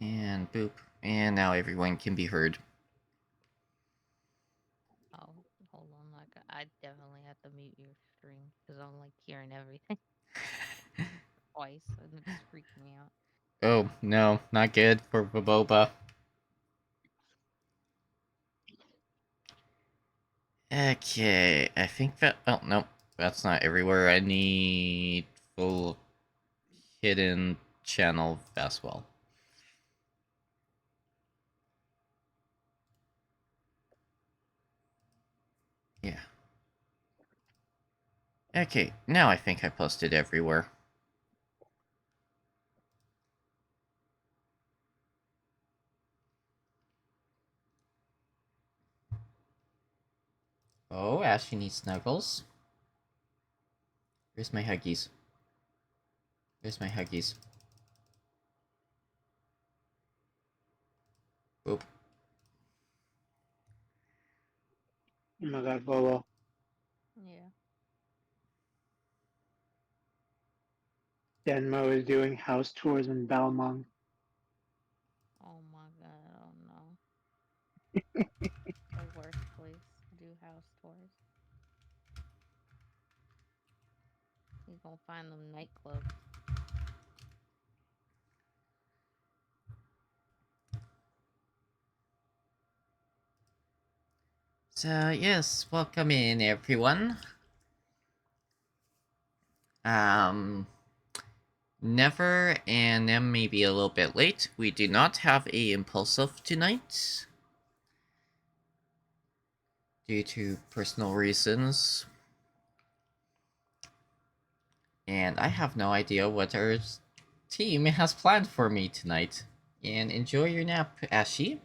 And boop. And now everyone can be heard. Oh, hold on. Like, I definitely have to mute your stream because I'm like hearing everything twice, and it's freaking me out. Oh, no, not good for Boboba. Okay, I think that... Oh, no, that's not everywhere. I need full hidden channel as well. Yeah. Okay, now I think I posted everywhere. Oh, Ashley needs snuggles. Where's my Huggies? Where's my Huggies? Boop. Oh my god, Bobo. Yeah. Denmo is doing house tours in Belmont. Oh my god. Oh no. The worst place to do house tours. You gonna find them nightclubs. So, yes, welcome in, everyone. Never and then maybe a little bit late. We do not have a impulsive tonight. Due to personal reasons. And I have no idea what our team has planned for me tonight. And enjoy your nap, Ashi.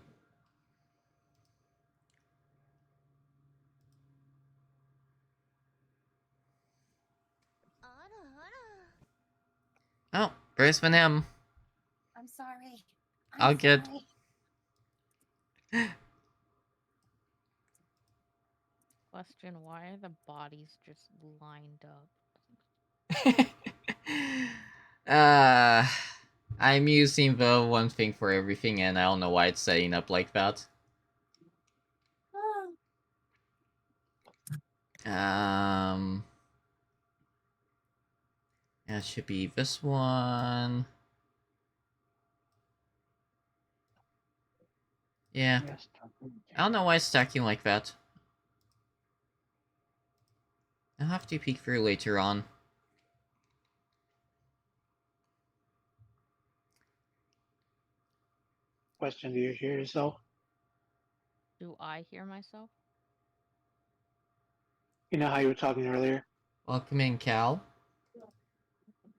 Oh, where's Vanem? I'm sorry. All good. Question: why are the bodies just lined up? I'm using the one thing for everything, and I don't know why it's setting up like that. Um, that should be this one. Yeah. Yes, I don't know why it's stacking like that. I'll have to peek through later on. question, do you hear yourself? Do I hear myself? You know how you were talking earlier? Welcome in, Cal.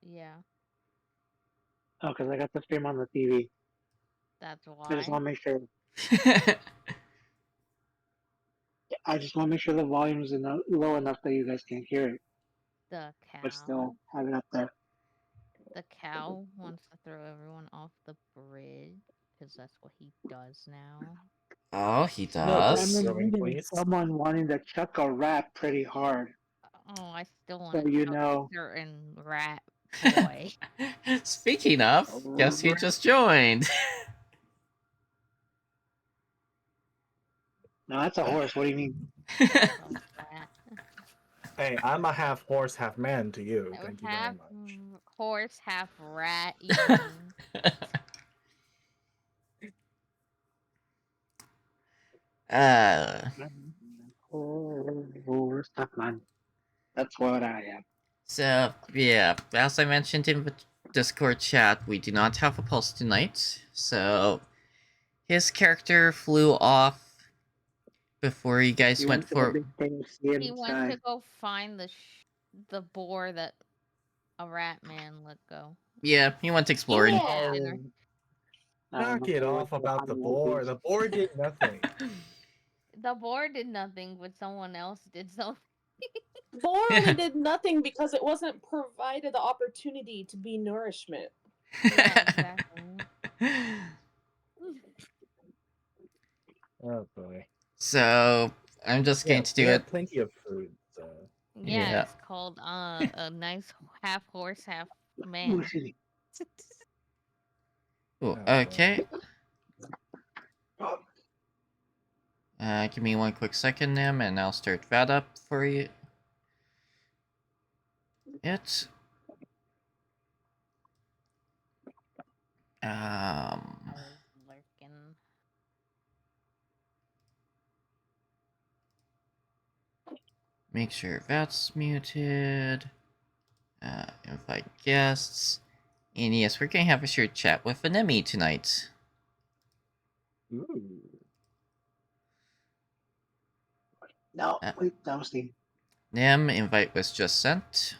Yeah, Oh, because I got the stream on the TV. that's I just why. want to make sure. I just want to make sure the volume is low enough that you guys can't hear it, The but cow. still have it up there. The cow wants to throw everyone off the bridge because that's what he does now. Oh, he No bridge does? I'm throwing, reading please. someone wanting to chuck a rat pretty hard. Oh, I still want So to you chuck know. a certain rat boy. Speaking of, guess who just joined? No, that's a horse. What do you mean? That's a rat. Hey, I'm a half horse, half man to you. Or Thank you very half much. horse, half rat. Even. uh, Horse, tough man. That's what I am. so, yeah, as I mentioned in the Discord chat, we do not have a pulse tonight, so his character flew off before you guys You went went to the for... big thing, see it He in the went to sky. go find the boar that a rat man let go. Yeah, he went exploring. Yeah. Dinner. Oh, I don't knock know. it They went off to about find the One boar. Piece. The boar did nothing. The boar did nothing, but someone else did something. Boar only did nothing because it wasn't provided the opportunity to be nourishment. Yeah, exactly. Oh boy. So, I'm just Yeah, going to we do it. have plenty of food. So Yeah, Yeah. it's called a nice half horse, half Oh, man. excuse me. Oh, boy. okay. Give me one quick second, Nim, and I'll start that up for you. It. I was lurking. Make sure that's muted. Invite guests. And yes, we're gonna have a shared chat with Anemi tonight. Ooh. No, Uh, wait, that was the. Nim, invite was just sent.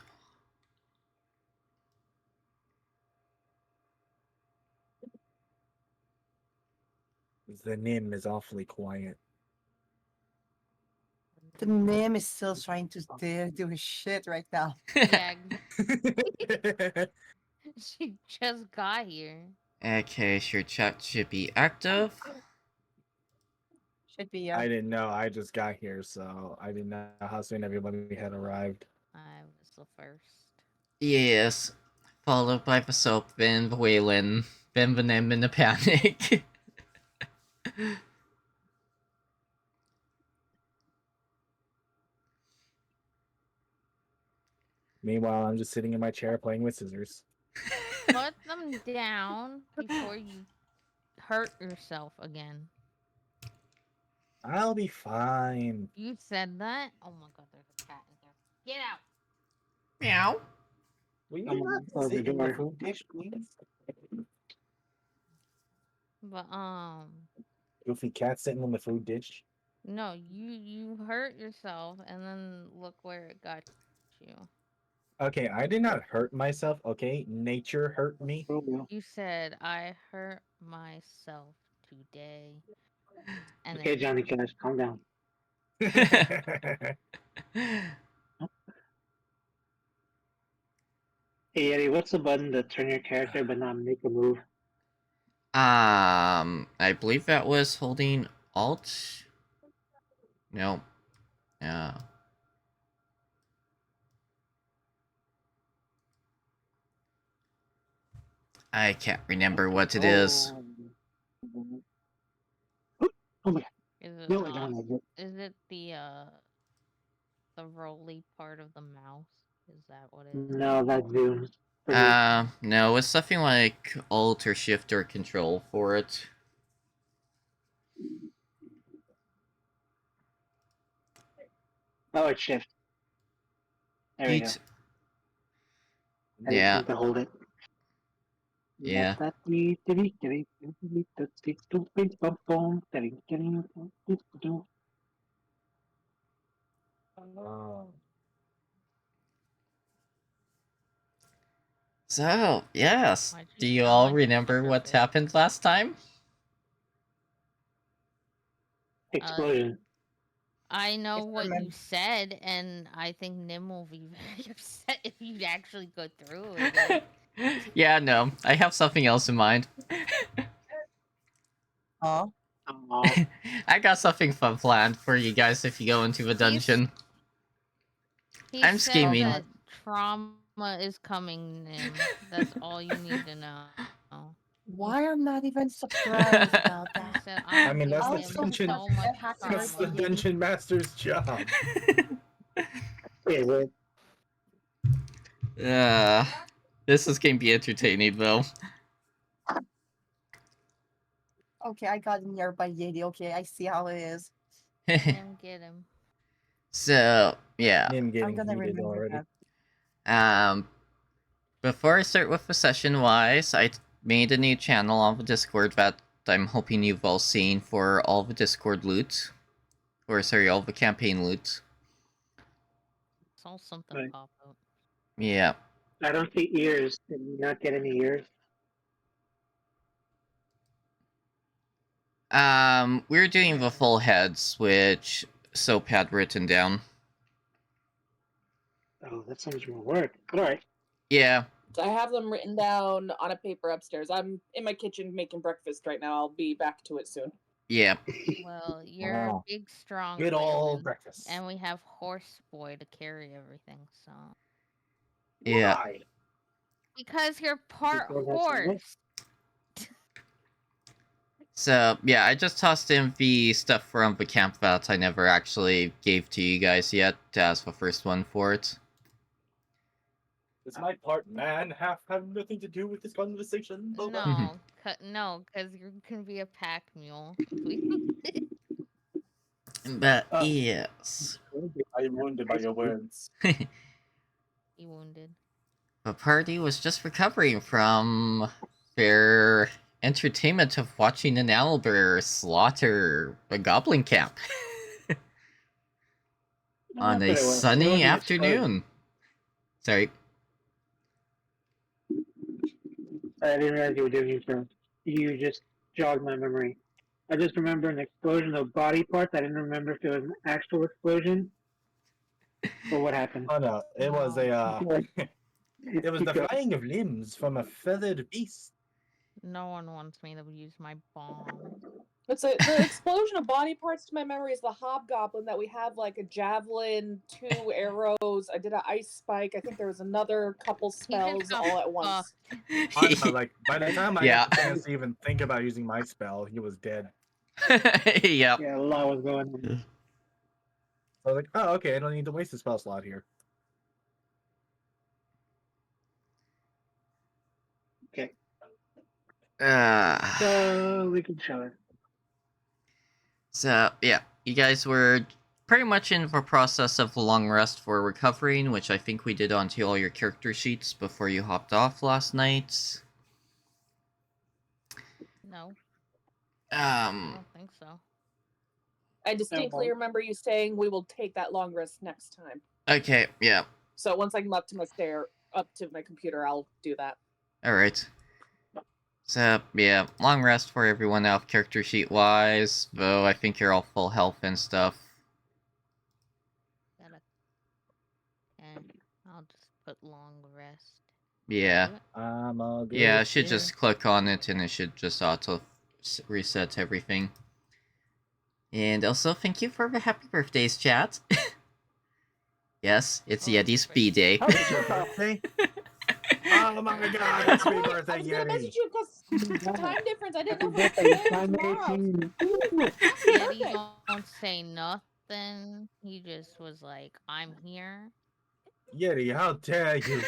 The name is awfully quiet. The name is still trying to do his shit right now. Yeah, she just got here. Okay, shared chat should be active. Should be, I didn't know. I just got here, so I didn't know how soon everybody had arrived. I was the first. Yes. Followed by the soap, then the Waylon, then the Nim in the panic. Meanwhile, I'm just sitting in my chair playing with scissors. Put them down before you hurt yourself again. I'll be fine. You said that? Oh my god, there's a cat in here. Get out! Meow. Will you Someone not close the sit in the door. food dish, please? But Goofy cat sitting in the food dish. no, you hurt yourself and then look where it got you. Okay, I did not hurt myself. Okay, nature hurt me. Romeo. You said I hurt myself today. And Okay, then Johnny Cash, calm down. Hey Eddie, what's the button to turn your character but not make a move? I believe that was holding Alt. No. Yeah. I can't remember what it is. Oh my god. is it No, I not? don't like it. Is it the roly part of the mouse? Is that what it is? No, that zooms. For me. No, it's something like Alt or Shift or Control for it. Oh, it's shift. There we go. Eat. I just Yeah. need to hold it. Yeah. Oh. So, yes. Why'd Do you you sound all like a remember what pufferfish? happened last time? Explosion. I know what you Experiment. said, and I think Nim will be very upset if you actually go through with it. Yeah, no. I have something else in mind. Oh, Aw. I got something fun planned for you guys if you go into the dungeon. He I'm said scheming. that trauma is coming, Nim. That's all you need to know. why I'm not even surprised about He that? said, I I'm mean, that's giving the him dungeon. so much Happy That's the birthday, trauma. dungeon master's job. Wait, wait. This is gonna be entertaining though. Okay, I got nearby Yeti. Okay, I see how it is. Nim, get him. So, yeah. Him I'm getting gonna heated remember already. that. Before I start with the session wise, I made a new channel on the Discord that I'm hoping you've all seen for all the Discord loot. Or sorry, all the campaign loot. Saw something Right. pop up. Yeah. I don't see ears. Did you not get any ears? We're doing the full heads, which Soap had written down. Oh, that's so much more work. But alright. Yeah. I have them written down on a paper upstairs. I'm in my kitchen making breakfast right now. I'll be back to it soon. Yeah. Well, you're a Wow. big, strong Good old Waylon, breakfast. and we have Horse Boy to carry everything, so... Yeah. Why? Because you're part don't have some milk? horse! So, yeah, I just tossed in the stuff from the camp that I never actually gave to you guys yet as the first one for it. It's my part, man. Have nothing to do with this conversation. No, no, because you can be a pack mule. Please. But, Oh. yes. I am wounded by your words. He wounded. The party was just recovering from their entertainment of watching an owlbear slaughter a goblin camp on That's a what it was. It sunny wasn't afternoon. Sorry. I didn't realize you were doing it, so you just jogged my memory. I just remember an explosion of body parts. I didn't remember if it was an actual explosion or what happened. Oh no, it was a it was the Keep flying of limbs from a feathered beast. No one wants me to use my bomb. The explosion of body parts to my memory is the hobgoblin that we have like a javelin, 2 arrows. I did an ice spike. I think there was another couple He just spells got all at once. I know, like by the time I Yeah. had the chance to even think about using my spell, he was dead. Yep. Yeah, a lot was going on. So I was like, oh okay, I don't need to waste a spell slot here. Okay, Uh, so we can show it. so, yeah, you guys were pretty much in the process of a long rest for recovering, which I think we did onto all your character sheets before you hopped off last night. No, I don't think so. I distinctly well. remember you saying we will take that long rest next time. Okay, yeah, So once I come up to my computer, I'll do that. alright. So, yeah, long rest for everyone off character sheet wise, though I think you're all full health and stuff. And I'll just put long rest. Yeah. Do it? I'm all good. Yeah, I should here. just click on it and it should just auto reset everything. And also, thank you for the happy birthdays, chat. Yes, it's Oh, Yeti's great. bday. How was your birthday? Oh my god, happy I birthday, was gonna Yeti! message you because time difference. I didn't know Happy if it was birthday, today or time tomorrow. 18. Yeti Birthday. don't say nothing. He just was like, "I'm here." Yeti, how dare you?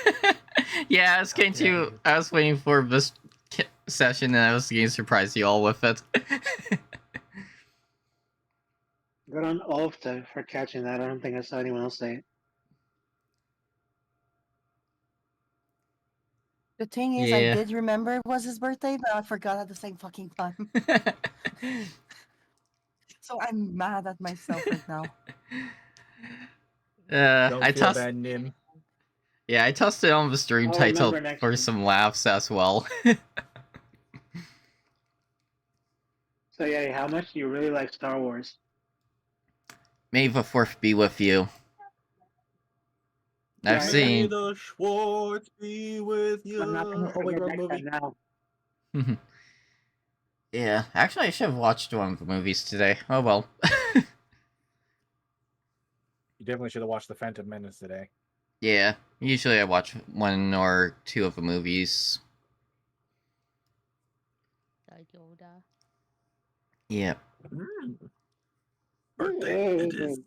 Yeah, I was How going dare to. you. I was waiting for this session and I was going to surprise you all with it. Good on Ulf for catching that. I don't think I saw anyone else say it. The thing is, I Yeah. did remember it was his birthday, but I forgot at the same fucking time. So I'm mad at myself right now. Don't I feel tossed. bad, Nim. Yeah, I tossed it on the stream I'll title remember next for time. some laughs as well. So yeah, how much do you really like Star Wars? May the fourth be with you. I've Right, seen. May the Schwartz be with you. I'm not gonna Oh wait, forget wrong next movie. time now. Yeah, actually, I should have watched one of the movies today. Oh well. You definitely should have watched The Phantom Menace today. Yeah, usually I watch one or two of the movies. The Yoda. Yeah. Birthday it is.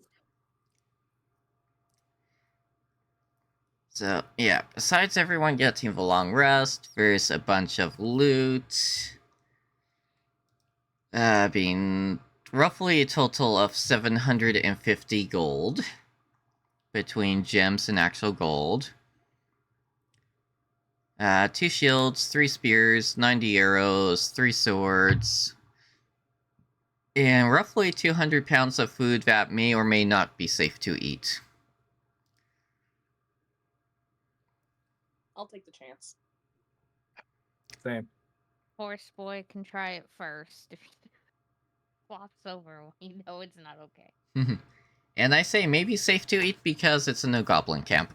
So, yeah, besides everyone getting the long rest, there's a bunch of loot. Being roughly a total of 750 gold between gems and actual gold. 2 shields, 3 spears, 90 arrows, 3 swords, and roughly 200 pounds of food that may or may not be safe to eat. I'll take the chance. Same. Horse boy can try it first. If he flops over, you know it's not okay. And I say maybe safe to eat because it's a no goblin camp.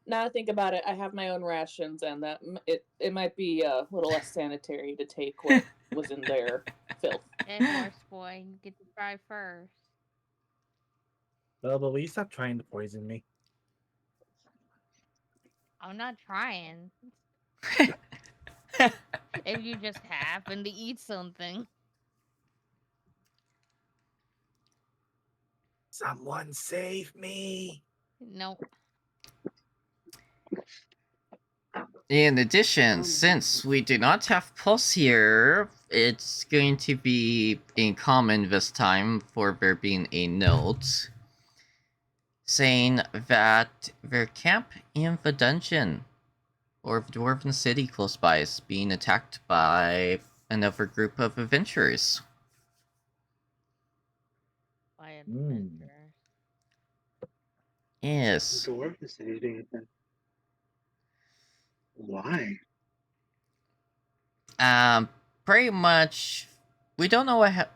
Now I think about it, I have my own rations, and it might be a little less sanitary to take what was in their filth. Hey, horse boy, you get to try first. Well, but will you stop trying to poison me? I'm not trying. If you just happen to eat something. Someone save me! Nope. In addition, since we do not have Pulse here, it's going to be in common this time for there being a note saying that their camp in the dungeon or the Dwarven City close by is being attacked by another group of adventurers. By Hmm. adventurers. Yes. Dwarf the city's being attacked. Why? Pretty much, we don't know what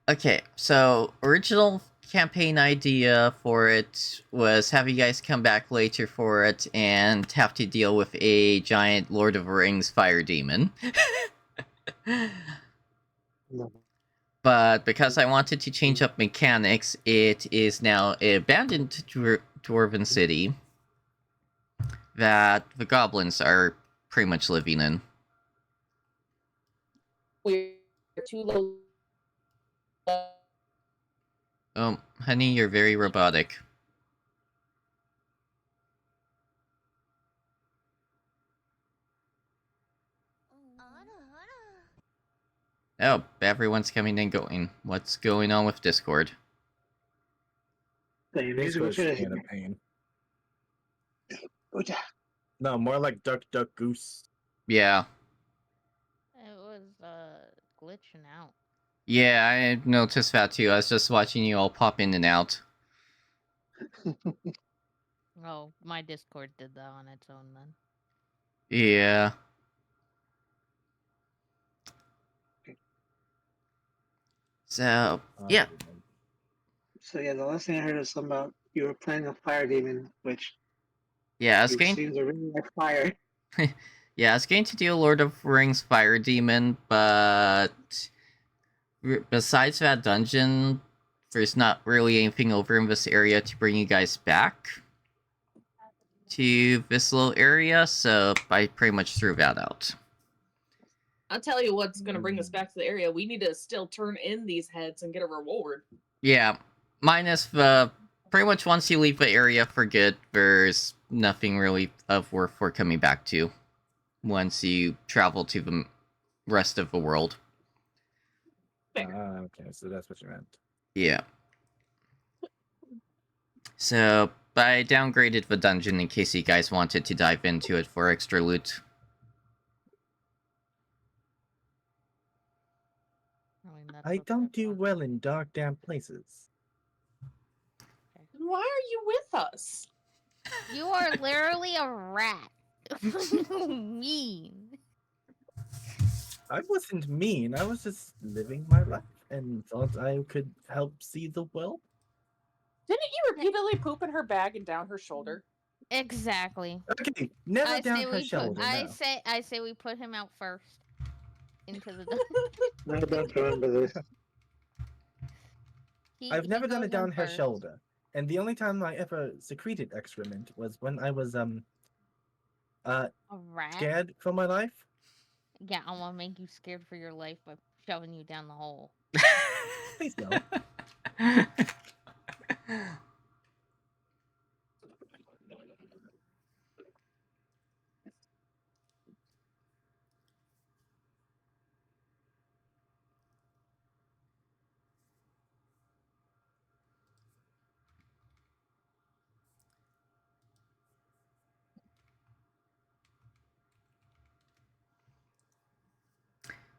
okay, so original campaign idea for it was have you guys come back later for it and have to deal with a giant Lord of the Rings fire demon. No. But because I wanted to change up mechanics, it is now an abandoned Dwarven city that the goblins are pretty much living in. We're too low. Oh, honey, you're very robotic. Oh, everyone's coming and going. What's going on with Discord? The musical Discord's shit is being a pain. Oja. No, more like Duck Duck Goose. Yeah. It was glitching out. Yeah, I noticed that too. I was just watching you all pop in and out. Oh, my Discord did that on its own then. Yeah. So, yeah. So yeah, the last thing I heard is something about you were playing a fire demon, which Yeah, I was you going seems to really like fire. Yeah, I was going to do a Lord of the Rings Fire Demon, but besides that dungeon, there's not really anything over in this area to bring you guys back to this little area, so I pretty much threw that out. I'll tell you what's going to bring us back to the area. We need to still turn in these heads and get a reward. Yeah, minus the pretty much once you leave the area for good, there's nothing really of worth for coming back to once you travel to the rest of the world. Okay, so that's what you meant. Yeah. So, I downgraded the dungeon in case you guys wanted to dive into it for extra loot. I mean, that's I what don't they're do for. well in dark, damp places. Why are you with us? You are literally a rat. Mean. I wasn't mean. I was just living my life and thought I could help see the world. Didn't you repeatedly poop in her bag and down her shoulder? Exactly. Okay, never down her shoulder. I no. say we put him out first into the. I don't remember this. I've never done goes it down in her first. shoulder. And the only time I ever secreted excrement was when I was A rat. scared for my life. Yeah, I want to make you scared for your life by shoving you down the hole. Please no.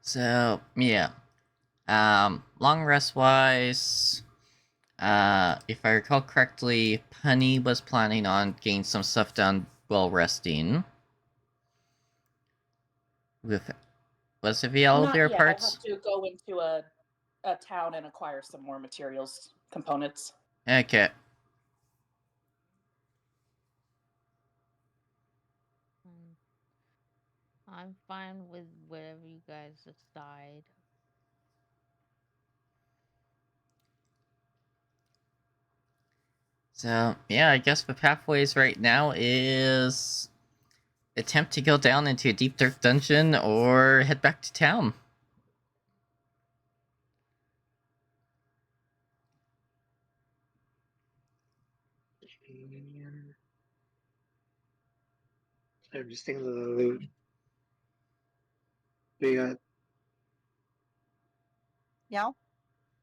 So, yeah. Long rest wise, if I recall correctly, Punny was planning on getting some stuff done while resting. With was it the Not elevator yet. parts? I have to go into a town and acquire some more materials, components. Okay. I'm fine with whatever you guys decide. So, yeah, I guess the pathways right now is attempt to go down into a deep dark dungeon or head back to town. And I'm just thinking of the loot. We got Yeah.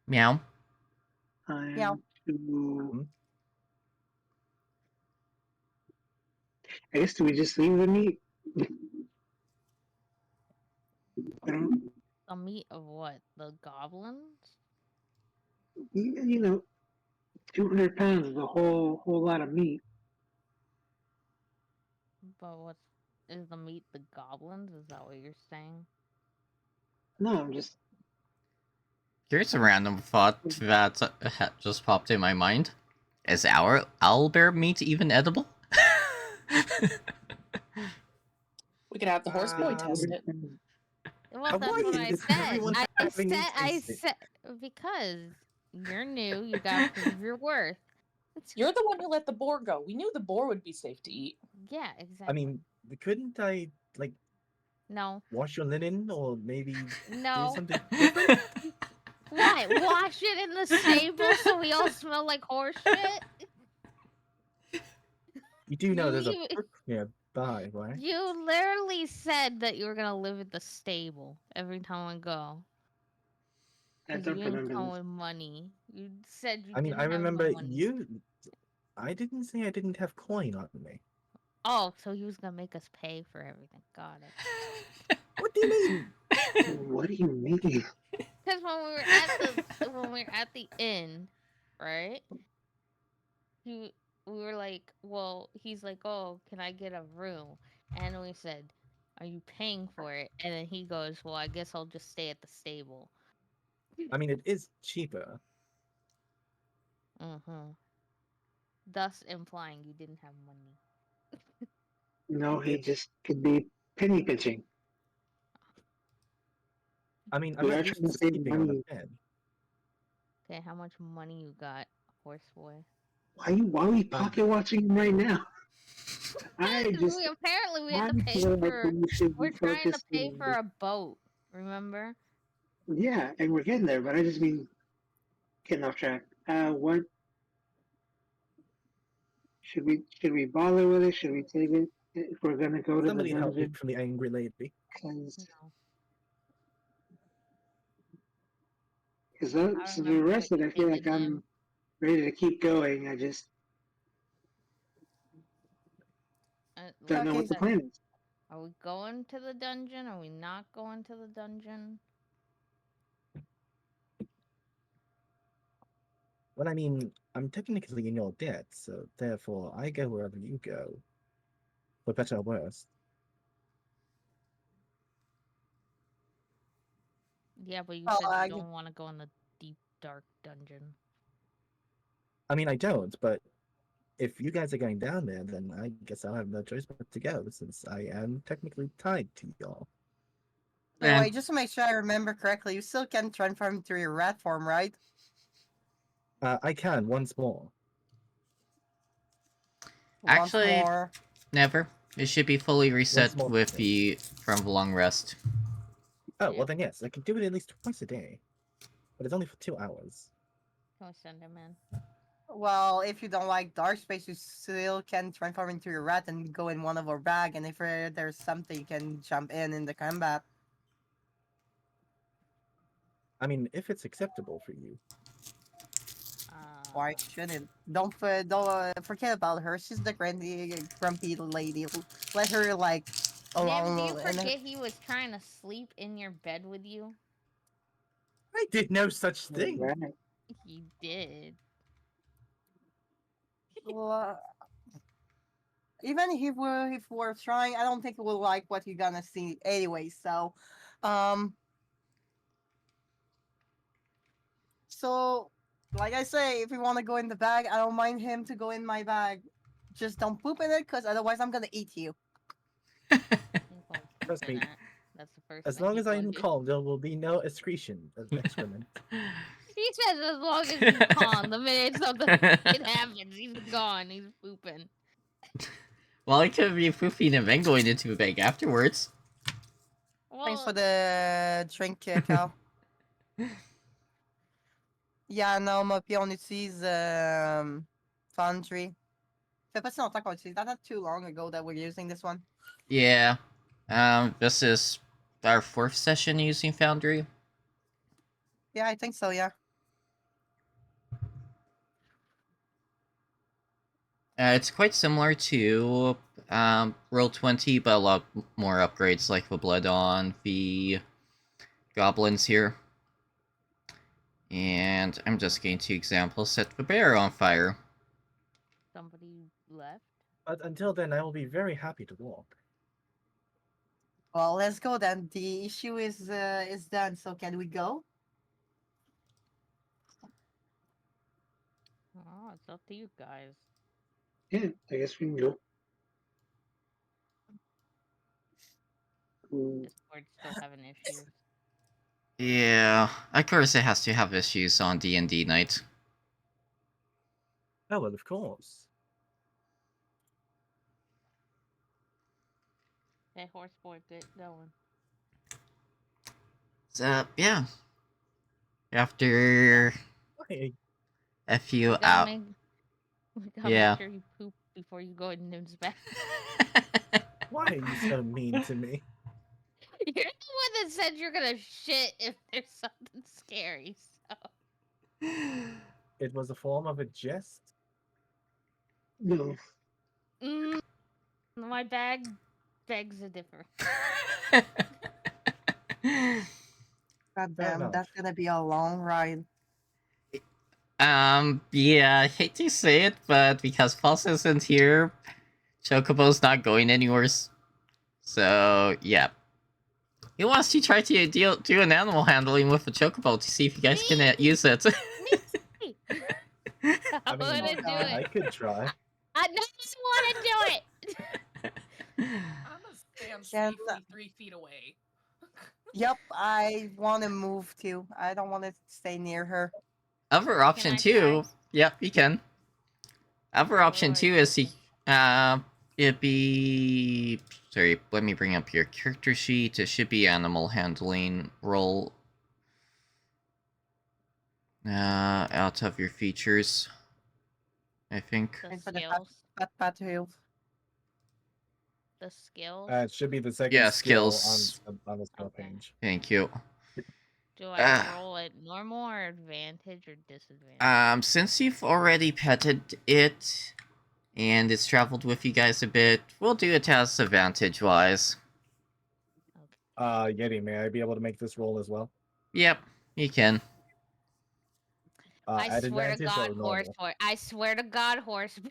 Meow. time to. Hmm? I guess do we just leave the meat? I don't. The meat of what? The goblins? You know, 200 pounds is a whole lot of meat. But what's is the meat the goblins? Is that what you're saying? No, I'm just. Here's a random thought that just popped in my mind. Is our owlbear meat even edible? We could have the horse boy test it. Well, that's Why what I is said. everyone having me taste it? Because you're new, you gotta prove your worth. You're the one who let the boar go. We knew the boar would be safe to eat. Yeah, exactly. I mean, couldn't I like no, wash your linen or maybe do no. something different? What? Wash it in the stable so we all smell like horse shit? You do know there's a You- brook nearby, right? You literally said that you were gonna live at the stable every time I go. I 'Cause don't you didn't remember come this. with money. You said you I mean, didn't I have remember no money. you. I didn't say I didn't have coin on me. Oh, so he was gonna make us pay for everything. Got it. What do you mean? What do you mean? Because when we were at the inn, right? We were like, well, he's like, oh, can I get a room? And we said, are you paying for it? And then he goes, well, I guess I'll just stay at the stable. I mean, it is cheaper. Mm-hmm. Thus implying you didn't have money. No, he just could be penny pinching. I mean, I'm We not are used trying to to save sleeping on money. a bed. Okay, how much money you got, horse boy? Why are we pocket watching him right now? I just Apparently we I had to pay feel like for. we should be We're trying to pay focusing. for a boat. Remember? Yeah, and we're getting there, but I just mean getting off track. What should we bother with it? Should we take it if we're gonna go to the Somebody help me dungeon? from the angry lady. Because No. I so the remember what rest of you it, I did feel to like I'm him. ready to keep going. I just don't know Okay, what the so- plan is. Are we going to the dungeon? Are we not going to the dungeon? Well, I mean, I'm technically in your debt, so therefore I go wherever you go. For better or worse. Yeah, but you Well, said you don't want to go in the deep, dark dungeon. I mean, I don't, but if you guys are going down there, then I guess I'll have no choice but to go, since I am technically tied to y'all. So Eh. wait, just to make sure I remember correctly, you still can transform into your rat form, right? I can once more. Actually, Once more. never. It should be fully reset more. with the from the long rest. Oh, Yeah. well then yes, I can do it at least twice a day. But it's only for 2 hours. Can we send him in? Well, if you don't like dark space, you still can transform into your rat and go in one of our bag. And if there's something, you can jump in the combat. I mean, if it's acceptable for you. Why shouldn't? Don't forget about her. She's the grumpy lady. Let her like David, do alone. you forget he was trying to sleep in your bed with you? I did no such thing. Right. He did. Well, even if we're trying, I don't think we'll like what you're gonna see anyway. Um, so like I say, if you want to go in the bag, I don't mind him to go in my bag. Just don't poop in it, cause otherwise I'm gonna eat you. He won't poop Trust in me, it. That's the first as thing long he's as I gonna am do. calm, there will be no excretion of excrement. He says as long as he's calm. The minute something shit happens, he's gone. He's pooping. Well, it could be pooping and then going into a bag afterwards. Thanks for Well, the drink, Cal. Yeah, no, ma puis on utilise Foundry. Ça fait pas si longtemps qu'on utilise. That's not too long ago that we're using this one. Yeah. This is our 4th session using Foundry. Yeah, I think so, yeah. It's quite similar to Roll20, but a lot more upgrades like the Blood on the Goblins here. And I'm just going to example set the bear on fire. somebody left. But until then, I will be very happy to walk. Well, let's go then. The issue is done, so can we go? Oh, it's up to you guys. Yeah, I guess we can go. Discord's still having issues. Yeah, of course it has to have issues on D&D night. Oh, well, of course. Hey, horse boy, get going. So, yeah. After Hey, a few We gotta out. make sure you poop before you go in Nim's back. why are you so mean to me? You're the one that said you're gonna shit if there's something scary, so. It was a form of a jest. No. My bag begs a differ. God Fair damn, enough. that's gonna be a long ride. Yeah, I hate to say it, but because Pulse isn't here, Chocobo's not going anywhere. So, yeah. He wants to try to do an animal handling with a Chocobo to see if you guys can use it. I wanna do I it. could try. I just wanna do it. I'm gonna stand Can- safely 3 feet away. Yep, I want to move too. I don't want to stay near her. Other option I too. try? Yep, you can. Other option do I too is it'd be. Sorry, let me bring up your character sheet. It should be animal handling roll. Out of your features. I think. The Thanks for the skills. pat too. The skills. It should be the second Yeah, skill skills. on the skill Okay. page. Thank you. Do I roll at normal or advantage or disadvantage? Since you've already petted it, and it's traveled with you guys a bit, we'll do it as advantage wise. Yeti, may I be able to make this roll as well? Yep, you can. I At swear to advantage or God, normal? horse boy. I swear to God, horse boy.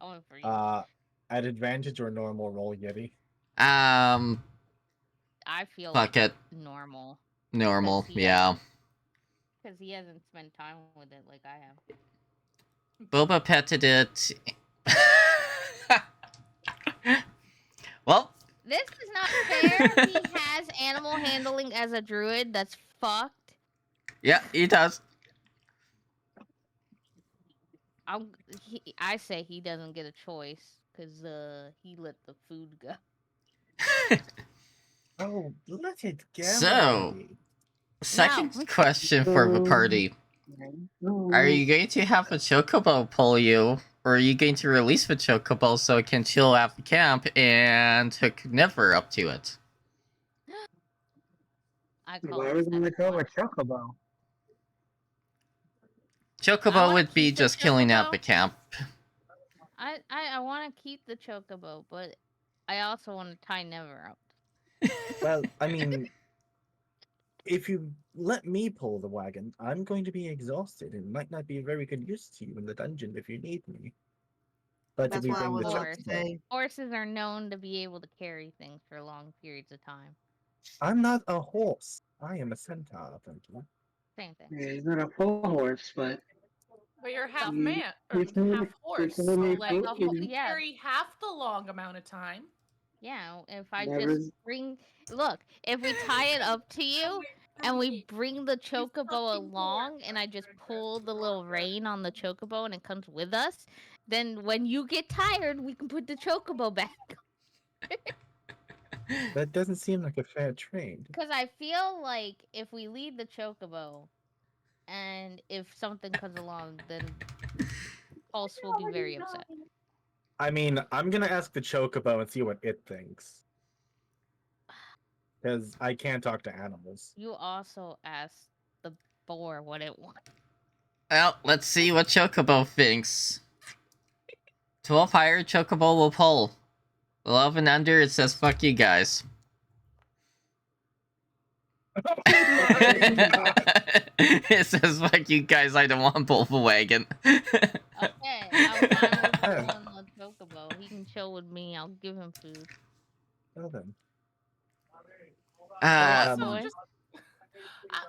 Going for you. At advantage or normal roll, Yeti? I feel fuck like it. normal. Normal, Because he yeah. Because he hasn't spent time with it like I have. Boba petted it. Well, This is not fair. He has animal handling as a druid. That's fucked. yeah, he does. I say he doesn't get a choice because he let the food go. Oh, let it go. So, Yeti. second No. question for the party. Are you going to have the chocobo pull you, or are you going to release the chocobo so it can chill at the camp and hook Never up to it? I call Why it was going to second go one. with Chocobo? Chocobo wanna would be keep the just killing at chocobo. the camp. I want to keep the chocobo, but I also want to tie Never up. Well, I mean, if you let me pull the wagon, I'm going to be exhausted and might not be a very good use to you in the dungeon if you need me. But if That's we what I bring the was about to chocobo. say. Horses are known to be able to carry things for long periods of time. I'm not a horse. I am a centaur, thank you. Same thing. Yeah, he's not a full horse, but But you're half You- man or you can- half horse, you so can like make- a you horse can- Yeah. carry half the long amount of time. Yeah, if I Never- just bring look, if we tie it up to you, and we bring the chocobo along, and I just pull the little rein on the chocobo, and it comes with us. Then when you get tired, we can put the chocobo back. That doesn't seem like a fair trade. Because I feel like if we lead the chocobo, and if something comes along, then Pulse will be very upset. I mean, I'm gonna ask the chocobo and see what it thinks. Because I can't talk to animals. You also asked the boar what it wants. Well, let's see what Chocobo thinks. 12 higher, Chocobo will pull. 11 under, it says fuck you guys. It says fuck you guys, I don't want to pull the wagon. Okay, I'm fine with pulling the chocobo. He can chill with me. I'll give him food. Well then. Also, boy?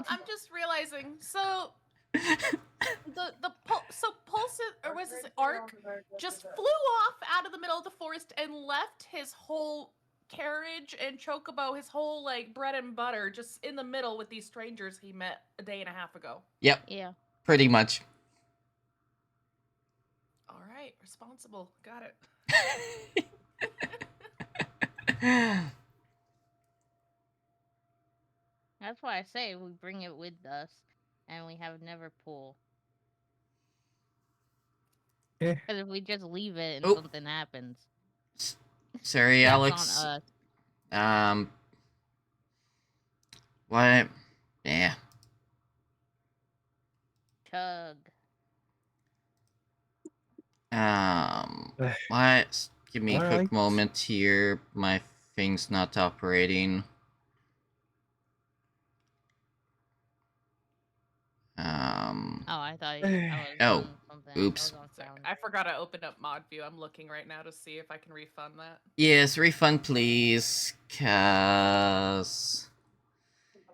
I'm just realizing. So Pulse or was this Ark just flew off out of the middle of the forest and left his whole carriage and chocobo, his whole like bread and butter, just in the middle with these strangers he met a day and a half ago. Yep, Yeah. pretty much. All right, responsible. Got it. That's why I say we bring it with us, and we have never pull. Eh. Because if we just leave it and Oh. something happens, Sorry, that's Alex. on us. What? Yeah. Chug. What? Give me a quick Alright. moment here. My thing's not operating. Oh, I thought I was Oh, on something. oops. I was on sound. I forgot to open up mod view. I'm looking right now to see if I can refund that. Yes, refund please, cause...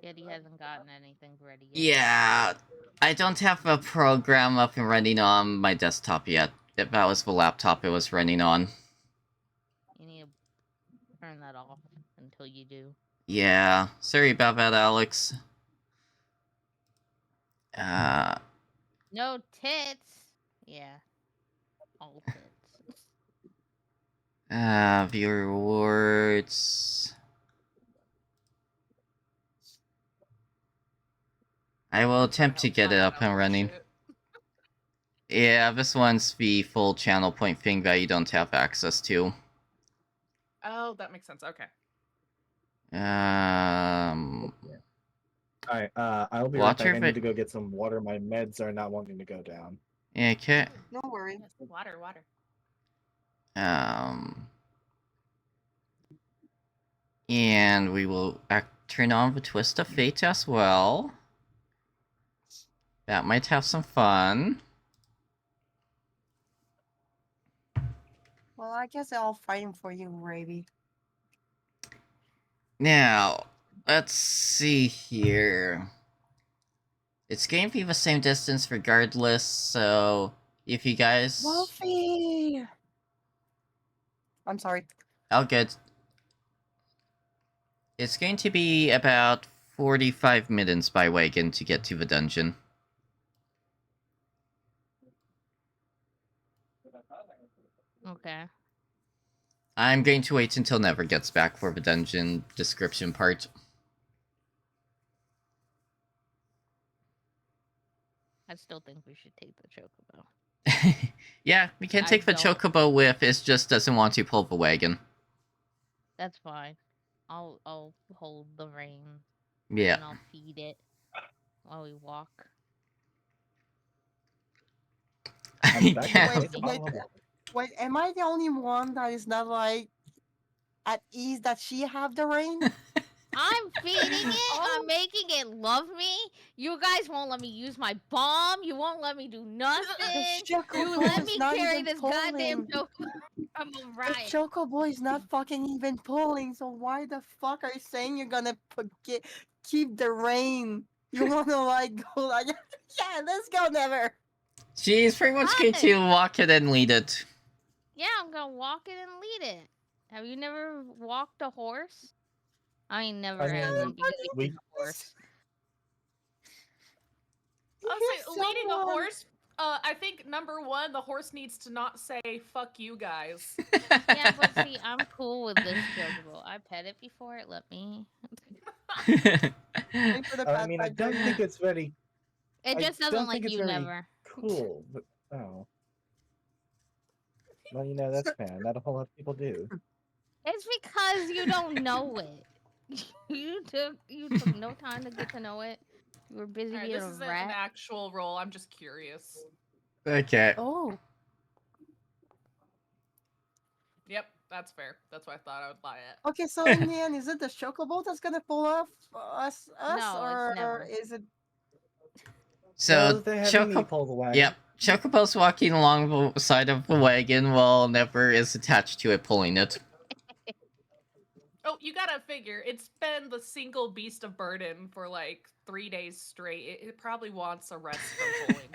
Yeti hasn't gotten anything ready yet. Yeah, I don't have a program up and running on my desktop yet. If that was the laptop it was running on. You need to turn that off until you do. Yeah, sorry about that, Alex. No tits. Yeah. All tits. Viewer rewards. I will attempt to get it up and running. Yeah, this one's the full channel point thing that you don't have access to. Oh, that makes sense. Okay. Alright, I'll be right Water back. I vi- need to go get some water. My meds are not wanting to go down. Yeah, okay. No worries. Yes, water. And we will turn on the Twist of Fate as well. That might have some fun. Well, I guess I'll fight him for you, Raby. Now, let's see here. It's going to be the same distance regardless, so if you guys... Wolfie! I'm sorry. I'll get... It's going to be about 45 minutes by wagon to get to the dungeon. Okay. I'm going to wait until Never gets back for the dungeon description part. I still think we should take the chocobo. Yeah, we can I take the don't- chocobo with, it just doesn't want to pull the wagon. That's fine. I'll hold the rein. Yeah. And I'll feed it while we walk. I back can't... with a bottle of water. Wait, am I the only one that is not like at ease that she have the reign? I'm feeding it. I'm making it love me. You guys won't let me use my bomb. You won't let me do nothing. You Chocobo let is me not carry even this pulling. goddamn chocobo. I'm a The riot. Chocobo is not fucking even pulling, so why the fuck are you saying you're gonna keep the reign? You wanna like go like, yeah, let's go, Never. She's pretty much going Hi. to walk it and lead it. Yeah, I'm gonna walk it and lead it. Have you never walked a horse? I mean, never I mean, hasn't because we- he's a horse. I'll Here's say leading a someone. horse. I think number one, the horse needs to not say "fuck you guys." Yeah, but see, I'm cool with this chocobo. I pet it before it let me. Thanks for the I pet mean, I by don't Junior. think it's very. It I just doesn't don't like think it's you very never. cool, but oh. Well, that's fair. Not a whole lot of people do. It's because you don't know it. You took no time to get to know it. You were busy All right, being this a isn't an rat. actual roll. I'm just curious. Okay. Oh, Yep, that's fair. That's why I thought I would buy it. okay. So in the end, is it the chocobo that's gonna pull off us, No, it's or never. is it? So they're having me Choco. pull the wagon. Yep. Chocobo's walking along the side of the wagon while Never is attached to it, pulling it. Oh, you gotta figure, it's been the single beast of burden for like 3 days straight. It probably wants a rest from pulling.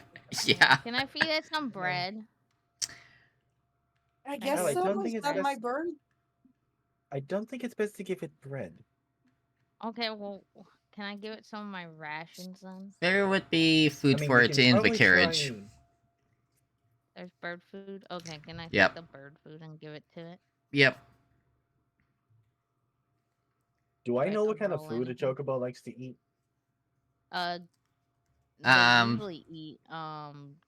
Yeah. Can I feed it some bread? I I guess Oh, I so. don't Is think it's that my best. bird? I don't think it's best to give it bread. Okay, well, can I give it some of my rations then? There would be food I mean, for we it can in the probably carriage. try. There's bird food. Okay, can I Yep. take the bird food and give it to it? Yep. Do I Try know to what kind of roll food a anything. chocobo likes to eat? They usually eat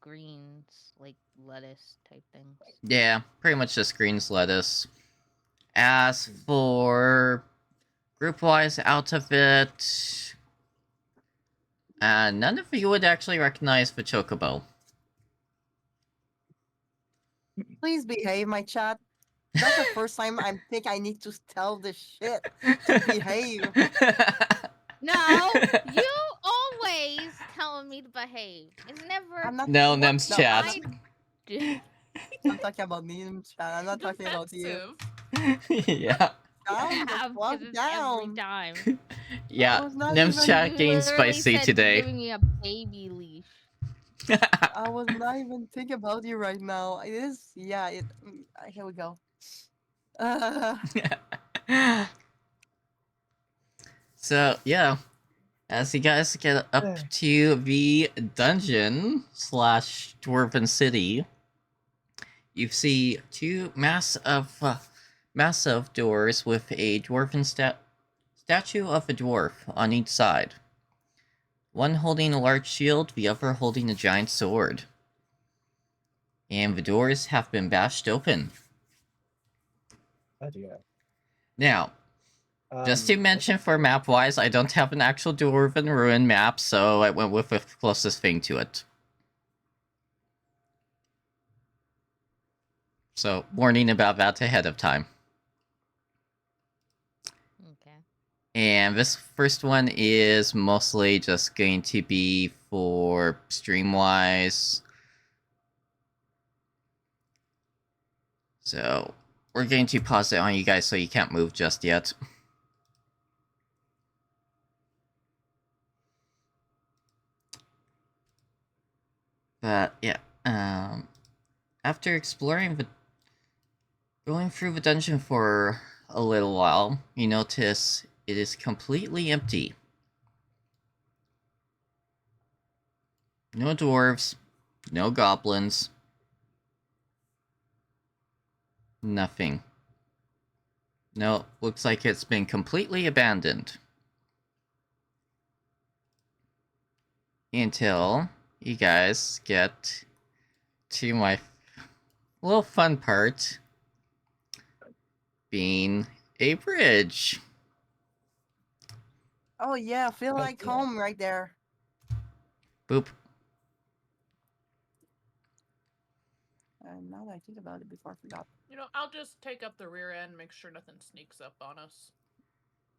greens like lettuce type things. Yeah, pretty much just greens, lettuce. As for group-wise out of it, none of you would actually recognize the chocobo. Please behave, my chat. That's the first time I think I need to tell this shit to behave. No, you always telling me to behave. It's never. I'm not. No, what Nem's No, chat. I do. I'm talking about me and chat. I'm not talking about you. Defensive. Yeah. Down the Yeah, fuck because it's every down. time. Yeah, I was not Nem's even. chat You gained literally spicy said you're today. giving me a baby leash. I was not even thinking about you right now. It is. Yeah. Here we go. So, yeah. As you guys get up to the dungeon slash dwarven city, you see two massive doors with a dwarven statue of a dwarf on each side. One holding a large shield, the other holding a giant sword. And the doors have been bashed open. Oh dear. Now, just to mention for map-wise, I don't have an actual Dwarven Ruin map, so I went with the closest thing to it. So, warning about that ahead of time. Okay. And this first one is mostly just going to be for stream-wise. So, we're going to pause it on you guys so you can't move just yet. But, yeah. After going through the dungeon for a little while, you notice it is completely empty. No dwarves, no goblins, nothing. No, looks like it's been completely abandoned. Until you guys get to my little fun part, being a bridge. Oh yeah, feel like yeah. home right there. Boop. Now that I think about it, before I forgot. You know, I'll just take up the rear end, make sure nothing sneaks up on us.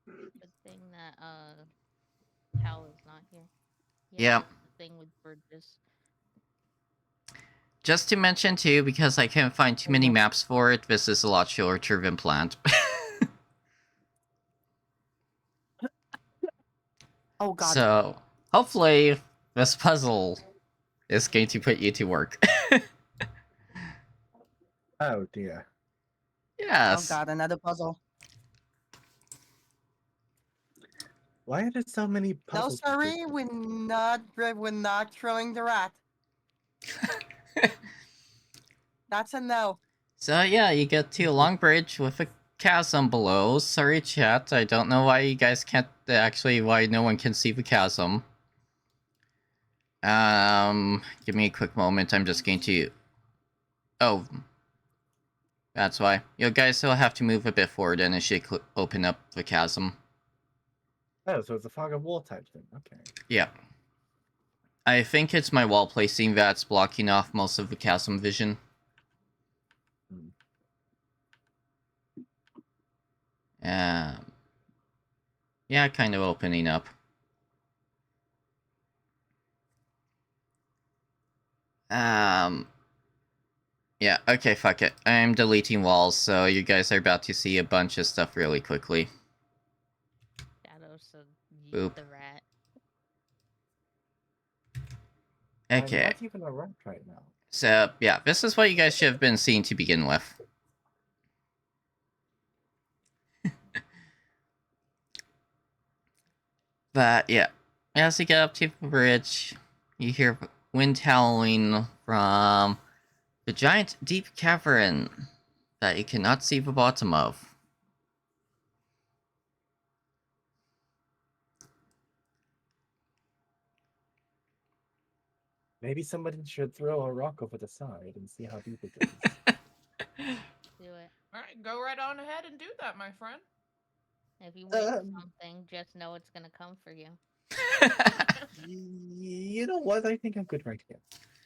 Good thing that Cal is not here. Yeah. The thing with bridges. Just to mention too, because I can't find too many maps for it, this is a lot shorter than planned. Oh god. So, hopefully, this puzzle is going to put you to work. Oh dear. Oh Yes. god, another puzzle. Why are there so many No, puzzles? sorry, we're not throwing the rat. That's a no. So yeah, you get to a long bridge with a chasm below. Sorry, chat. I don't know why you guys can't. Actually, why no one can see the chasm. Give me a quick moment. I'm just going to. Oh, that's why. You guys will have to move a bit forward, and it should open up the chasm. Oh, so it's a fog of war type thing. Okay. Yeah. I think it's my wall placing that's blocking off most of the chasm vision. Hmm. Yeah, kind of opening up. Yeah, okay, fuck it. I'm deleting walls, so you guys are about to see a bunch of stuff really quickly. Shadow said Boop. the rat. I'm Okay, not even a rat right now. so yeah, this is what you guys should have been seeing to begin with. But yeah, as you get up to the bridge, you hear wind howling from the giant deep cavern that you cannot see the bottom of. Maybe somebody should throw a rock over the side and see how deep it goes. Do it. All right, go right on ahead and do that, my friend. If you wait something, just know it's gonna come for you. You know what? I think I'm good right here.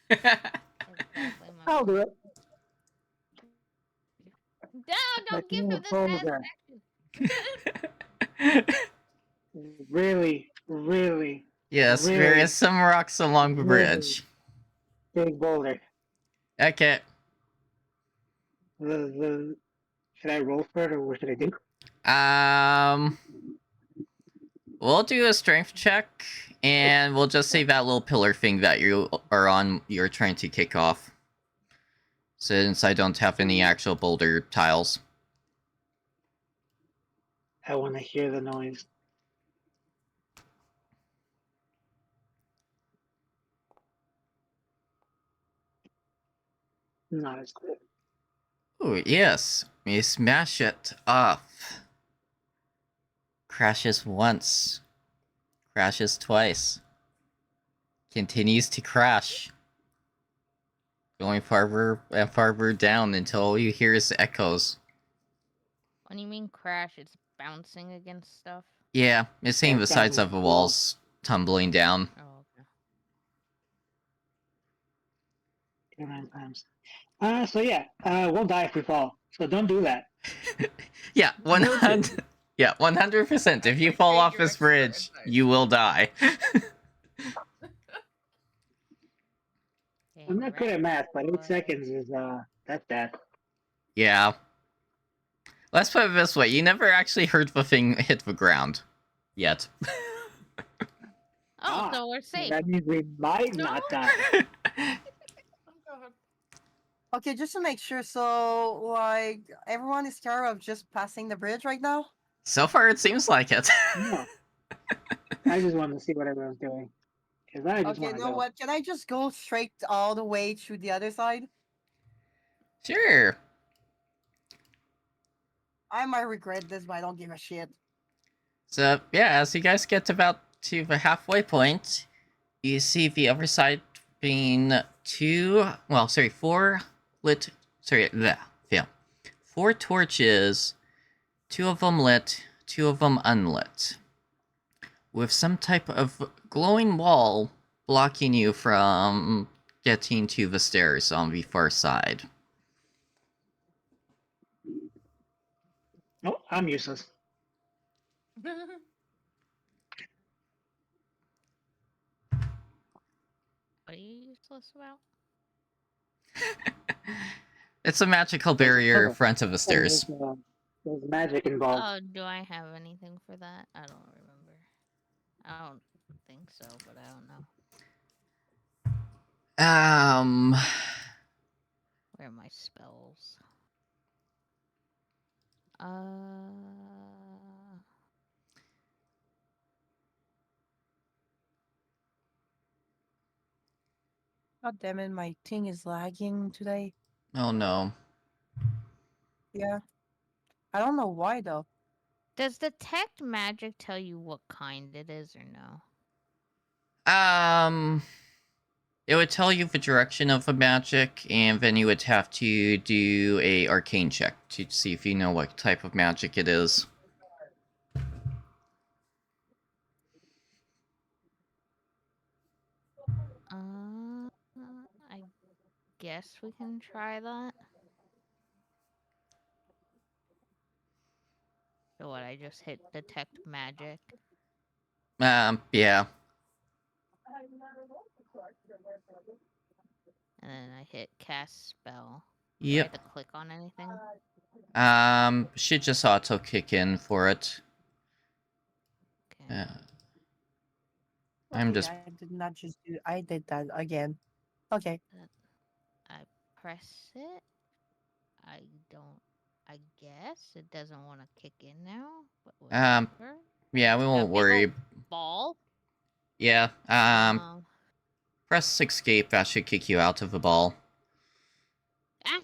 Exactly, my I'll do friend. it. No, Like don't give me him and this Paul satisfaction. Really, really, Yes, there really, is some rocks along the really bridge. big boulder. Okay. Should I roll for it or what should I do? We'll do a strength check, and we'll just say that little pillar thing that you are on, you're trying to kick off. Since I don't have any actual boulder tiles. I want to hear the noise. Not as good. Oh, yes. You smash it off. Crashes once. Crashes twice. Continues to crash. Going farther and farther down until all you hear is echoes. When you mean crash, it's bouncing against stuff. Yeah, it's seeing Yeah, the sides bouncing of the off the wall. walls tumbling down. Oh, okay. 9 times. So yeah, we'll die if we fall. So don't do that. Yeah, Noted. 100. Yeah, 100%. If you fall Appreciate off your this expert bridge, advice. you will die. Okay, I'm not good at math, but 8 rat seconds is that's bad. Yeah. Let's put it this way, you never actually heard the thing hit the ground. Yet. Oh, so we're safe. That means we might No. not die. Oh, go ahead. Okay, just to make sure, so like everyone is scared of just passing the bridge right now? So far, it seems like it. No. I just wanted to see what everyone's doing. Because I just Okay, want you to know go. what? Can I just go straight all the way to the other side? Sure. I might regret this, but I don't give a shit. So, yeah, as you guys get about to the halfway point, you see the other side being four lit, yeah, 4 torches, 2 of them lit, 2 of them unlit, with some type of glowing wall blocking you from getting to the stairs on the far side. Oh, I'm useless. What are you useless about? It's a magical There's a barrier in pillar. front of the stairs. There's magic involved. Oh, do I have anything for that? I don't remember. I don't think so, but I don't know. Where are my spells? God damn it, my thing is lagging today. Oh no. Yeah. I don't know why though. Does detect magic tell you what kind it is or no? It would tell you the direction of the magic, and then you would have to do a arcane check to see if you know what type of magic it is. I guess we can try that. So what? I just hit detect magic. Yeah. And then I hit cast spell. Do I Yep. have to click on anything? Should just auto kick in for it. Okay. I'm Okay, just... I did not just do. I did that again. Okay. I press it. I don't. I guess it doesn't want to kick in now. But whatever. Yeah, we Got a won't big ol' worry. ball. Yeah, press escape, that should kick you out of the ball. Ah!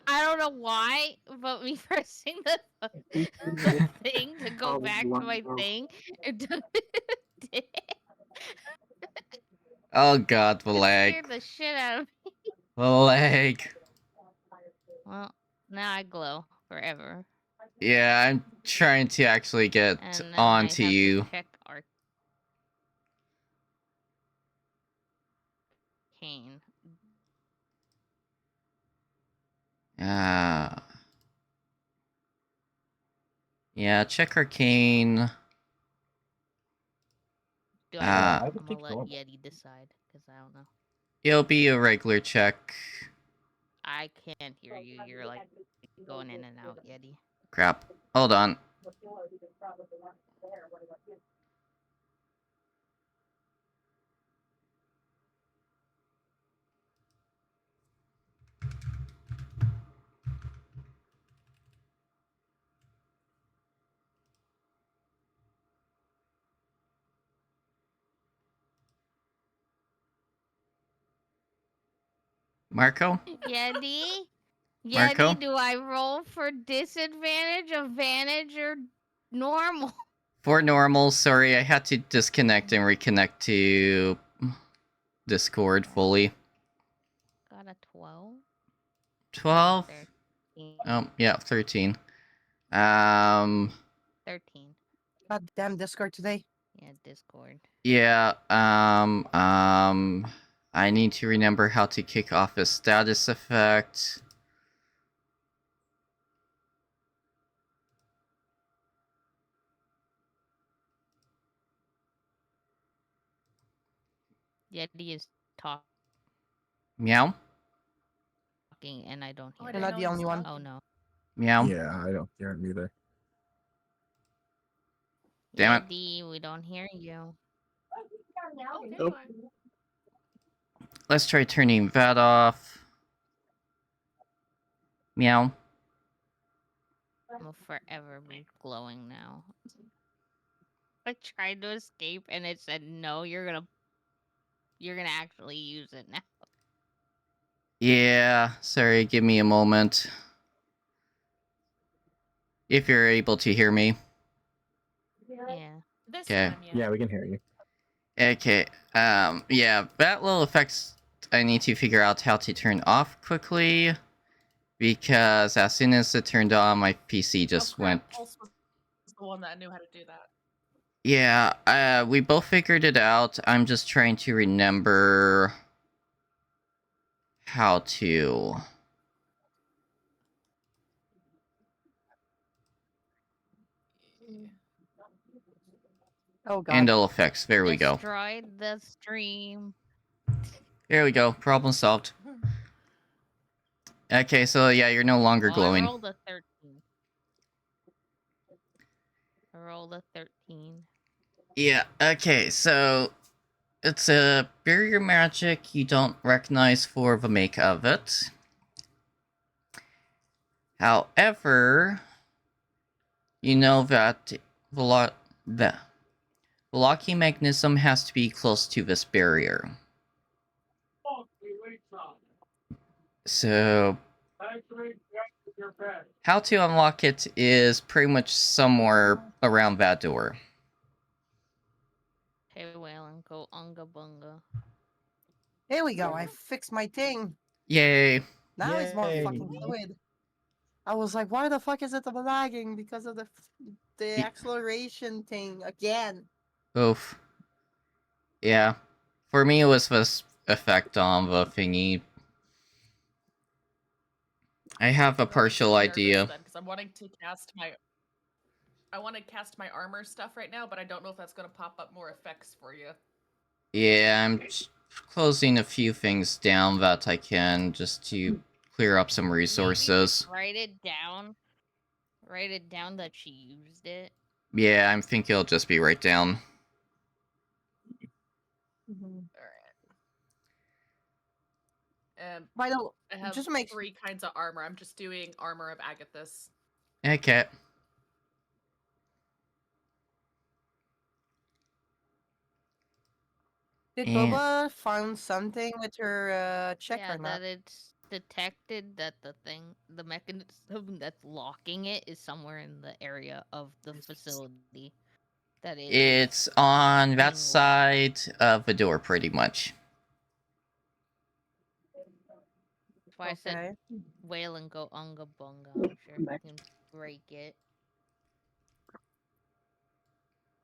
I don't know why, but me pressing the thing to go back to my thing, it did. Oh god, the It lag. scared the shit out of me. The lag. Well, now I glow forever. Yeah, I'm trying to actually get And then onto I have you. to check arcane. Yeah, check arcane. Do I I? would I'm gonna take let normal. Yeti decide, because I don't know. It'll be a regular check. I can't hear you. You're like going in and out, Yeti. Crap. Hold on. Marco? Yeti? Marco? Yeti, do I roll for disadvantage, advantage, or normal? For normal, sorry, I had to disconnect and reconnect to Discord fully. Got a 12? 12? 13. Oh, yeah, 13. 13. God damn Discord today. Yeah, Discord. Yeah, I need to remember how to kick off a status effect. Yeti is talking, Meow? and I don't Oh, hear I You're didn't not know the he was only one. Oh talking. no. Meow? Yeah, I don't hear him either. Damn it. Yeti, we don't hear you. Okay, Nope. fine. Let's try turning that off. Meow. Will forever be glowing now. I tried to escape and it said no, you're gonna actually use it now. Yeah, sorry, give me a moment. If you're able to hear me. Yeah. This 'Kay. time, yeah. Yeah, we can hear you. Okay, yeah, that little effects I need to figure out how to turn off quickly. Because as soon as it turned on, my PC just crap, went... Pulse was the one that knew how to do that. Yeah, we both figured it out. I'm just trying to remember how to... Oh god. Handle effects, there we go. Destroyed the stream. There we go, problem solved. Okay, so yeah, you're no longer Well, I glowing. rolled a 13. I rolled a 13. Yeah, okay, so... It's a barrier magic you don't recognize for the make of it. However, you know that The locking mechanism has to be close to this barrier. So, how to unlock it is pretty much somewhere around that door. Hey, Waylon, go unga bunga. Here we go. I fixed my thing. Yay! Now it's more Yay. fucking fluid. I was like, why the fuck is it lagging? Because of the acceleration thing again. Oof. Yeah. For me, it was this effect on the thingy. I have a partial idea. Because I'm wanting to cast my. I want to cast my armor stuff right now, but I don't know if that's going to pop up more effects for you. Yeah, I'm closing a few things down that I can just to clear up some Maybe resources. just write it down. Write it down that she used it. Yeah, I'm thinking it'll just be right down. By the I have just make 3 kinds of armor. I'm just doing armor of Agathis. Okay. Did And- Boba find something with her check Yeah, or not? that it's detected that the mechanism that's locking it is somewhere in the area of the facility. That it is. It's on being that locked. side of the door, pretty much. That's why I said Okay. Waylon go unga bunga. I'm sure he can break it.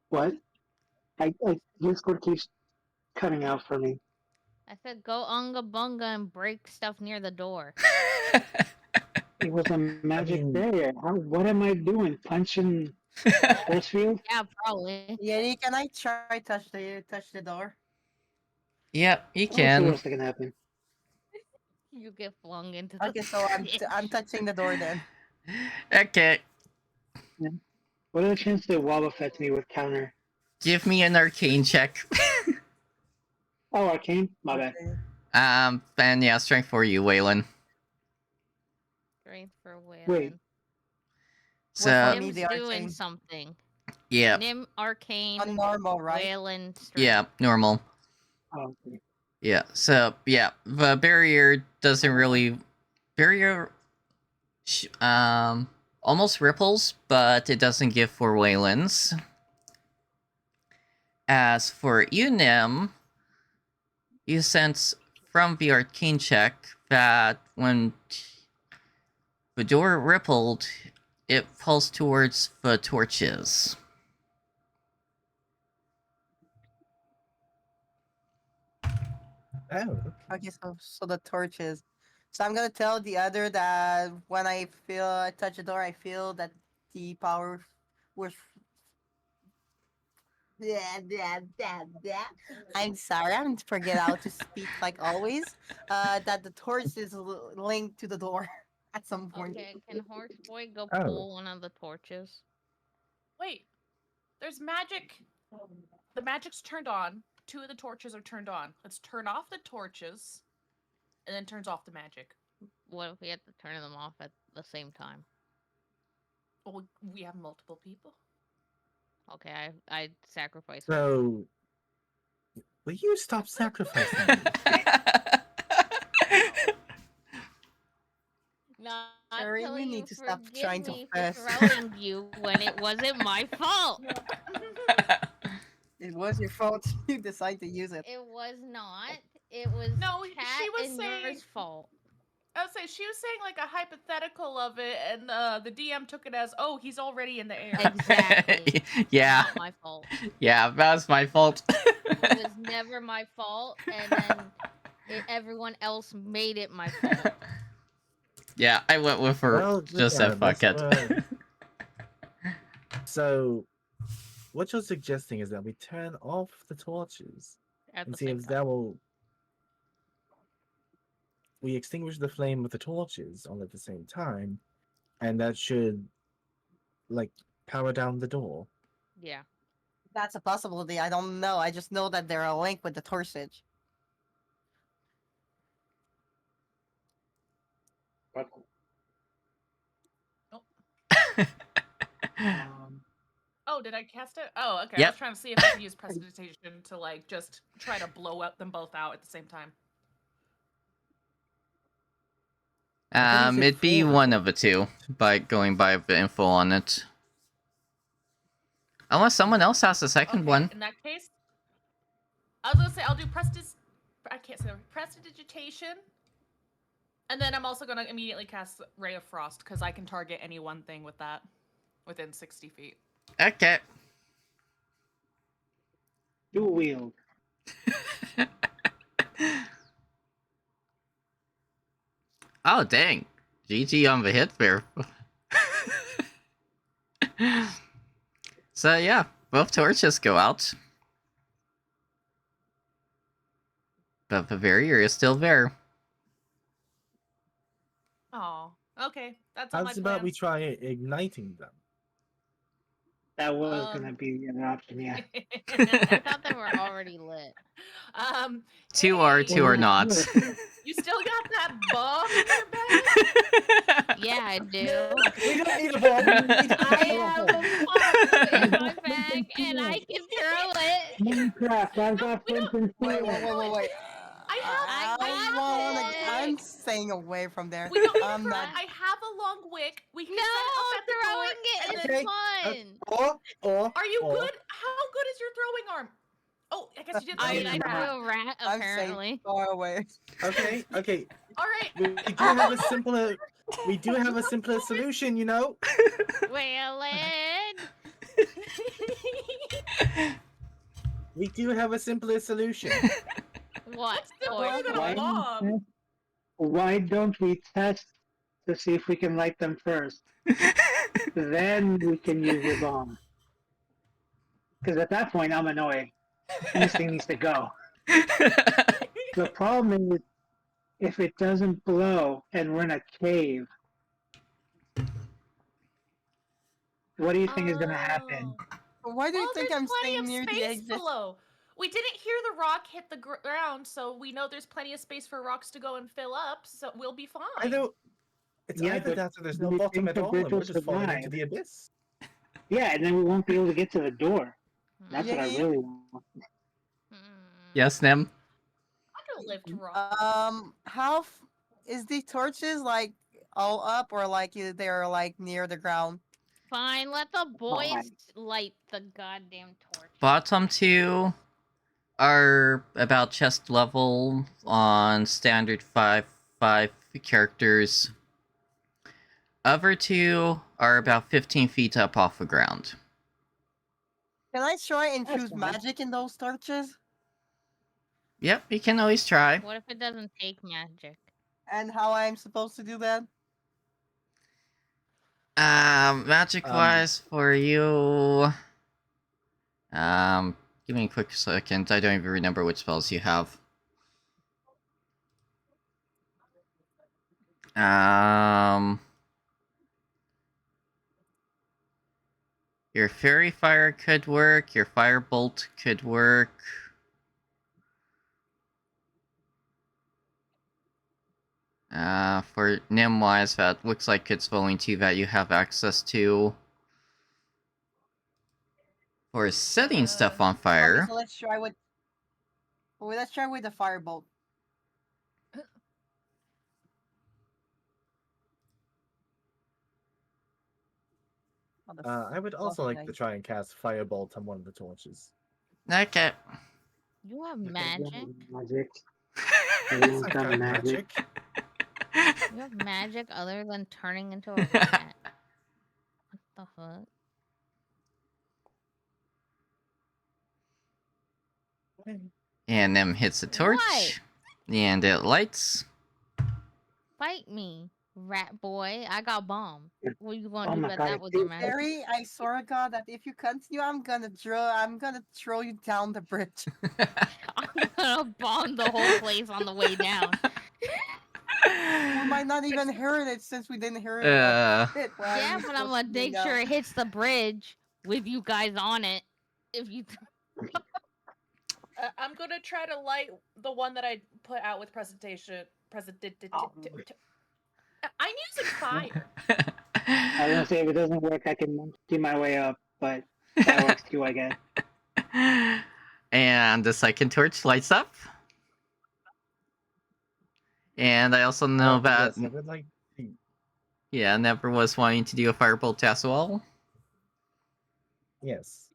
What? Discord keeps cutting out for me. I said go unga bunga and break stuff near the door. It was a magic mean- barrier. What am I doing? Punching force field? Yeah, probably. Yeti, can I try touch the door? Yep, you What's the can. worst that can happen? You get flung into the Okay, so I'm touching the door then. Okay. What are the chances that Wall affects me with counter? Give me an arcane check. Oh, arcane? My bad. Okay. And yeah, strength for you, Waylon. Strength for Waylon. Wait. For So, me, Nim's the doing arcane. something. yeah. Nim arcane. On normal, right? Waylon strength. Yeah, normal. Oh, okay. Yeah, so, yeah, the barrier doesn't really... Barrier... almost ripples, but it doesn't give for Waylon's. As for you, Nim, you sense from the arcane check that when the door rippled, it pulls towards the torches. Oh, Okay, so the torches. So I'm gonna tell the other that when I touch the door, I feel that the power was. I'm sorry, I'm forget how to speak like always. That the torch is linked to the door at some point. Okay, can Horse Boy go Oh. pull one of the torches? Wait, there's magic. The magic's turned on. 2 of the torches are turned on. Let's turn off the torches, and then turns off the magic. What if we had to turn them off at the same time? Well, we have multiple people. Okay, I sacrifice one. so will you stop sacrificing me? Not Sherry, we telling need you to stop forgive trying to me for fast. throwing you when it wasn't my fault. It was your fault. You decided to use it. It was not. It was No, Cat she was and saying- yours fault. I would say she was saying like a hypothetical of it, and the DM took it as, "Oh, he's already in the air." Exactly. Yeah, Not my fault. yeah, that was my fault. It was never my fault, and then everyone else made it my fault. Yeah, I went with her. Well, Just said fuck it. regardless, So, what you're suggesting is that we turn off the torches At and the see same if time. that will. We extinguish the flame with the torches all at the same time, and that should, like, power down the door. Yeah. That's a possibility. I don't know. I just know that they're a link with the torchage. Um, Oh, did I cast it? Oh, okay. I Yep. was trying to see if I could use prestidigitation to like just try to blow up them both out at the same time. I thought you said It'd be 4 one before. of the two by going by the info on it. Unless someone else has the second Okay, one. in that case, I was gonna say I'll do I can't say that. Prestidigitation, and then I'm also gonna immediately cast Ray of Frost because I can target any one thing with that within 60 feet. Okay. Dual wield. Oh, dang. GG on the hit there. So, yeah, both torches go out. But the barrier is still there. Oh, okay. That's all my How's about we plans. try igniting them? That was gonna be an option, yeah. I thought they were already lit. Two are, two are hey, not. You still got that bomb in your bag? Yeah, I do. We don't need a bomb. We need I a have bomb. a bomb in my bag, and I can throw it. Minecraft, I've got we don't- flint and Wait, steel. wait. I got I'm it. staying away from there. We don't need I'm for not. I have a long wick. We can No, set it up at the door. throwing it and is then- fun. Are you good? How good is your throwing arm? Oh, I guess you did. I throw mean, it I at threw that. a rat, I'm apparently. safe far away. Okay. All right. We do have a simpler. We do have a simpler solution, you know. Waylon. We do have a simpler solution. What? Simpler than a bomb. Why don't we test to see if we can light them first? Then we can use your bomb. Because at that point, I'm annoyed. And this thing needs to go. The problem is, if it doesn't blow and we're in a cave, what do you think is going to happen? Why do you think there's I'm plenty staying of near the space exit? below. We didn't hear the rock hit the ground, so we know there's plenty of space for rocks to go and fill up, so we'll be fine. I know. It's Yeah, either but that or there's do no you bottom think at the all, bridge and we're will just falling into survive? the abyss. Yeah, and then we won't be able to get to the door. That's what I Yeah. really want. Yes, Nem? I can lift rock. How is the torches like all up or like they're like near the ground? Fine, let the boys Fine. light the goddamn torch. Bottom two are about chest level on standard 5 characters. Other two are about 15 feet up off the ground. Can I try and That's infuse fine. magic in those torches? Yep, you can always try. What if it doesn't take magic? And how I'm supposed to do that? Magic wise for you. Give me a quick second. I don't even remember which spells you have. Your Fairy Fire could work, your Firebolt could work. For Nim wise, that looks like it's only two that you have access to. For setting stuff on fire. Okay, so let's try with. Well, let's try with the firebolt. I would also like to try and cast Firebolt on one of the torches. Okay. You have Okay, magic? Magic. Yes, Everyone's I've got got magic. You have magic other than turning into a rat? What the fuck? And Nim hits the torch. What? And it lights. Fight me, rat boy. I got bomb. What you gonna Oh do my about God, that it's with your too magic? Barry, I swear to God that if you continue, I'm gonna throw you down the bridge. I'm gonna bomb the whole place on the way down. We might not even hear it since we didn't hear it. Hit while Yeah, we but were I'm gonna sitting make down. sure it hits the bridge with you guys on it. If you I'm gonna try to light the one that I put out with presentation. Oh. I'm using fire. I was gonna say if it doesn't work, I can monkey my way up, but That works too, I guess. And the second torch lights up. And I also know that Yes, I would like. yeah, Never was wanting to do a firebolt as well. Yes.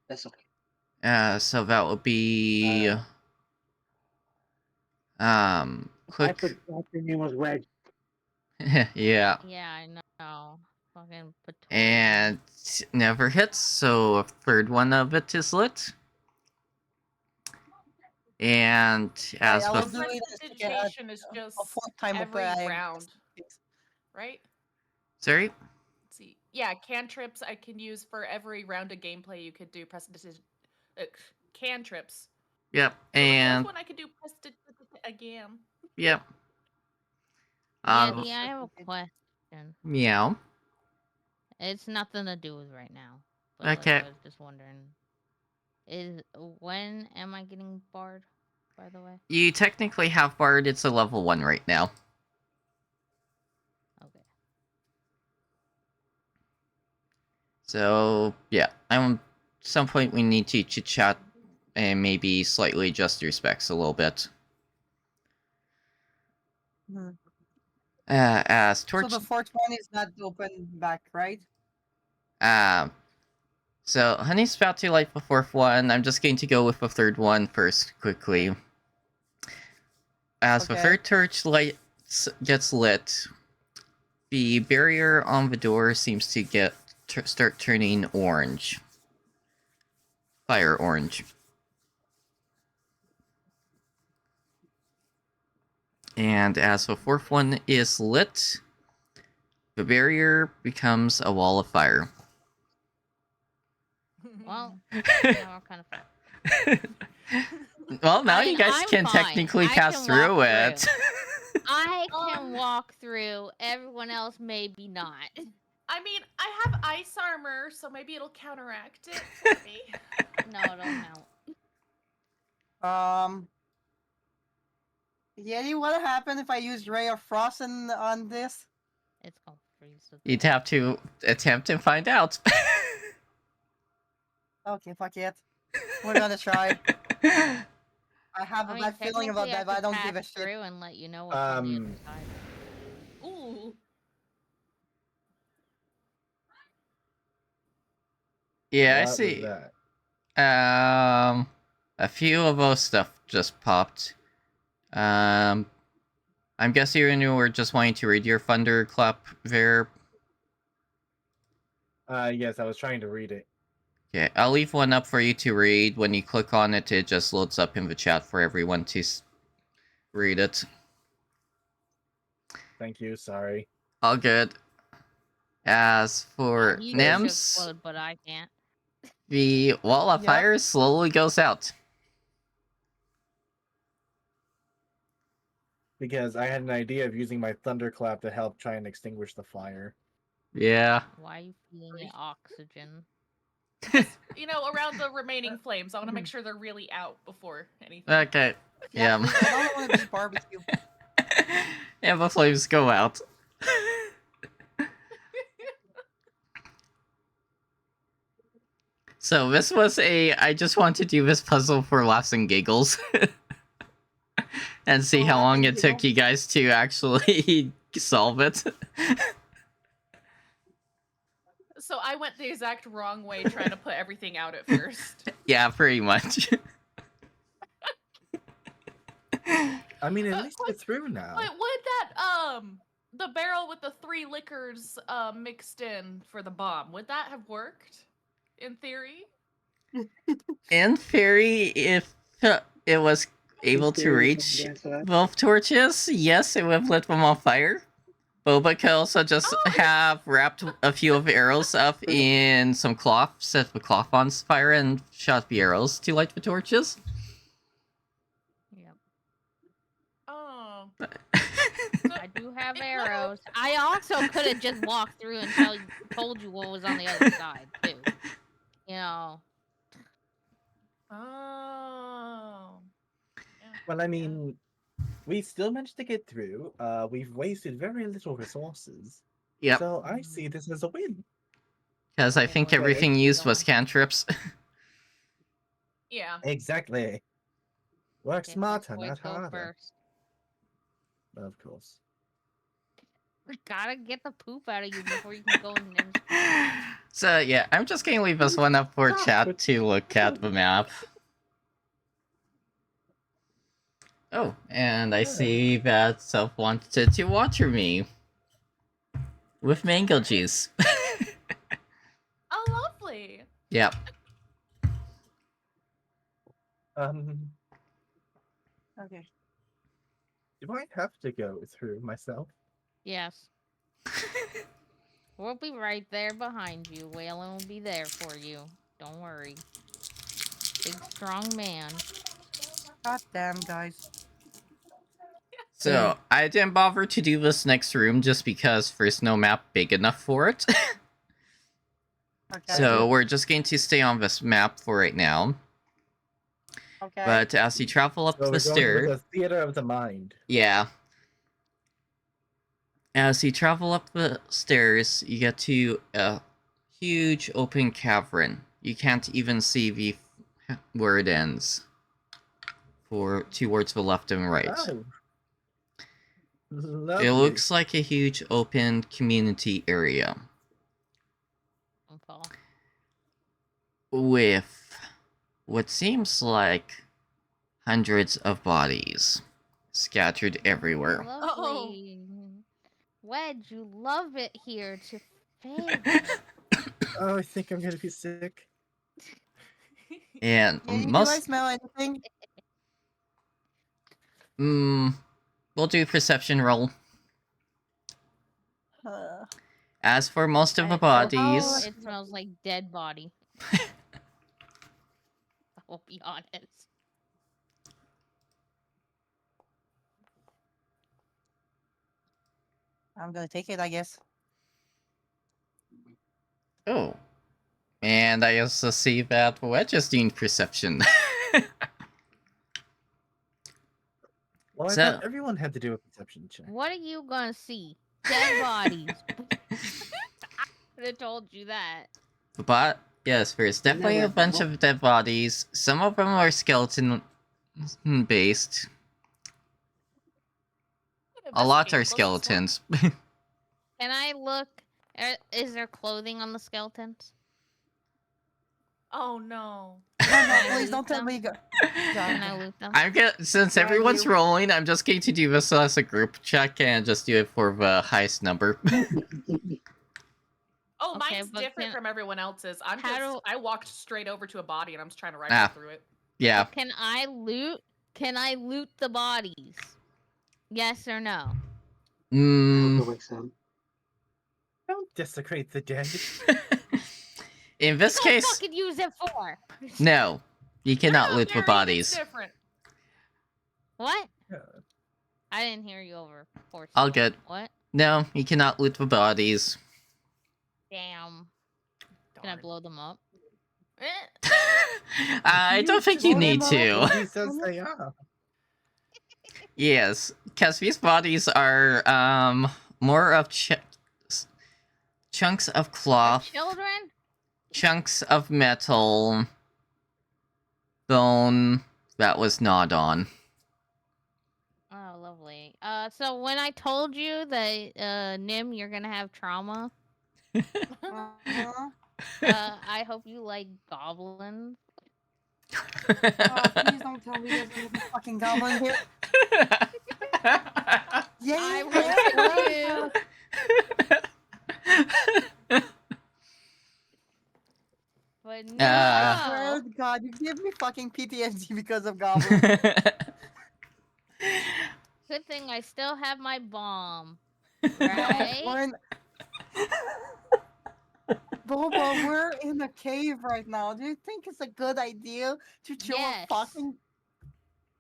That's okay. So that would be I quick. forgot your name was Wedge. Yeah. Yeah, I know. Fucking Patorian. And never hits, so a third one of it is lit. And as I will the do it Prestidigitation is a just fourth time every but I- round, right? sorry, Let's see. Yeah, cantrips I can use for every round of gameplay you could do prestidigitation. Cantrips. yep, So the and fourth one I could do prestidigitation again. yep. Yeti, I have a question. Meow. It's nothing to do with right now. But Okay. I was just wondering. When am I getting barred, by the way? You technically have Bard, it's a level 1 right now. Okay. So, yeah. At some point we need to chit chat and maybe slightly adjust your specs a little bit. Hmm. As Torch. So the fourth one is not open back, right? So Honey's about to light the fourth one. I'm just going to go with the third one first, quickly. As the Okay. third torch gets lit, the barrier on the door seems to start turning orange. Fire orange. And as the fourth one is lit, the barrier becomes a wall of fire. Well, now we're kind of fucked. Well, now I mean, you guys I'm can fine. technically I pass can through walk it. through. I can walk through. Everyone else maybe not. I mean, I have ice armor, so maybe it'll counteract it for me. No, it'll melt. Yeti, what happened if I use Ray of Frost on this? It's gonna freeze. to You'd death. have to attempt and find out. Okay, fuck it. We're gonna try. I have a I mean, bad feeling about technically, that, but I could don't give a pass shit. through and let you know what's on the other side. Ooh. Yeah, I What was see. that? A few of those stuff just popped. I'm guessing you were just wanting to read your thunderclap there. Yes, I was trying to read it. Okay, I'll leave one up for you to read. When you click on it, it just loads up in the chat for everyone to read it. Thank you. Sorry. All good. As for You can Nems, explode, but I can't. the wall of Yep. fire slowly goes out. Because I had an idea of using my thunderclap to help try and extinguish the fire. Yeah. Why are you feeding it oxygen? You know, around the remaining flames, I want to make sure they're really out before anything. Okay. Yeah, Yeah. please, I don't want to be barbecue. And the flames go out. So this was I just want to do this puzzle for laughs and giggles. And see For how laughs long and it took you guys to actually solve it. So I went the exact wrong way trying to put everything out at first. Yeah, pretty much. I mean, at least we're through now. But would that the barrel with the 3 liquors mixed in for the bomb, would that have worked in theory? In theory, if it was able to reach both torches, yes, it would have lit them on fire. Boba could also just have wrapped a few of the arrows up in some cloth, set the cloth on fire, and shot the arrows to light the torches. Yep. Oh. I do have arrows. I also could have just walked through and told you what was on the other side too. You know. Oh. Yeah, Well, I mean, we still managed to get through. We've wasted very little resources. Yep. So I see this as a win. Because I Okay, think where are everything you used was going? cantrips. Yeah. Exactly. Work Okay, smarter, which boys not go harder. first? Of course. We gotta get the poop out of you before you can go in Nim's place. So yeah, I'm just gonna leave this one up for Stop chat it. to look at the map. Oh, and I see that Self wanted to water me with mango juice. Oh, lovely. Yep. Okay. Do I have to go through myself? Yes. We'll be right there behind you. Waylon will be there for you. Don't worry. Big strong man. God damn, guys. So I didn't bother to do this next room just because there's no map big enough for it. Okay. So we're just going to stay on this map for right now. Okay. But as you travel up So the we're going stair, with the theater of the mind. yeah. As you travel up the stairs, you get to a huge open cavern. You can't even see where it ends. Towards the left and right. Oh. Lovely. It looks like a huge open community area Okay. with what seems like hundreds of bodies scattered everywhere. Lovely. Wedge, you love it here to fade. Oh, I think I'm gonna be sick. And Hey, do I most smell anything? we'll do perception roll. Uh, As for most of the It bodies, smells like dead body. I'll be honest. I'm gonna take it, I guess. oh, and I also see that Wedge is doing perception. Well, I So- thought everyone had to do a perception check. What are you gonna see? Dead bodies. I would have told you that. But yes, there's definitely a bunch of dead bodies. Some of them are skeleton based. A lot are skeletons. Can I look? Is there clothing on the skeletons? Oh no. No, please don't tell me. Can I loot them? I'm gonna since Yeah, everyone's you- rolling, I'm just going to do this as a group check and just do it for the highest number. Oh, Okay, mine's but different can- from everyone else's. I walked straight over to a body and I'm just trying to rifle Ah. through it. Yeah. Can I loot? Can I loot the bodies? Yes or no? Mm, Don't desecrate the dead. in this What do I case, fucking use it for? no. You cannot No, loot the Gary, bodies. It's different. What? Yeah. I didn't hear you over. Force. All good. What? No, you cannot loot the bodies. Damn. Can I Darn. blow them up? Eh. I don't think you blow need them to. up? He says they are. Yes, because these bodies are more of chunks of cloth, Children? chunks of metal, bone that was gnawed on. Oh, lovely. So when I told you that, Nim, you're gonna have trauma, Uh-huh. I hope you like goblins. Oh, please don't tell me there's gonna be fucking goblin here. Yeah, I But no. I swear to God, you give me fucking PTSD because of goblins. Good thing I still have my bomb. No, Right? we're in... Boba, we're in a cave right now. Do you think it's a good idea to chill Yes. a fucking...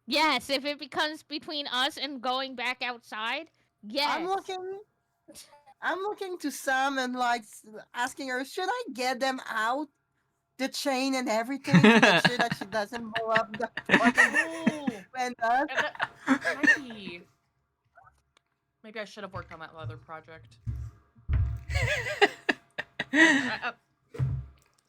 Yes, if it becomes between us and going back outside, yes. I'm looking to Sam and like asking her, should I get them out? The chain and everything to make sure that she doesn't blow up the fucking Ooh. and And that might be. Maybe I should have worked on that leather project.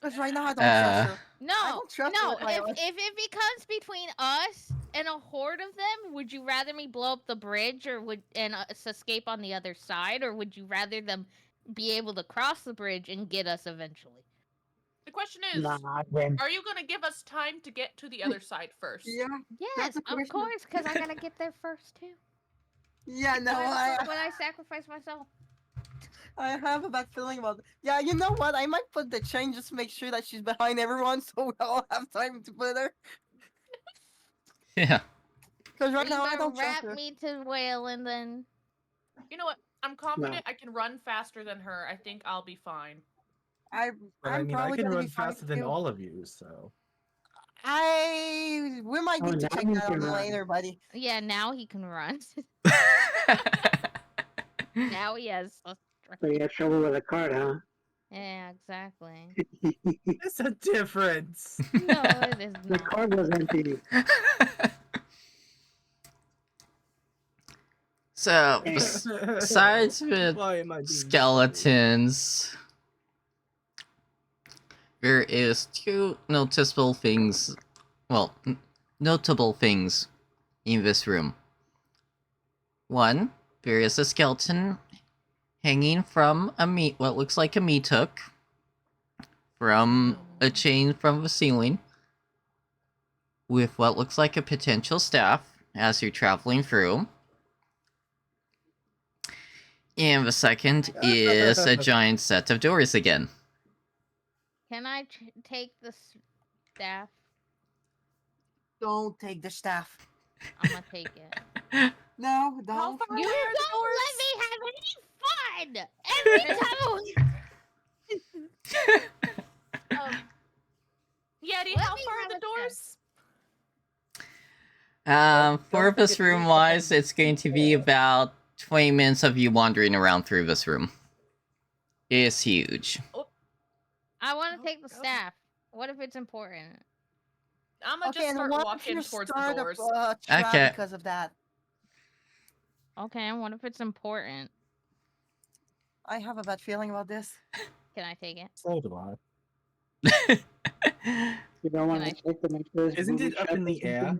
Because right now I don't trust her. I No, don't trust her no. with my eyes. If it becomes between us and a horde of them, would you rather me blow up the bridge or us escape on the other side, or would you rather them be able to cross the bridge and get us eventually? The question is, Nah, then. are you gonna give us time to get to the other side first? Yeah, Yes, the of question. course, because I gotta get there first too. yeah. No, Why would I sacrifice myself? I have a bad feeling about it. Yeah, you know what? I might put the chain just to make sure that she's behind everyone, so we all have time to put her. Yeah. Because right now I Either don't trust wrap her. me to whale and then. You know what? I'm confident I can run faster than her. I think I'll be fine. But I I'm mean, I probably can gonna run be fine faster than too. all of you, so. We might Oh, need to now check you that can on run. later, buddy. Yeah, now he can run. Now he has. So you had trouble with a card, huh? Yeah, exactly. It's a difference. No, it is The not. card was empty. So, Hey. besides with Why am I being skeletons, there is two noticeable things. Well, notable things in this room. One, there is a skeleton hanging from what looks like a meat hook from a chain from the ceiling with what looks like a potential staff as you're traveling through. And the second is a giant set of doors again. Can I take the staff? Don't take the staff. I'm gonna take it. No, How don't. far You away are the don't doors? let me have any fun! Every time! Yeti, Let how me far have are the a doors? For this room wise, it's going to be about 20 minutes of you wandering around through this room. It's huge. I want to take the Okay. staff. What if it's important? I'm gonna Okay, just and start what if walking you towards start the doors. a trap Okay. because of that? Okay, and what if it's important? I have a bad feeling about this. Can I take it? So do I. You don't want Can to take the next Isn't it up in the air?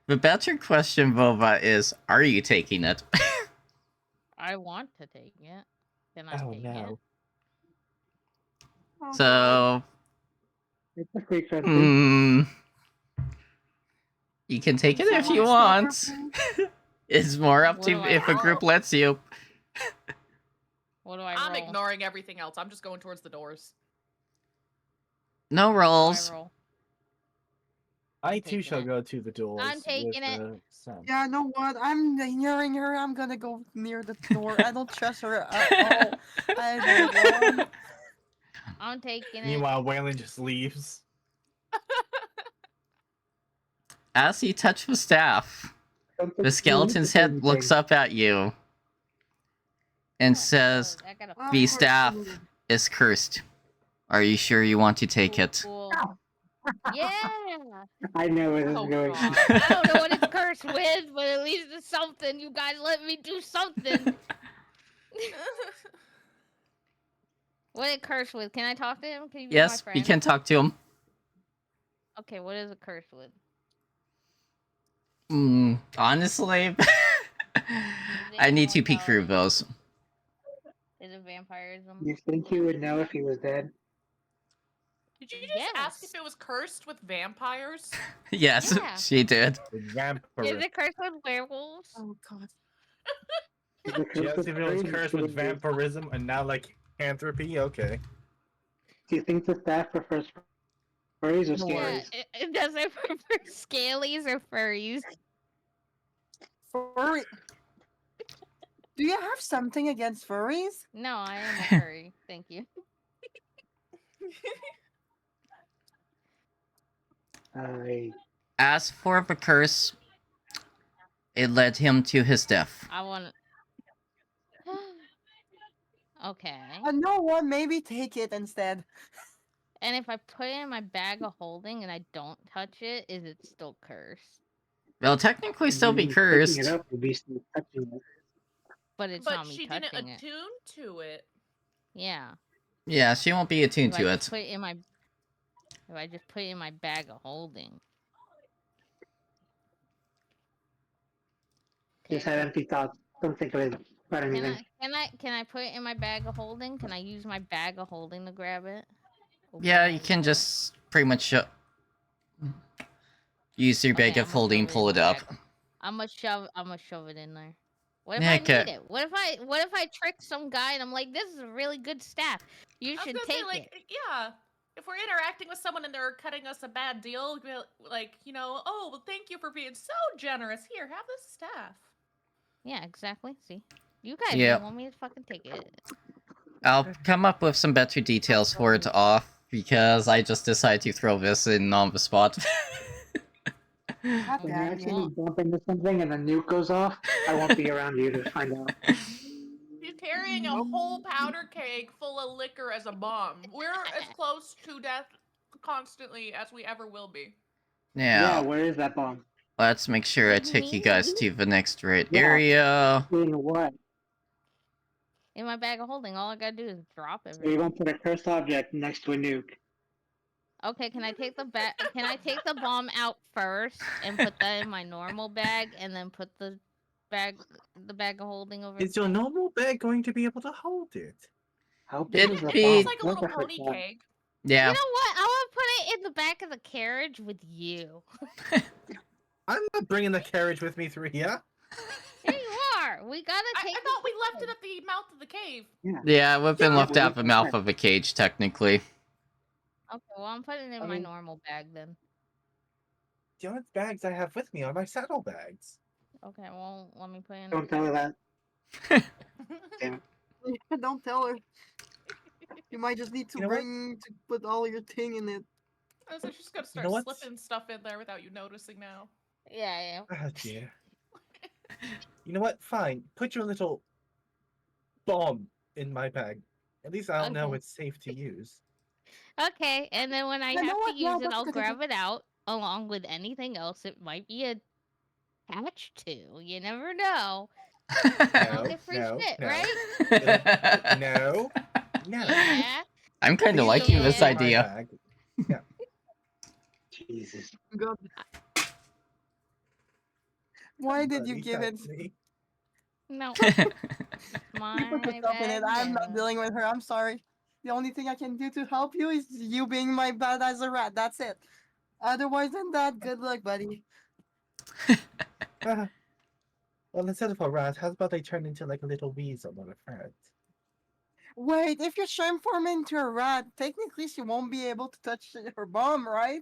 The better question, Boba, is are you taking it? I want to take it. Can I Oh take no. Oh, God. So, It's a free fencing. you can take it So if you I- want. It's more up What to do I if a group lets you. What do I I'm roll? ignoring everything else. I'm just going towards the doors. No What do rolls. I roll? I I'm too shall taking it. go to the doors. I'm taking with it. the sun. Yeah, know what? I'm ignoring her. I'm gonna go near the door. I don't trust her at all. I don't want. I'm taking it. Meanwhile, Waylon just leaves. As you touch the staff, the skeleton's head looks up at you and says, I gotta Of "The course staff you would. is cursed. Are you sure you want to take it?" Cool. Yeah. I know where this Oh is going. god. I don't know what it's cursed with, but at least it's something. You guys let me do something. What it cursed with? Can I talk to him? Can you be my Yes, friend? you can talk to him. Okay, what is it cursed with? Honestly, Is I it need to peek through immortality? those. Is it vampirism? You think he would know if he was dead? Did you just ask if Yes. it was cursed with vampires? Yes, Yeah. she did. With Is vampire. it cursed with werewolves? Oh God. Is it She cursed asked with if it was furries? cursed with vampirism and now like lycanthropy. Okay. Do you think the staff prefers furries or No Yeah, scaries? it does it for scalies or furries. Furry. Do you have something against furries? No, I am a furry. Thank you. I As for the curse, it led him to his death. I want. Okay. No one. Maybe take it instead. And if I put it in my bag of holding and I don't touch it, is it still cursed? They'll technically still be picking cursed. it up would be still touching it. But it's But not me she didn't touching it. attune to it. Yeah. Yeah, she won't be attuned If I to just it. put it in my if I just put it in my bag of holding? Just have empty thoughts. Don't think about anything. Can I put it in my bag of holding? Can I use my bag of holding to grab it? Yeah, Open you it can up. just pretty much use your bag Okay, of holding, pull it my up. bag. I'm gonna shove it in there. What if Yeah, I okay. need it? What if I trick some guy and I'm like, this is a really good staff. You I was should gonna take say, like, it. yeah. If we're interacting with someone and they're cutting us a bad deal, like, oh, well, thank you for being so generous. Here, have this staff. Yeah, exactly. See, you guys Yeah. don't want me to fucking take it. I'll come up with some better details for it off, because I just decided to throw this in on the spot. God When you damn actually you. bump into something and the nuke goes off, I won't be around you to find out. He's carrying a whole powder keg full of liquor as a bomb. We're as close to death constantly as we ever will be. Yeah, Now, where is that bomb? let's make sure I What do you take you guys mean? to the next right Yeah. area. In what? In my bag of holding, all I gotta do is drop So you're everything. going to put a cursed object next to a nuke. Okay, can I take the bomb out first and put that in my normal bag, and then put the bag of holding over? Is your there? normal bag going to be able to hold it? How big It is the be- bomb? It's like a little Look at pony that. keg. Yeah. You know what? I want to put it in the back of the carriage with you. I'm not bringing the carriage with me through here. Here you are. We gotta I take. thought we left it at the mouth of the cave. Yeah, we've been Yeah, left we out the went mouth there. of a cage, technically. Okay, well I'm putting it in I my mean- normal bag then. The only bags I have with me are my saddlebags. Okay, well let me put it in. Don't tell her that. Damn it. Don't tell her. You might just need to You know what? put all your thing in it. I was just gonna You start know what? slipping stuff in there without you noticing now. Yeah. Ah, dear. You know what? Fine. Put your little bomb in my bag. At least I'll know Okay. it's safe to use. Okay, and then when I You know have to what? Yeah, use it, that's a I'll good grab it out along with anything else it might be attached to. You never know. I'll No, get free no, shit, no. right? No. No. Yeah. I'm kind of Please liking don't this open my idea. bag. Jesus. God. Why did you Buddy, give it? help me. No. You My put yourself in it. bag I'm not now. dealing with her. I'm sorry. The only thing I can do to help you is you being my bad as a rat. That's it. Otherwise than that, good luck, buddy. Ah. Well, instead of a rat, how about I turn into like a little weasel or a rat? Wait, if you transform into a rat, technically she won't be able to touch her bomb, right?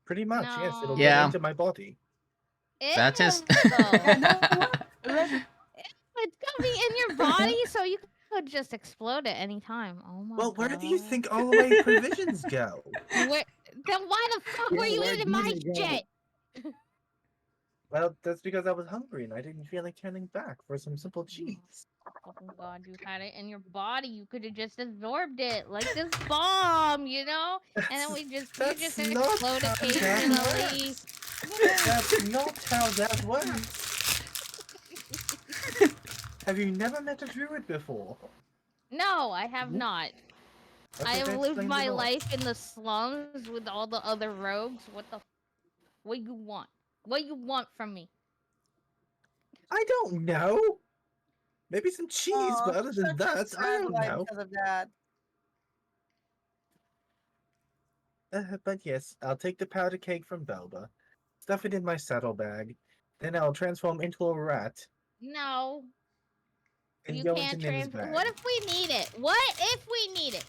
Pretty much, yes. It'll Yeah. go into my body. That is- You know though. what? It's gonna be in your body, so you could just explode at any time. Oh my Well, god. where do you think all of my provisions go? Then why the fuck Yeah, were you where eating do my they go? shit? Well, that's because I was hungry and I didn't feel like turning back for some simple cheese. Fucking god, you had it in your body. You could have just absorbed it, like this bomb, you know. And then you just That's not explode how that occasionally. works. That's not how that works. Have you never met a druid before? No, I have not. Okay, I have that lived explains my it all. life in the slums with all the other rogues. What you want? What you want from me? I don't know. Maybe some cheese, but other than such a that, I sad don't life know. because of that. But yes, I'll take the powder cake from Belba, stuff it in my saddlebag, then I'll transform into a rat No, and you go can't into Nim's bag. What if we need it? What if we need it?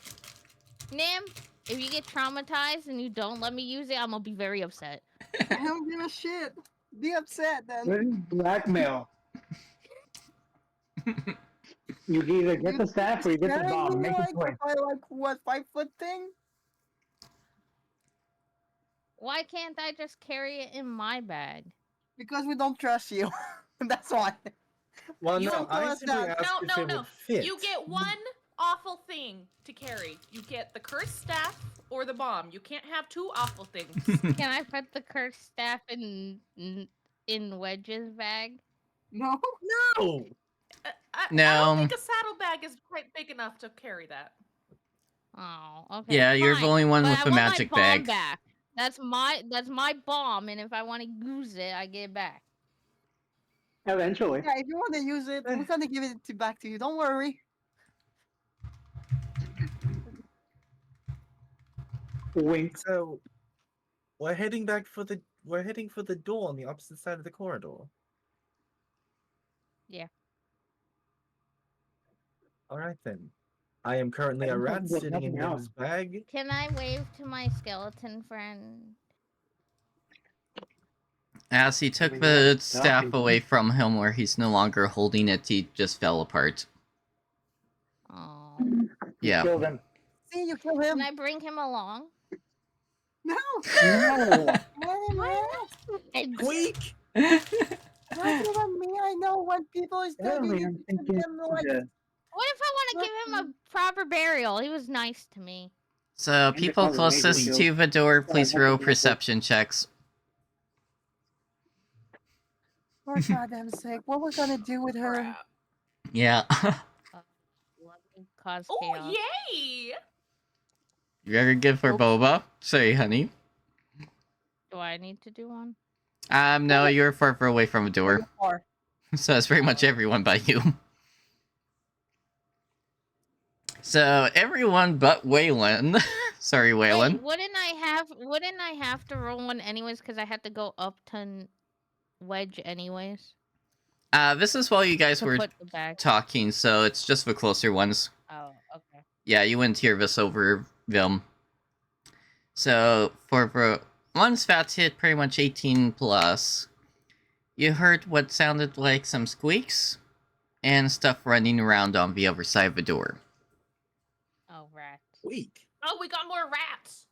Nim, if you get traumatized and you don't let me use it, I'm gonna be very upset. I don't give a shit. Be upset then. This is blackmail. You can either get the staff or you get the Carrying bomb. me Make a like choice. if I like what 5-foot thing? Why can't I just carry it in my bag? Because we don't trust you. That's why. Well, You no, don't tell I us simply that. asked if it No. would fit. You get one awful thing to carry. You get the cursed staff or the bomb. You can't have two awful things. Can I put the cursed staff in Wedge's bag? No. No! I No. don't think a saddlebag is quite big enough to carry that. Oh, okay. Yeah, you're the fine. only one But with I a want magic my bomb bag. back. That's my bomb, and if I want to use it, I get it back. Eventually. Yeah, if you want to use it, we're gonna give it back to you. Don't worry. Wink. So we're heading for the door on the opposite side of the corridor. Yeah. All right then. I am currently a Seems like rat there's sitting in nothing Nim's else. bag. Can I wave to my skeleton friend? As he took mean, the you're staff talking. away from him where he's no longer holding it, he just fell apart. Oh. You Yeah. killed him. See, you kill him. Can I bring him along? No, No. let him rest. Squeak! Not even me. I know when people is dead, you Early, need I'm to give thinking them like. the What if I want to give him a proper burial? He was nice to me. So, And people because of major closest shield. to the door, Yeah, please that's roll exactly. perception checks. For goddamn sake, what we're gonna do with her? Crap. Yeah. Let me cause Oh, chaos. yay! Very good for Oops. Boba. Sorry, honey. Do I need to do one? No, you're far away from a door. Or So it's pretty much everyone but you. So everyone but Waylon. Sorry, Waylon. Wait, wouldn't I have to roll one anyways because I had to go up to Wedge anyways This is while you guys to were put the bag. talking, so it's just the closer ones. Oh, okay. Yeah, you wouldn't hear this over them. So for the ones that hit pretty much 18 plus, you heard what sounded like some squeaks and stuff running around on the other side of the door. Oh, rats. Squeak. Oh, we got more rats.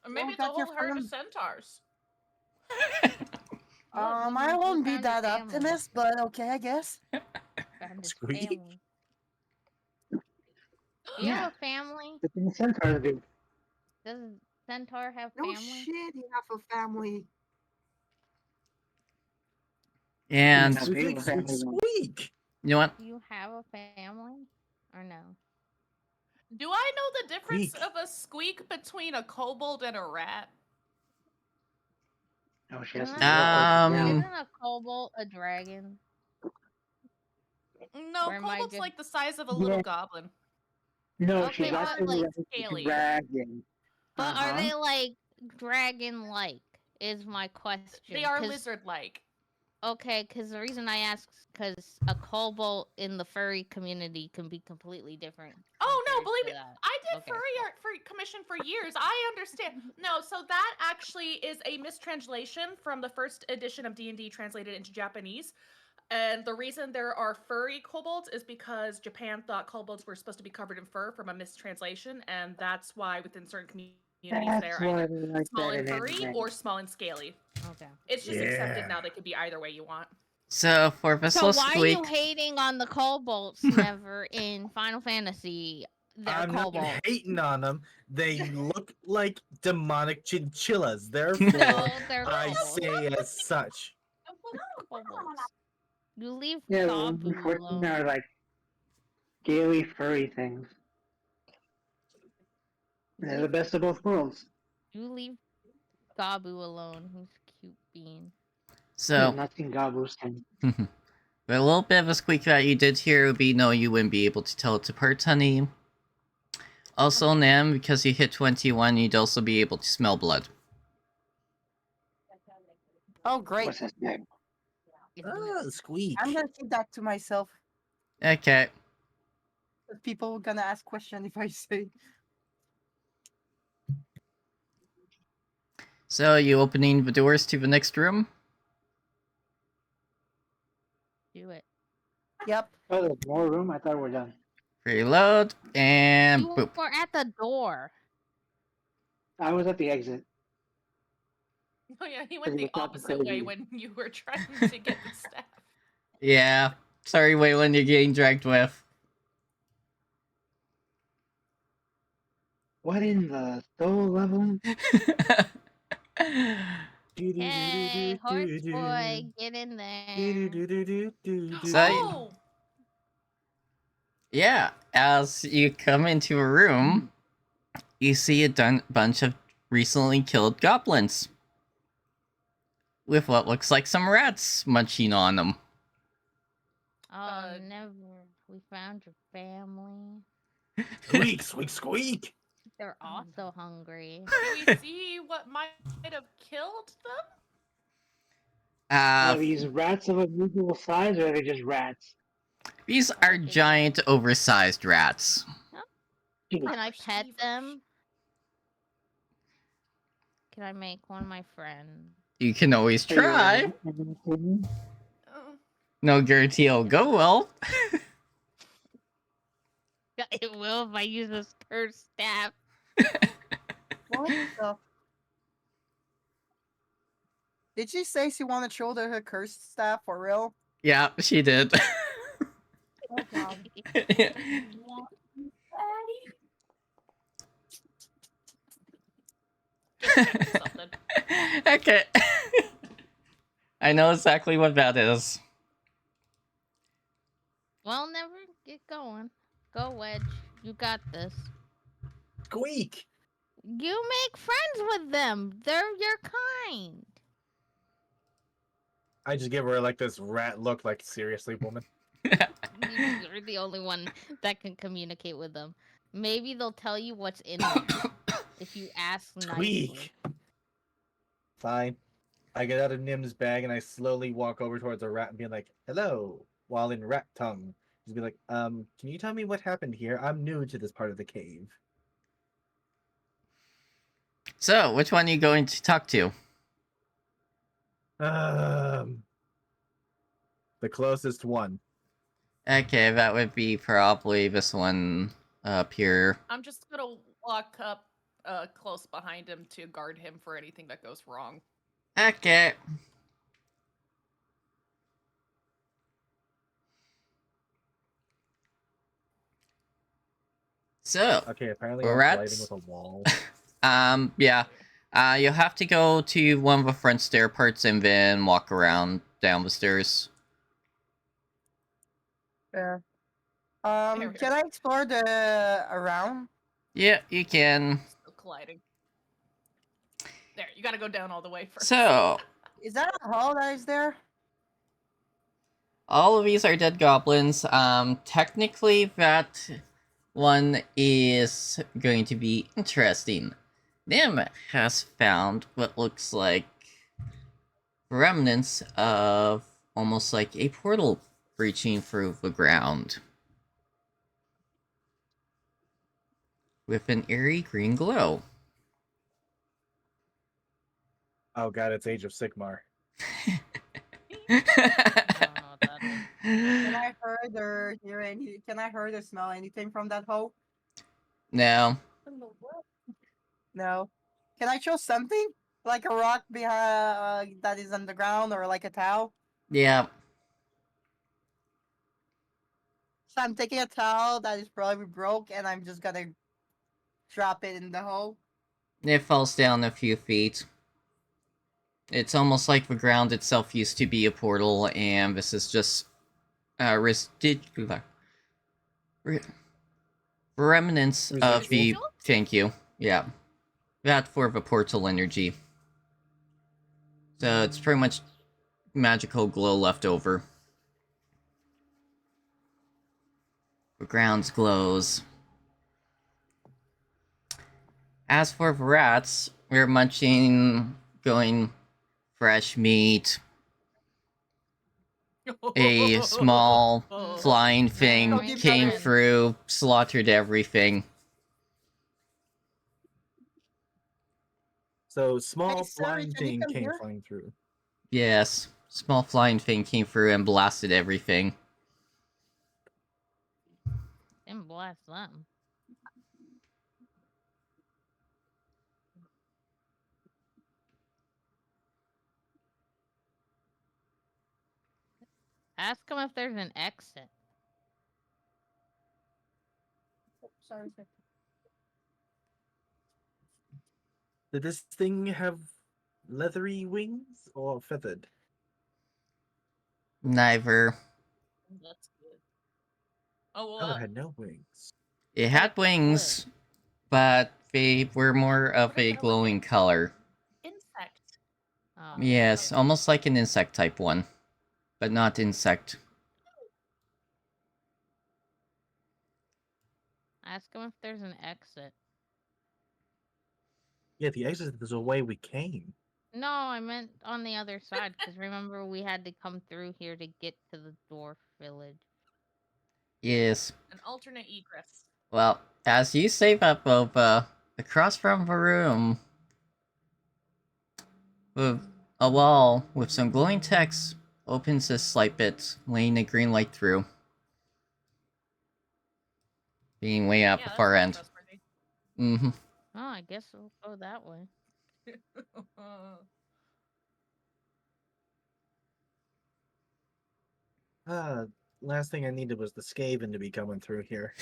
Or maybe Oh, it's a that's your whole herd of friend. centaurs. I won't be that optimist, but okay, I guess. Found his Squeak. family. Do you Yeah. have a family? The thing centaurs do. Does Centaur have No family? shit, you have a family. And Yeah. Squeak, Big family one. squeak! you know what? Do you have a family? Or no? Do I know the difference Squeak. of a squeak between a kobold and a rat? Oh, she has to Isn't do that. isn't a kobold a dragon? No, Or am I kobold's just- like the size of a Yeah. little goblin. No, Okay, she's but, actually like, a scaly. dragon. But are Uh-huh. they like dragon-like? Is my question. They are 'cause- lizard-like. Okay, because the reason I ask is because a kobold in the furry community can be completely different. Oh no, compared believe to me, that. I did Okay. furry art for commission for years. I understand. No, so that actually is a mistranslation from the first edition of D&D translated into Japanese. And the reason there are furry kobolds is because Japan thought kobolds were supposed to be covered in fur from a mistranslation, and that's why within certain communities That's they're why either they like small that and in furry anime. or small and scaly. Okay. It's just Yeah. accepted now. They could be either way you want. So for So Vessel why are Squeak, you hating on the kobolds never in Final Fantasy? They're I'm kobolds. not hating on them. They look like demonic chinchillas. Therefore, No, they're I kobolds. say as such. Kobolds. You leave Yeah, the Gabu unfortunate alone. are like scaly furry things. They're the best of both worlds. You leave Gabu alone. He's a cute bean. so I've not seen Gabu's thing. the little bit of a squeak that you did hear would be no, you wouldn't be able to tell it apart, honey. Also, Nam, because you hit 21, you'd also be able to smell blood. Oh, great. What's his name? Ah, squeak. I'm gonna keep that to myself. Okay. People are gonna ask questions if I say. So, you opening the doors to the next room? Do it. Yep. Oh, there's more room? I thought we were done. Reload, and You boop. were at the door. I was at the exit. Oh yeah, he went Because he the was talking opposite way crazy. when you were trying to get the staff. Yeah. Sorry, Waylon, you're getting dragged with. What in the soul level? Hey, horse boy, get in there. So- Oh! Yeah, as you come into a room, you see a bunch of recently killed goblins with what looks like some rats munching on them. Oh, never. We found your family. Squeak, squeak, squeak. They're also hungry. Do we see what might have killed them? Are these rats of unusual size, or are they just rats? These are giant, oversized rats. Jeez. Can I pet Perceivers. them? Can I make one my friend? You can always Are you try. an- Oh, No guarantee it'll go well. It will if I use this cursed staff. What the? Did she say she wanted to shoulder her cursed staff for real? Yeah, she did. Oh god. just make me something. Okay. I know exactly what that is. Well, never get going. Go, Wedge. You got this. Squeak. You make friends with them. They're your kind. I just give her like this rat look, like seriously, woman. You're the only one that can communicate with them. Maybe they'll tell you what's in there if you ask nicely. Squeak. Fine. I get out of Nim's bag and I slowly walk over towards the rat and be like, "Hello," while in rat tongue. Just be like, can you tell me what happened here? I'm new to this part of the cave." So, which one are you going to talk to? The closest one. Okay, that would be probably this one up here. I'm just gonna walk up close behind him to guard him for anything that goes wrong. Okay. So, Okay, apparently I'm rats. colliding with a wall. Yeah. You'll have to go to one of the front stair parts and then walk around down the stairs. Fair. There we Can are. I explore the around? Yeah, you can. Still colliding. There, you gotta go down all the way first. So, Is that a hall that is there? all of these are dead goblins. Technically, that one is going to be interesting. Nim has found what looks like remnants of almost like a portal breaching through the ground with an eerie green glow. Oh god, it's Age of Sigmar. I don't know what that is. Can I heard or hear any? Can I heard or smell anything from that hole? No. No. Can I show something like a rock behind that is on the ground or like a towel? Yeah. So I'm taking a towel that is probably broke and I'm just gonna drop it in the hole. It falls down a few feet. It's almost like the ground itself used to be a portal, and this is just remnants of the. Residual? Thank you. Yeah, that for the portal energy. So it's pretty much magical glow left over. The ground glows. As for the rats, we're munching, going fresh meat. A small flying thing Don't keep came going. through, slaughtered everything. So small Hey, sir, flying can you thing come came here? flying through. Yes, small flying thing came through and blasted everything. Didn't blast them. Ask them if there's an exit. Sorry, sir. Did this thing have leathery wings or feathered? Neither. That's good. Oh Oh, well. it had no wings. It had That's wings, but They were more of What a about, like, glowing color. insect? Oh. Yes, Okay. almost like an insect type one, but not insect. Ask him if there's an exit. Yeah, the exit is the way we came. No, I meant on the other side, because remember we had to come through here to get to the dwarf village. Yes. An alternate egress. Well, as you save up, Boba, across from the room, with a wall with some glowing text opens a slight bit, laying a green light through. Being way out the Yeah, that far sounds end. trustworthy. Mm-hmm. Oh, I guess we'll go that way. Last thing I needed was the Skaven to be coming through here.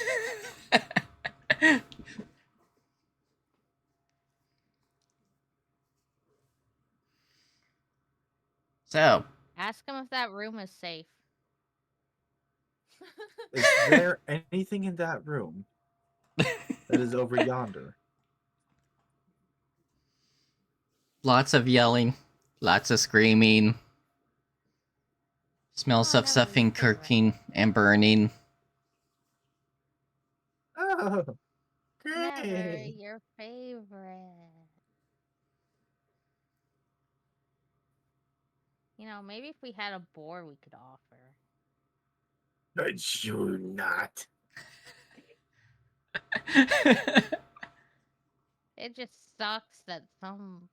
So, Ask him if that room is safe. Is there anything in that room that is over yonder? lots of yelling, lots of screaming, smells Oh, of never your stuffing favorite. cooking and burning. Oh, Never great. your favorite. You know, maybe if we had a boar we could offer. But you not. It just sucks that some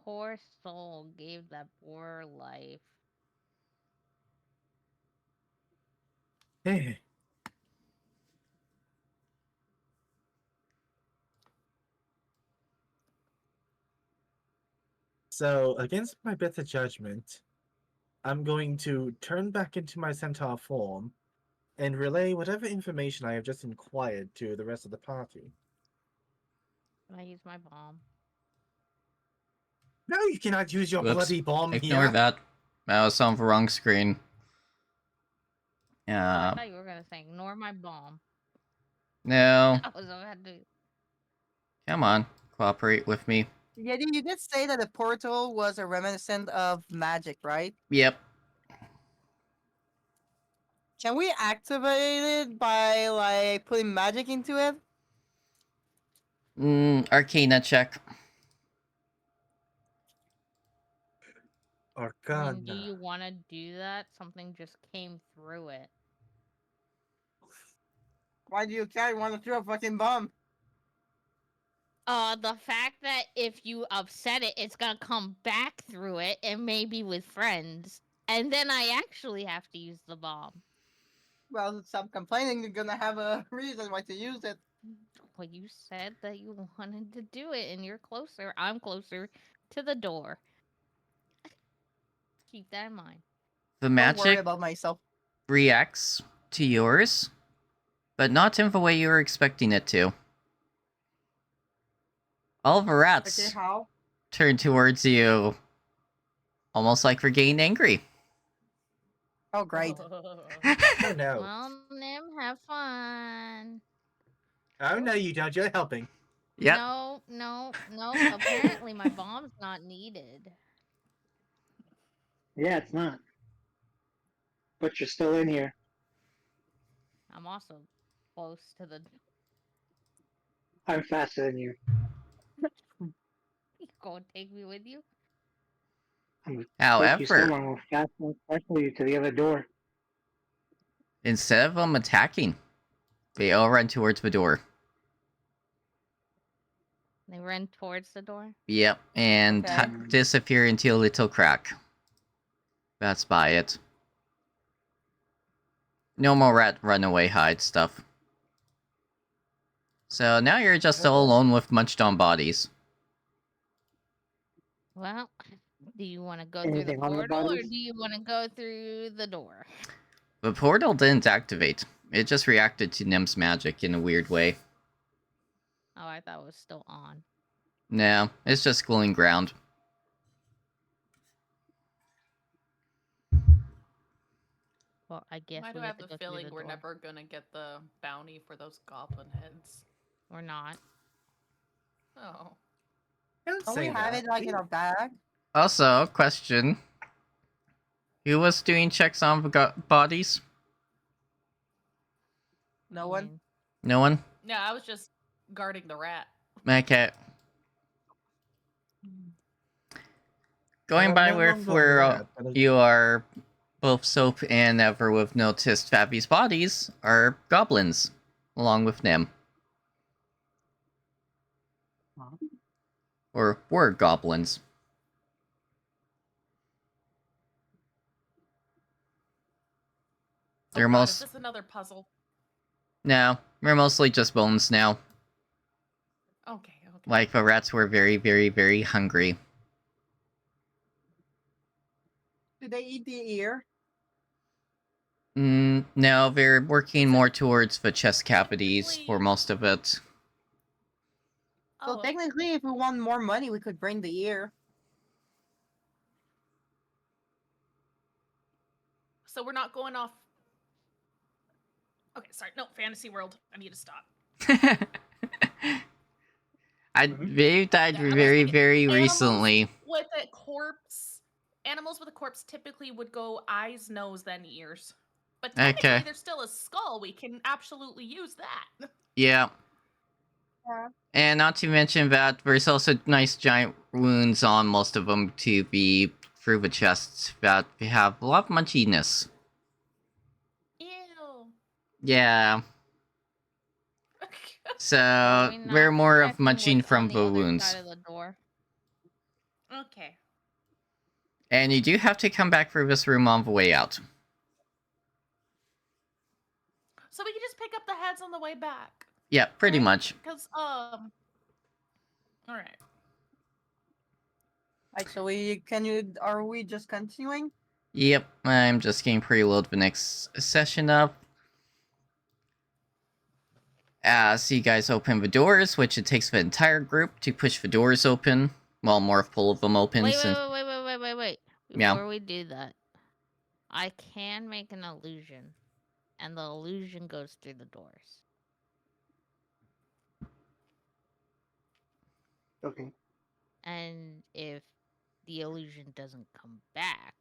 poor soul gave that boar life. Hey. So, against my better judgment, I'm going to turn back into my centaur form and relay whatever information I have just inquired to the rest of the party. Can I use my bomb? No, you cannot use your Whoops. bloody bomb Ignore here. that. I was on the wrong screen. Oh, I thought you were gonna say ignore my bomb. No. I was about to. Come on. Cooperate with me. Yeti, you did say that the portal was a reminiscent of magic, right? Yep. Can we activate it by like putting magic into it? Arcana check. I mean, do Arcana. you want to do that? Something just came through it. Why do you carry one through a fucking bomb? The fact that if you upset it, it's gonna come back through it, and maybe with friends, and then I actually have to use the bomb. Well, stop complaining. You're gonna have a reason why to use it. Well, you said that you wanted to do it, and you're closer. I'm closer to the door. Keep that in mind. The Don't worry magic about myself. reacts to yours, but not in the way you were expecting it to. All the Okay, rats how? turn towards you, almost like they're getting angry. Oh, great. Oh no. Well, Nim, have fun. Oh no, you don't. You're helping. Yep. No. Apparently, my bomb's not needed. Yeah, it's not. But you're still in here. I'm also close to the. I'm faster than you. You go and take me with you. I'm gonna take you However, somewhere. I'm gonna fast you to the other door. instead of them attacking, they all run towards the door. They run towards the door. Yep, and Okay. disappear into a little crack. That's by it. No more rat runaway hide stuff. So now you're just all alone with munched on bodies. Well, do you want to go through the Anything on the portal or bodies? do you want to go through the door? The portal didn't activate. It just reacted to Nim's magic in a weird way. Oh, I thought it was still on. No, it's just glowing ground. Well, I guess Why do we I have have to the go through feeling the we're door. never gonna get the bounty for those goblin heads? Or not. Oh. Don't Don't say we have that. it like in our bag? Also, question: who was doing checks on bodies? No one. No one. Yeah, I was just guarding the rat. Okay. Going I'm by no where longer a rat, but you are, both Soap and Ever have noticed Fabby's bodies are goblins, along with Nim. Huh? Or were goblins. Oh They're God, is this another puzzle? No, we're mostly just bones now. Okay. Like the rats were very, very, very hungry. Did they eat the ear? No, they're working more towards the chest cavities Technically- for most of it. So Oh, technically, if we want more money, we could bring the ear. so we're not going off. Okay, sorry. No, fantasy world. I need to stop. They died Yeah, I was very, thinking very animals recently. With a corpse, animals with a corpse typically would go eyes, nose, then ears. But technically, Okay. there's still a skull. We can absolutely use that. Yeah. Yeah. And not to mention that there's also nice giant wounds on most of them to be through the chests that they have a lot of munchiness. Ew. Yeah. So Are we we're not more of checking munching what's from on the the other wounds. side of the door? Okay. And you do have to come back through this room on the way out. So we can just pick up the heads on the way back. Yeah, pretty right? much. Because all right. Right, so are we just continuing? Yep, I'm just getting preload the next session up. As you guys open the doors, which it takes the entire group to push the doors open, while more full of them open. Wait. Since Yeah. Before we do that, I can make an illusion, and the illusion goes through the doors. Okay. And if the illusion doesn't come back,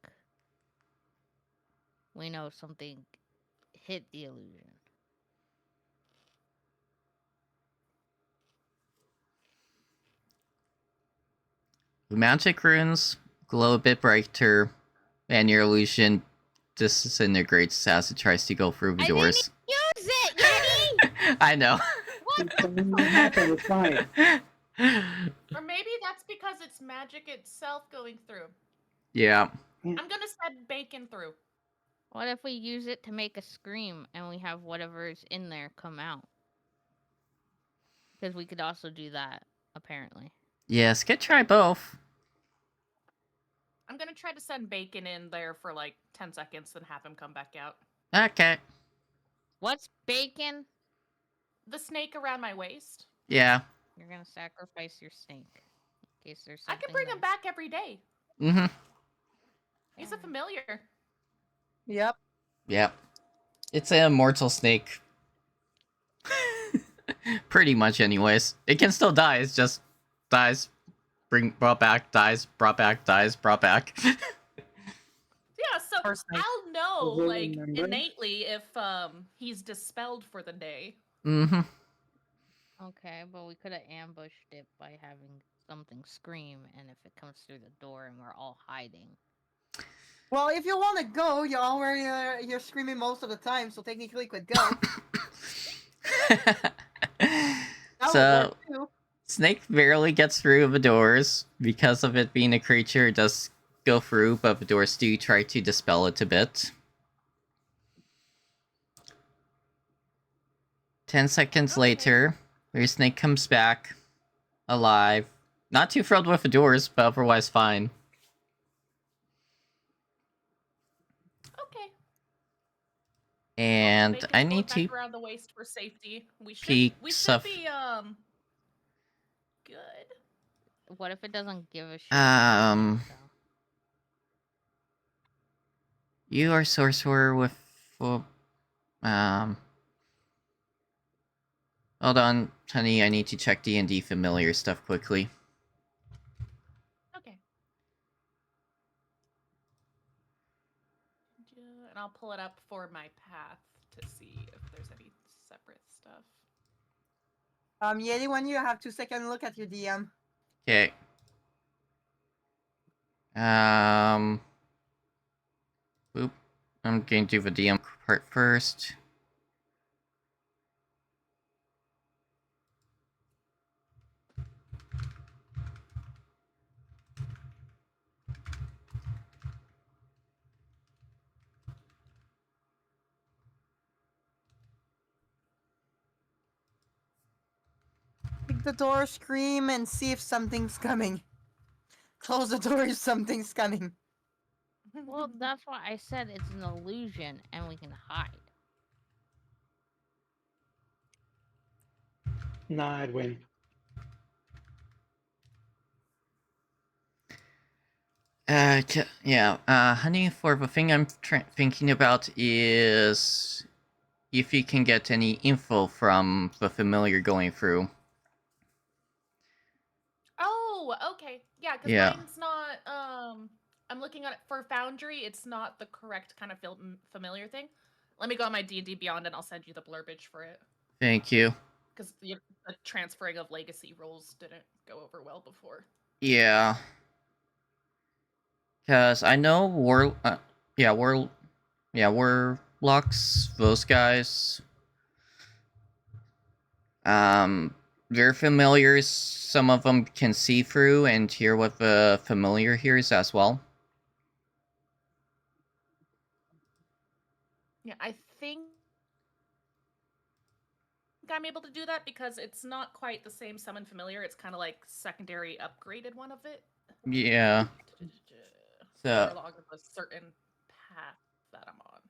we know something hit the illusion. the magic runes glow a bit brighter, and your illusion disintegrates as it tries to go through the I didn't doors. use it, Yeti! I know. What happened? It's fine. Or maybe that's because it's magic itself going through. Yeah. I'm gonna send bacon through. What if we use it to make a scream and we have whatever's in there come out? Because we could also do that, apparently. Yes, could try both. I'm gonna try to send bacon in there for like 10 seconds and have him come back out. Okay. What's bacon? The snake around my waist. Yeah. You're gonna sacrifice your snake. In case there's I something can bring him there. back every day. Mm-hmm. He's a familiar. Yep. Yep. It's an immortal snake. Pretty much, anyways. It can still die. It's just dies, brought back, dies, brought back, dies, brought back. Yeah, so Or snake. I'll know, Does it like, remember? innately if he's dispelled for the day. Mm-hmm. Okay, but we could have ambushed it by having something scream, and if it comes through the door and we're all hiding. Well, if you want to go, you're screaming most of the time, so technically you could go. That would So, work too. Snake barely gets through the doors. Because of it being a creature, it does go through, but the doors do try to dispel it a bit. 10 seconds Okay. later, your snake comes back, alive. Not too thrilled with the doors, but otherwise fine. Okay. And Bacon's I going need back to around the waist for safety. We peek should stuff. be good. What if it doesn't give a shit? You are sorcerer with... Oh, Hold on, honey. I need to check D&D familiar stuff quickly. Okay. And I'll pull it up for my path to see if there's any separate stuff. Yeti, when you have 2 seconds, look at your DM. Okay. Boop. I'm going to do the DM part first. Pick the door, scream, and see if something's coming. Close the door if something's coming. Well, that's why I said it's an illusion and we can hide. Nah, I'd win. Yeah, honey, for the thing I'm thinking about is if you can get any info from the familiar going through. Oh, okay. Yeah, because Yeah. mine's not. I'm looking at it for Foundry. It's not the correct kind of familiar thing. Let me go on my D&D Beyond, and I'll send you the blurbage for it. Thank you. Because the transferring of legacy roles didn't go over well before. Yeah. Because I know warlocks, those guys. They're familiars. Some of them can see through and hear what the familiar hears as well. Yeah, I think I'm able to do that because it's not quite the same summon familiar. It's kind of like secondary upgraded one of it. Yeah. So along a certain path that I'm on.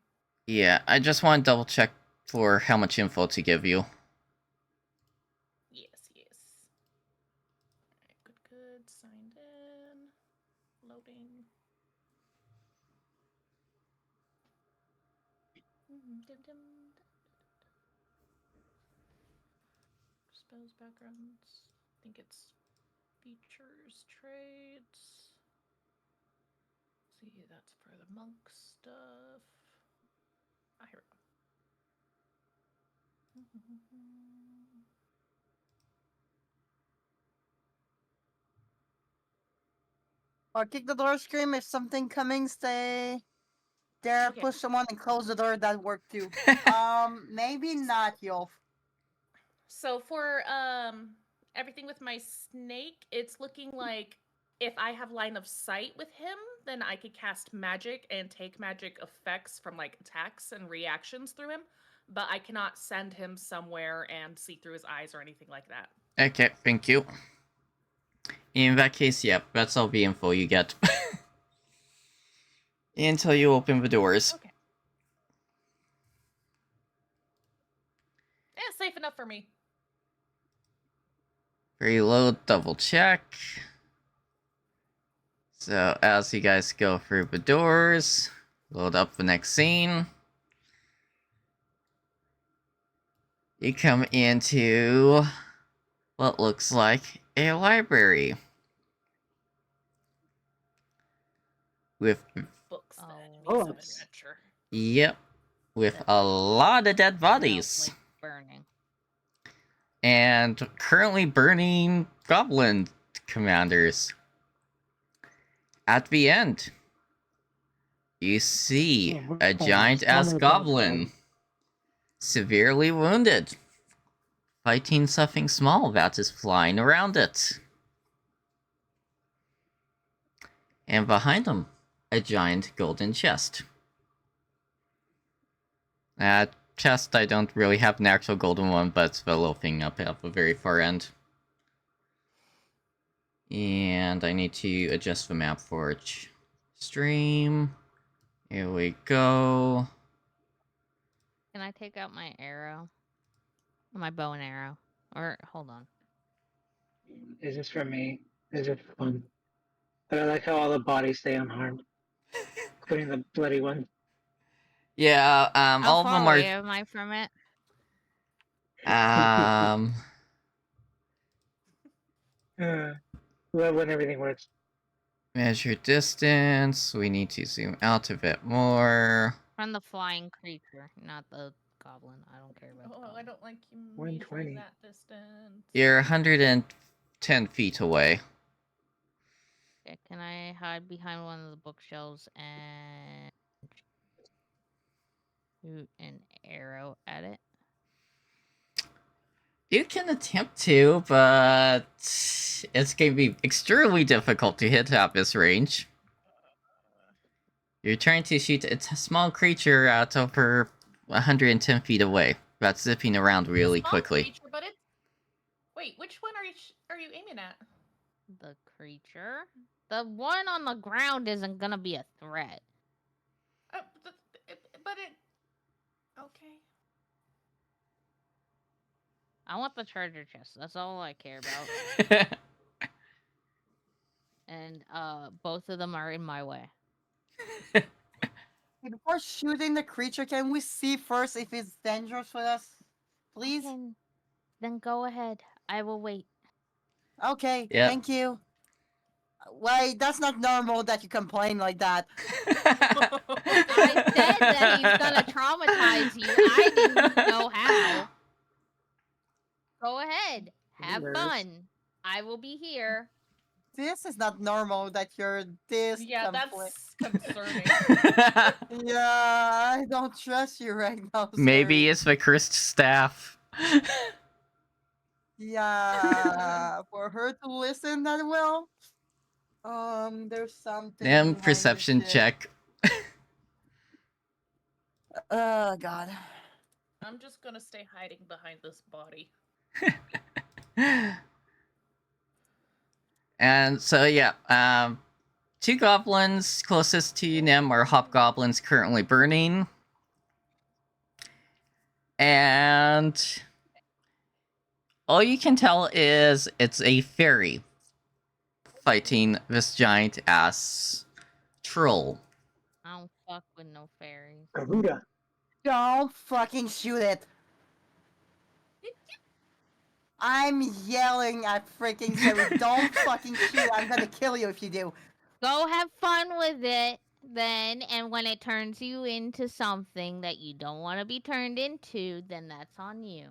yeah, I just want to double check for how much info to give you. Yes. Alright, good. Signed in. Loading. Spells, backgrounds. I think it's features, trades. See, that's for the monk stuff. Here we go. Or kick the door, scream if something coming, stay there, Okay. push someone and close the door. That worked too. Maybe not, Yolf. So for everything with my snake, it's looking like if I have line of sight with him, then I could cast magic and take magic effects from like attacks and reactions through him, but I cannot send him somewhere and see through his eyes or anything like that. Okay, thank you. In that case, yep, that's all the info you get. Until you open the doors. Okay. Yeah, safe enough for me. Reload, double check. So as you guys go through the doors, load up the next scene. You come into what looks like a library. With Books that Oh. need some adventure. Yep. With a lot of dead Smells bodies. like burning. And currently burning goblin commanders. At the end, you see a giant ass goblin. Severely wounded. Fighting something small that is flying around it. And behind him, a giant golden chest. Chest, I don't really have an actual golden one, but it's the little thing up at the very far end. And I need to adjust the map for stream. Here we go. Can I take out my arrow? My bow and arrow? Or, hold on. Is this for me? Is it fun? But I like how all the bodies stay unharmed, including the bloody one. Yeah, How all of them far are. away am I from it? Um, Well, when everything works. measure distance. We need to zoom out a bit more. From the flying creature, not the goblin. I don't care about the Oh, goblin. I don't like you 120. measuring that distance. You're 110 feet away. Okay, can I hide behind one of the bookshelves and shoot an arrow at it? You can attempt to, but it's going to be extremely difficult to hit at this range. You're trying to shoot a small creature out over 110 feet away. That's zipping around really Small quickly. creature, but it's. Wait, which one are you aiming at? The creature? The one on the ground isn't gonna be a threat. But it. Okay. I want the treasure chest. That's all I care about. And both of them are in my way. Before shooting the creature, can we see first if it's dangerous for us? Please? Okay, then go ahead. I will wait. Okay, Yep. thank you. Wait, that's not normal that you complain like that. I said that he's gonna traumatize you. I didn't know how. Go ahead. Have Nerds. fun. I will be here. This is not normal that you're this Yeah, compla- that's concerning. Yeah, I don't trust you right now, Maybe sir. it's the cursed staff. Yeah, for her to listen that well. There's something Them behind perception this shit. check. Oh god. I'm just gonna stay hiding behind this body. And so yeah, two goblins closest to Nim are hobgoblins currently burning. And all you can tell is it's a fairy fighting this giant ass troll. I don't fuck with no fairies. Garuda. Don't fucking shoot it. I'm yelling at freaking Siri. Don't fucking shoot. I'm gonna kill you if you do. Go have fun with it then, and when it turns you into something that you don't want to be turned into, then that's on you.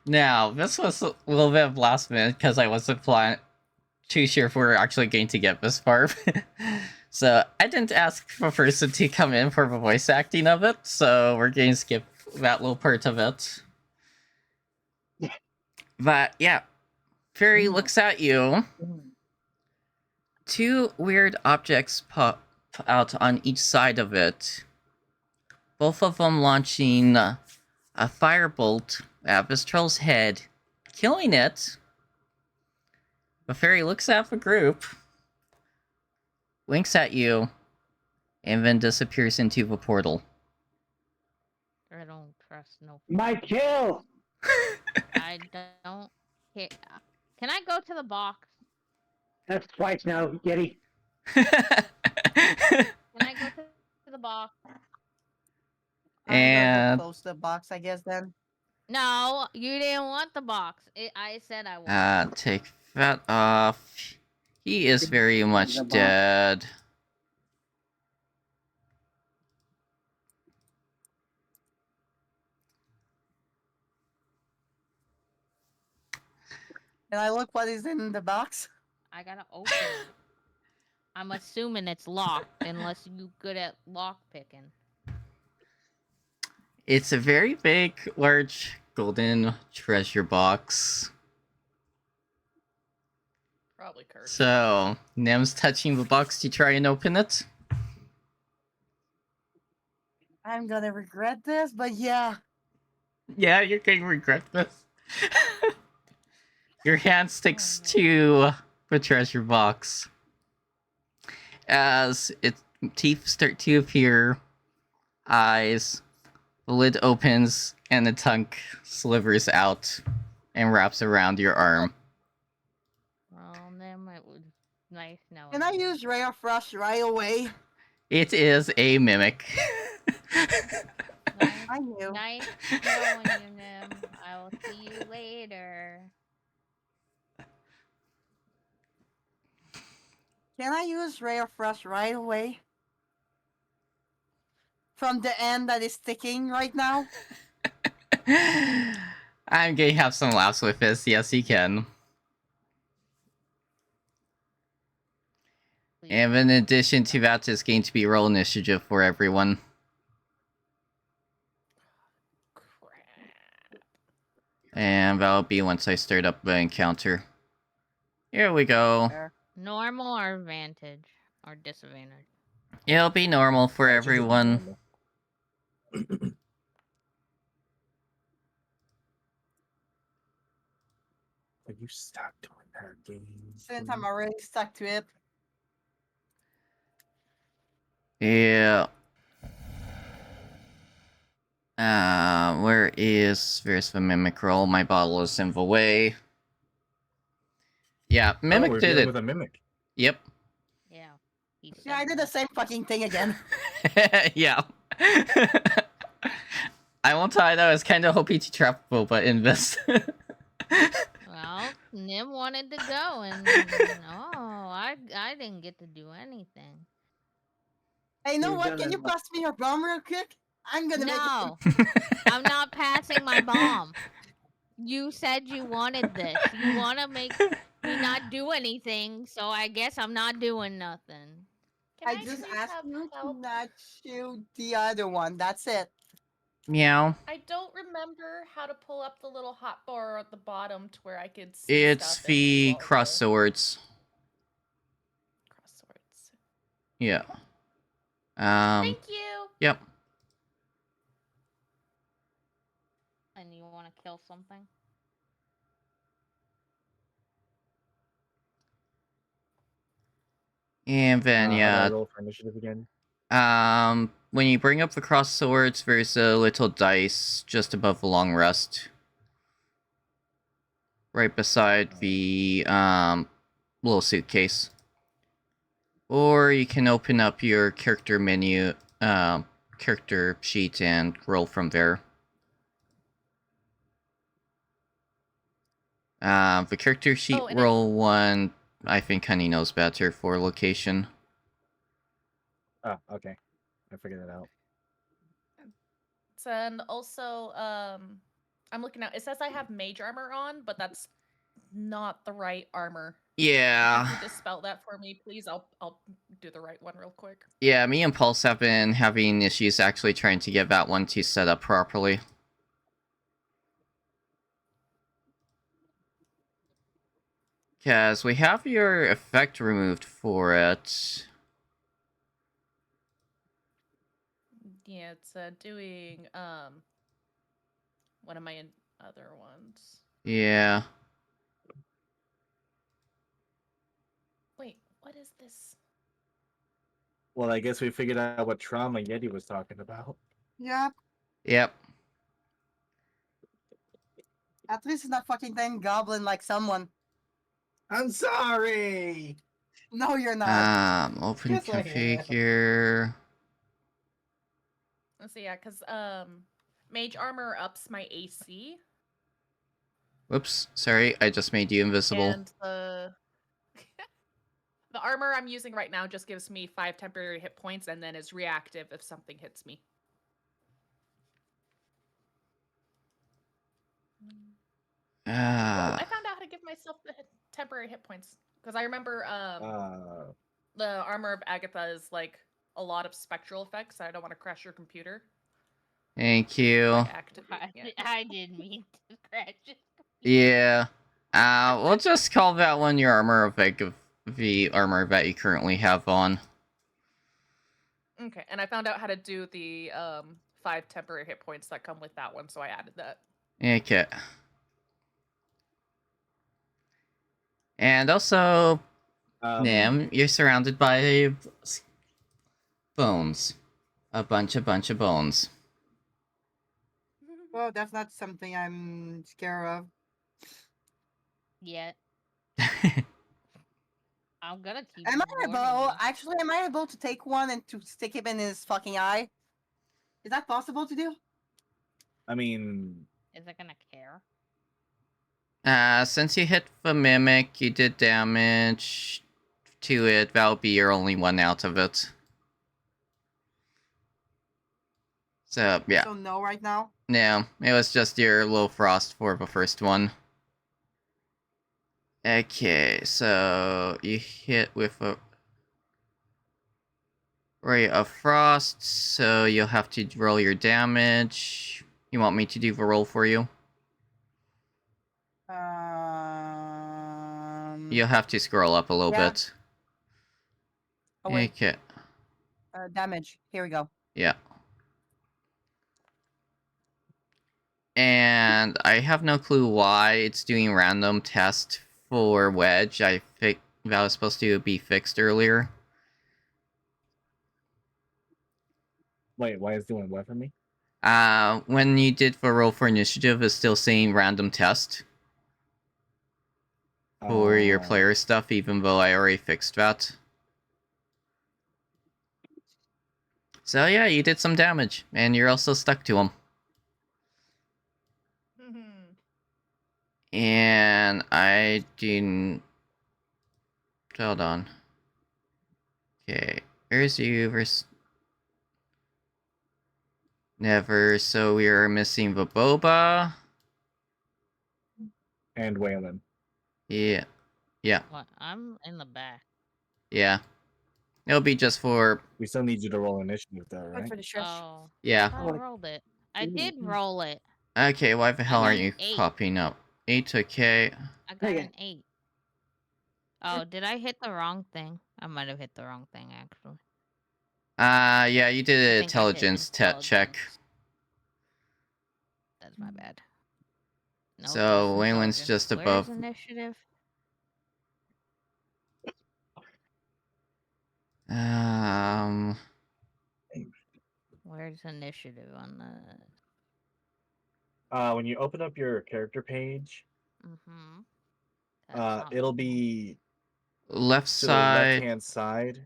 Now, this was a little bit of last minute because I wasn't too sure if we were actually going to get this far. So I didn't ask for a person to come in for the voice acting of it, so we're going to skip that little part of it. But yeah, Fairy looks at you. Two weird objects pop out on each side of it. Both of them launching a firebolt at this troll's head, killing it. The fairy looks at the group, winks at you, and then disappears into the portal. I don't trust no. My kill! I don't care. Can I go to the box? That's twice now, Yeti. Can I go to the box? I'm gonna And get close to the box, I guess, then. No, you didn't want the box. I said I wanted. take that off. He is very much The box. dead. Can I look what is in the box? I gotta open it. I'm assuming it's locked unless you good at lock picking. It's a very big, large golden treasure box. Probably cursed. So, Nem's touching the box to try and open it. I'm gonna regret this, but yeah. Yeah, you're going to regret this. Your hand sticks to the treasure box. As its teeth start to appear, eyes, the lid opens, and the tongue slivers out and wraps around your arm. Well, then it was nice knowing. Can I you. use Ray of Frost right away? It is a mimic. Nice, I knew. nice knowing you, Nim. I will see you later. Can I use Ray of Frost right away? From the end that is sticking right now? I'm gonna have some laughs with this. Yes, you can. Please. And in addition to that, it's going to be roll initiative for everyone. Crap. And that'll be once I start up the encounter. Here we go. There. Normal or advantage or disadvantage? It'll be normal for Yeah, it should just be everyone. normal. But you stop doing that game. Since I'm already stuck to it. Yeah. Where's the mimic roll? My bottle is in the way. Yeah, mimic we're did dealing it. with a mimic. Yep. Yeah. He Yeah, I said did the that. same fucking thing again. Yeah. I won't lie, I was kind of hoping to trap Boba in this. Well, Nim wanted to go, and no, I didn't get to do anything. Hey, you know You've what? done Can you enough. pass me your bomb real quick? I'm gonna No, I'm not passing my bomb. You said you wanted this. You want to make me not do anything, so I guess I'm not doing nothing. Can I I just please asked have you to help? not shoot the other one. That's it. Meow. I don't remember how to pull up the little hotbar at the bottom to where I could see It's stuff and do the all cross the swords. cross swords. Yeah. Thank you. Yep. And you want to kill something? And then, How do I yeah. roll for initiative again? When you bring up the cross swords, there's a little dice just above the long rest. Right beside the, little suitcase. Or you can open up your character menu, character sheet and roll from there. The character sheet Oh, and roll one, I think Honey knows better for location. Oh, okay. I figured that out. And also, I'm looking at. It says I have mage armor on, but that's not the right armor. Yeah. Can you just spell that for me, please? I'll do the right one real quick. Yeah, me and Pulse have been having issues actually trying to get that one to set up properly. Because we have your effect removed for it. Yeah, it's doing one of my other ones. Yeah. Wait, what is this? Well, I guess we figured out what trauma Yeti was talking about. Yep. Yep. At least it's not fucking then goblin like someone. I'm sorry. No, you're not. Open Yes, I am. configure. Let's see, yeah, because mage armor ups my AC, Whoops, sorry, I just made you invisible. and the the armor I'm using right now just gives me 5 temporary hit points, and then is reactive if something hits me. Oh, I found out how to give myself the temporary hit points because I remember the armor of Agatha is like a lot of spectral effects. I don't want to crash your computer. Thank you. I activate. Yeah. I didn't mean to scratch it. Yeah. We'll just call that one your armor effect of the armor that you currently have on. Okay, and I found out how to do the 5 temporary hit points that come with that one, so I added that. Okay. And also, Nim, you're surrounded by bones. A bunch of bones. Well, that's not something I'm scared of. Yet. I'm gonna keep Am I warning able? you. Actually, am I able to take one and to stick him in his fucking eye? Is that possible to do? I mean, Is it gonna care? Since you hit the mimic, you did damage to it. That'll be your only one out of it. So, yeah. So no, right now. No, it was just your little frost for the first one. Okay, so you hit with a ray of frost, so you'll have to roll your damage. You want me to do the roll for you? You'll have to scroll up a little Yeah. bit. Oh wait, Okay, damage. Here we go. yeah. And I have no clue why it's doing random test for Wedge. I think that was supposed to be fixed earlier. wait, why is it doing what for me? When you did the roll for initiative, it's still saying random test for your player stuff, even though I already fixed that. So yeah, you did some damage, and you're also stuck to him. And I didn't... Hold on. Okay, where's you versus... Never, so we are missing the boba. And Waylon. Yeah. Yeah. What? I'm in the back. Yeah. It'll be just for... We still need you to roll initiative, though, Wait right? for the shush. Oh. Yeah. I rolled it. I did roll it. Okay, why the hell got aren't an you 8. popping up? 8, okay. I got Okay. an 8. Oh, did I hit the wrong thing? I might have hit the wrong thing, actually. Yeah, you did I an think I hit intelligence check. That's my bad. No, So, just Waylon's intelligence. just Where's above. initiative? Um... Where's initiative on the... When you open up your character page, Mm-hmm. it'll be Left to the side. left-hand side.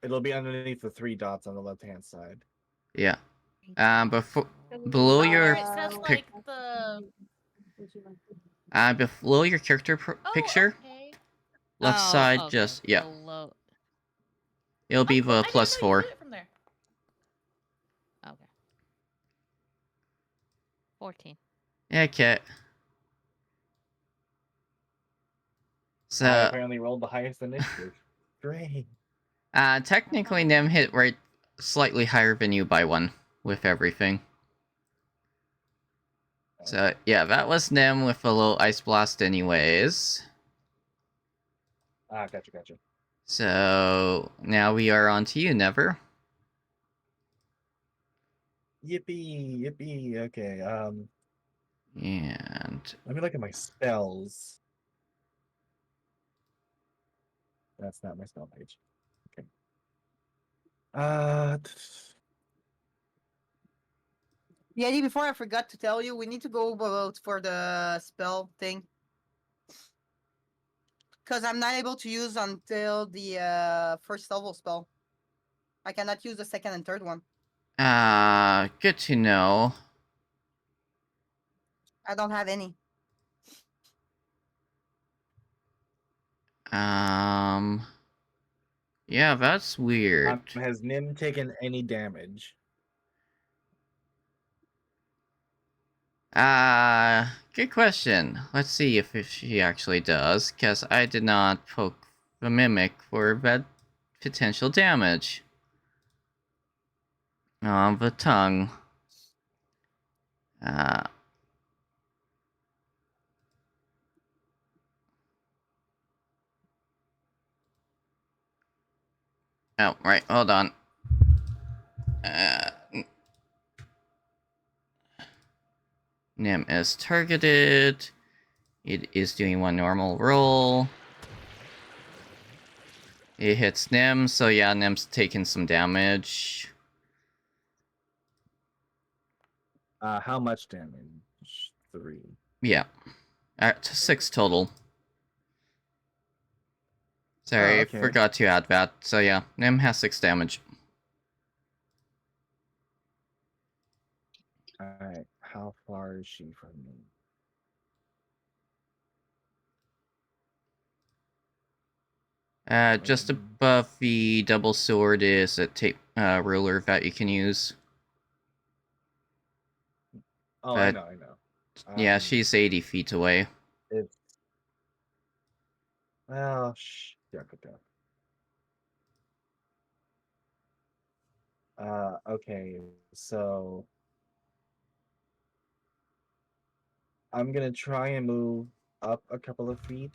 It'll be underneath the 3 dots on the left-hand side. Yeah. Before... Oh, Below Oh, your... where it says pic- like the. below your character Oh, picture. okay. Left side, okay. just... Yeah. Below. It'll be Oh, cool. the I didn't plus know you 4. did it from there. Okay. 14. Okay. I So, apparently rolled the highest initiative. Great. technically Nim hit right slightly higher than you by 1 with everything. So, yeah, that was Nim with a little ice blast anyways. Gotcha. So, now we are on to you, Never. Yippee. Okay, And... let me look at my spells. That's not my spell page. Okay. Yeti, before I forgot to tell you, we need to go vote for the spell thing. Because I'm not able to use until the first level spell. I cannot use the second and third one. good to know. I don't have any. Yeah, that's weird. Has Nim taken any damage? Good question. Let's see if she actually does, because I did not poke the mimic for that potential damage. On the tongue. Oh, right, hold on. Nim is targeted. It is doing one normal roll. It hits Nim, so yeah, Nim's taking some damage. How much damage? 3. Yeah. 6 total. Sorry, I okay. forgot to add that. So yeah, Nim has 6 damage. Alright, how far is she from me? Just above the double sword is a tape ruler that you can use. Oh, But I know. yeah, she's 80 feet away. It's well, yeah, okay. Okay, so I'm gonna try and move up a couple of feet.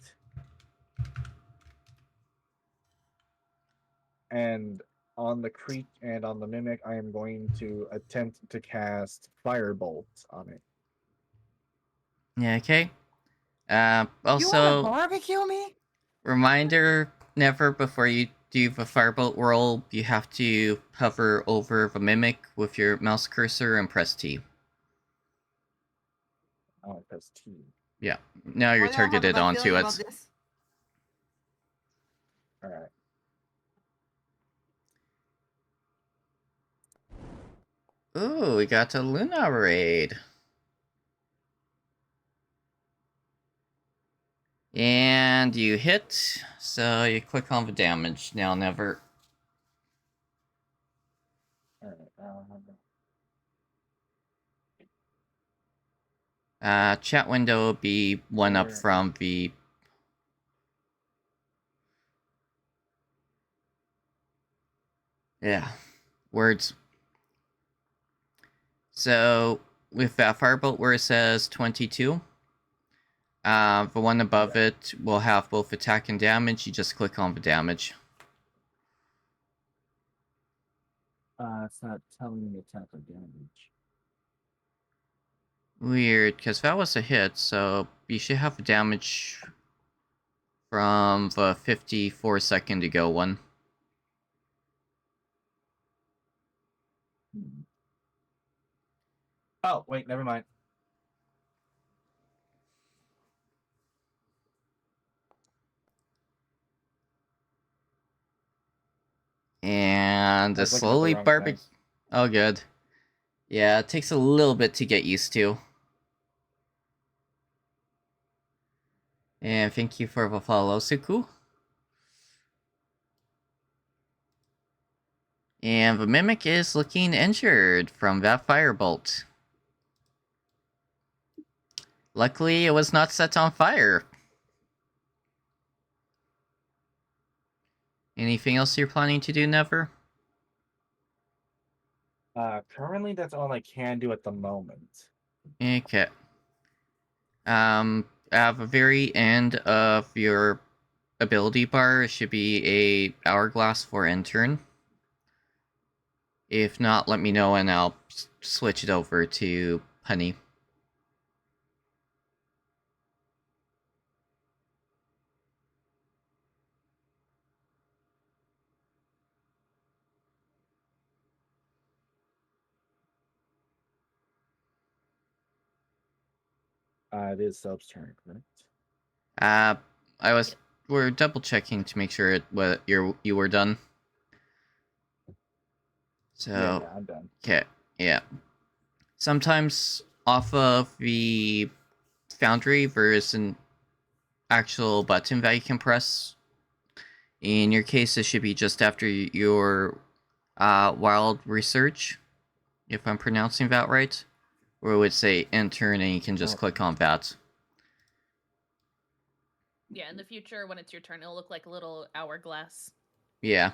And on the creek and on the mimic, I am going to attempt to cast firebolt on it. Yeah, okay. You wanna Also, barbecue me? reminder, never before you do the firebolt roll, you have to hover over the mimic with your mouse cursor and press T. Oh, that's T. Yeah, now you're Why do I have a targeted bad onto feeling it. about this? All right. Ooh, we got a Luna raid. And you hit, so you click on the damage. Now never. All right. Chat window will be one up Where- from the. Yeah, words. So with that firebolt where it says 22, the one above it will have both attack and damage. You just click on the damage. It's not telling me attack or damage. Weird, because that was a hit, so you should have damage from the 54-second ago one. Oh, wait, never mind. And I the was looking at the slowly wrong barbecue. dice. Oh, good. Yeah, it takes a little bit to get used to. And thank you for the follow, Suku. And the Mimic is looking injured from that firebolt. Luckily, it was not set on fire. Anything else you're planning to do, Never? Currently, that's all I can do at the moment. Okay. At the very end of your ability bar, it should be a hourglass for intern. If not, let me know and I'll switch it over to Honey. It is Sub's turn, correct? I was we're double checking to make sure you were done. So Yeah, I'm done. okay, yeah. Sometimes off of the Foundry there is an actual button that you can press. In your case, it should be just after your wild research, if I'm pronouncing that right, or it would say intern, and you can just click on that. Yeah, in the future, when it's your turn, it'll look like a little hourglass. Yeah.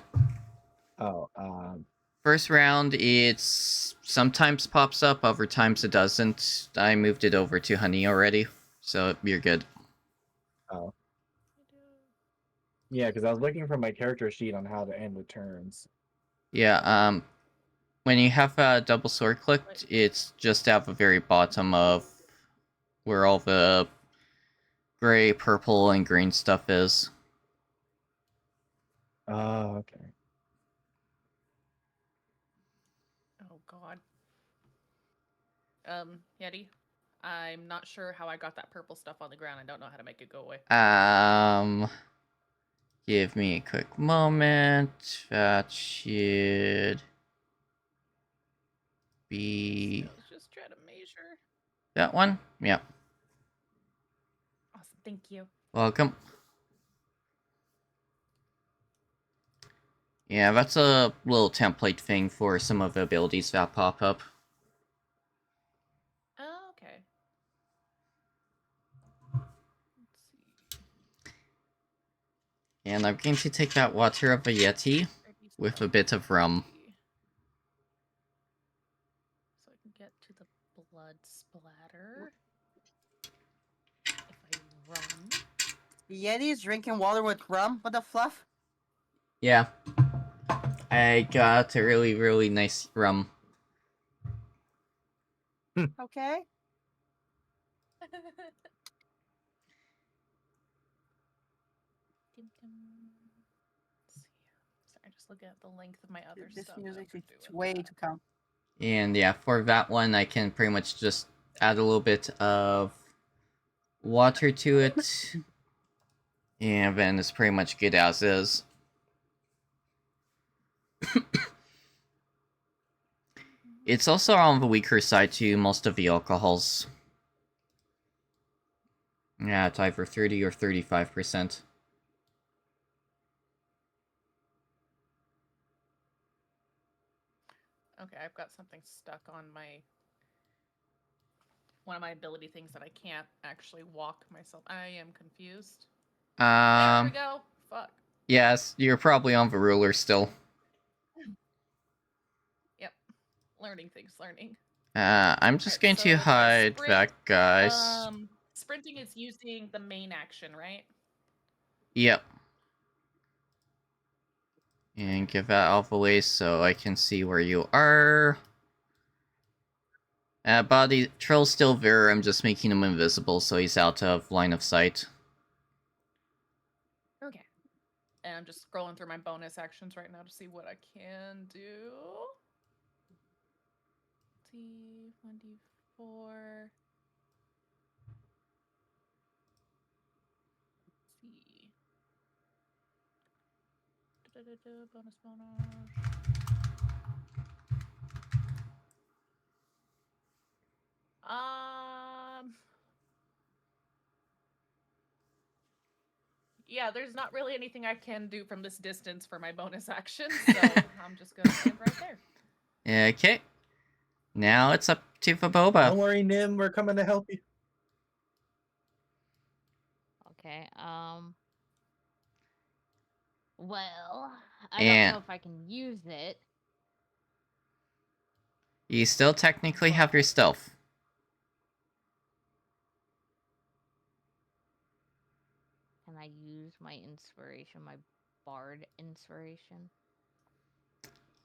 Oh, First round, it's sometimes pops up, other times it doesn't. I moved it over to Honey already, so you're good. oh. Yeah, because I was looking for my character sheet on how to end the turns. Yeah, when you have a double sword clicked, it's just at the very bottom of where all the gray, purple, and green stuff is. Oh, okay. Oh God. Yeti, I'm not sure how I got that purple stuff on the ground. I don't know how to make it go away. Give me a quick moment. That should be I was just trying to measure. that one. Yeah. Awesome, thank you. Welcome. Yeah, that's a little template thing for some of the abilities that pop up. Oh, okay. Let's see. And I'm going to take that water of a yeti with a bit of rum. So I can get to the blood splatter. If I run. Yeti is drinking water with rum. What the fluff? Yeah. I got a really, really nice rum. Okay. Let's see. Sorry, just looking at the length of my other This stuff. that music I'm is doing way that. to come. And yeah, for that one, I can pretty much just add a little bit of water to it. And then it's pretty much good as is. It's also on the weaker side to most of the alcohols. Yeah, it's either 30 or 35%. Okay, I've got something stuck on my one of my ability things that I can't actually walk myself. I am confused. There we go. Fuck. Yes, you're probably on the ruler still. Yep. Learning things, learning. I'm just Alright, going to so hide sprint, that, guys. Sprinting is using the main action, right? Yep. And give that out of the way so I can see where you are. Body Trill's still there, I'm just making him invisible so he's out of line of sight. Okay. And I'm just scrolling through my bonus actions right now to see what I can do. See, 1d4. See. Bonus, bonus. Yeah, there's not really anything I can do from this distance for my bonus action, so I'm just gonna stand right there. Okay. Now it's up to Vaboba. Don't worry, Nim, we're coming to help you. Okay. Well, I And- don't know if I can use it. You still technically have your stealth. Can I use my inspiration, my bard inspiration?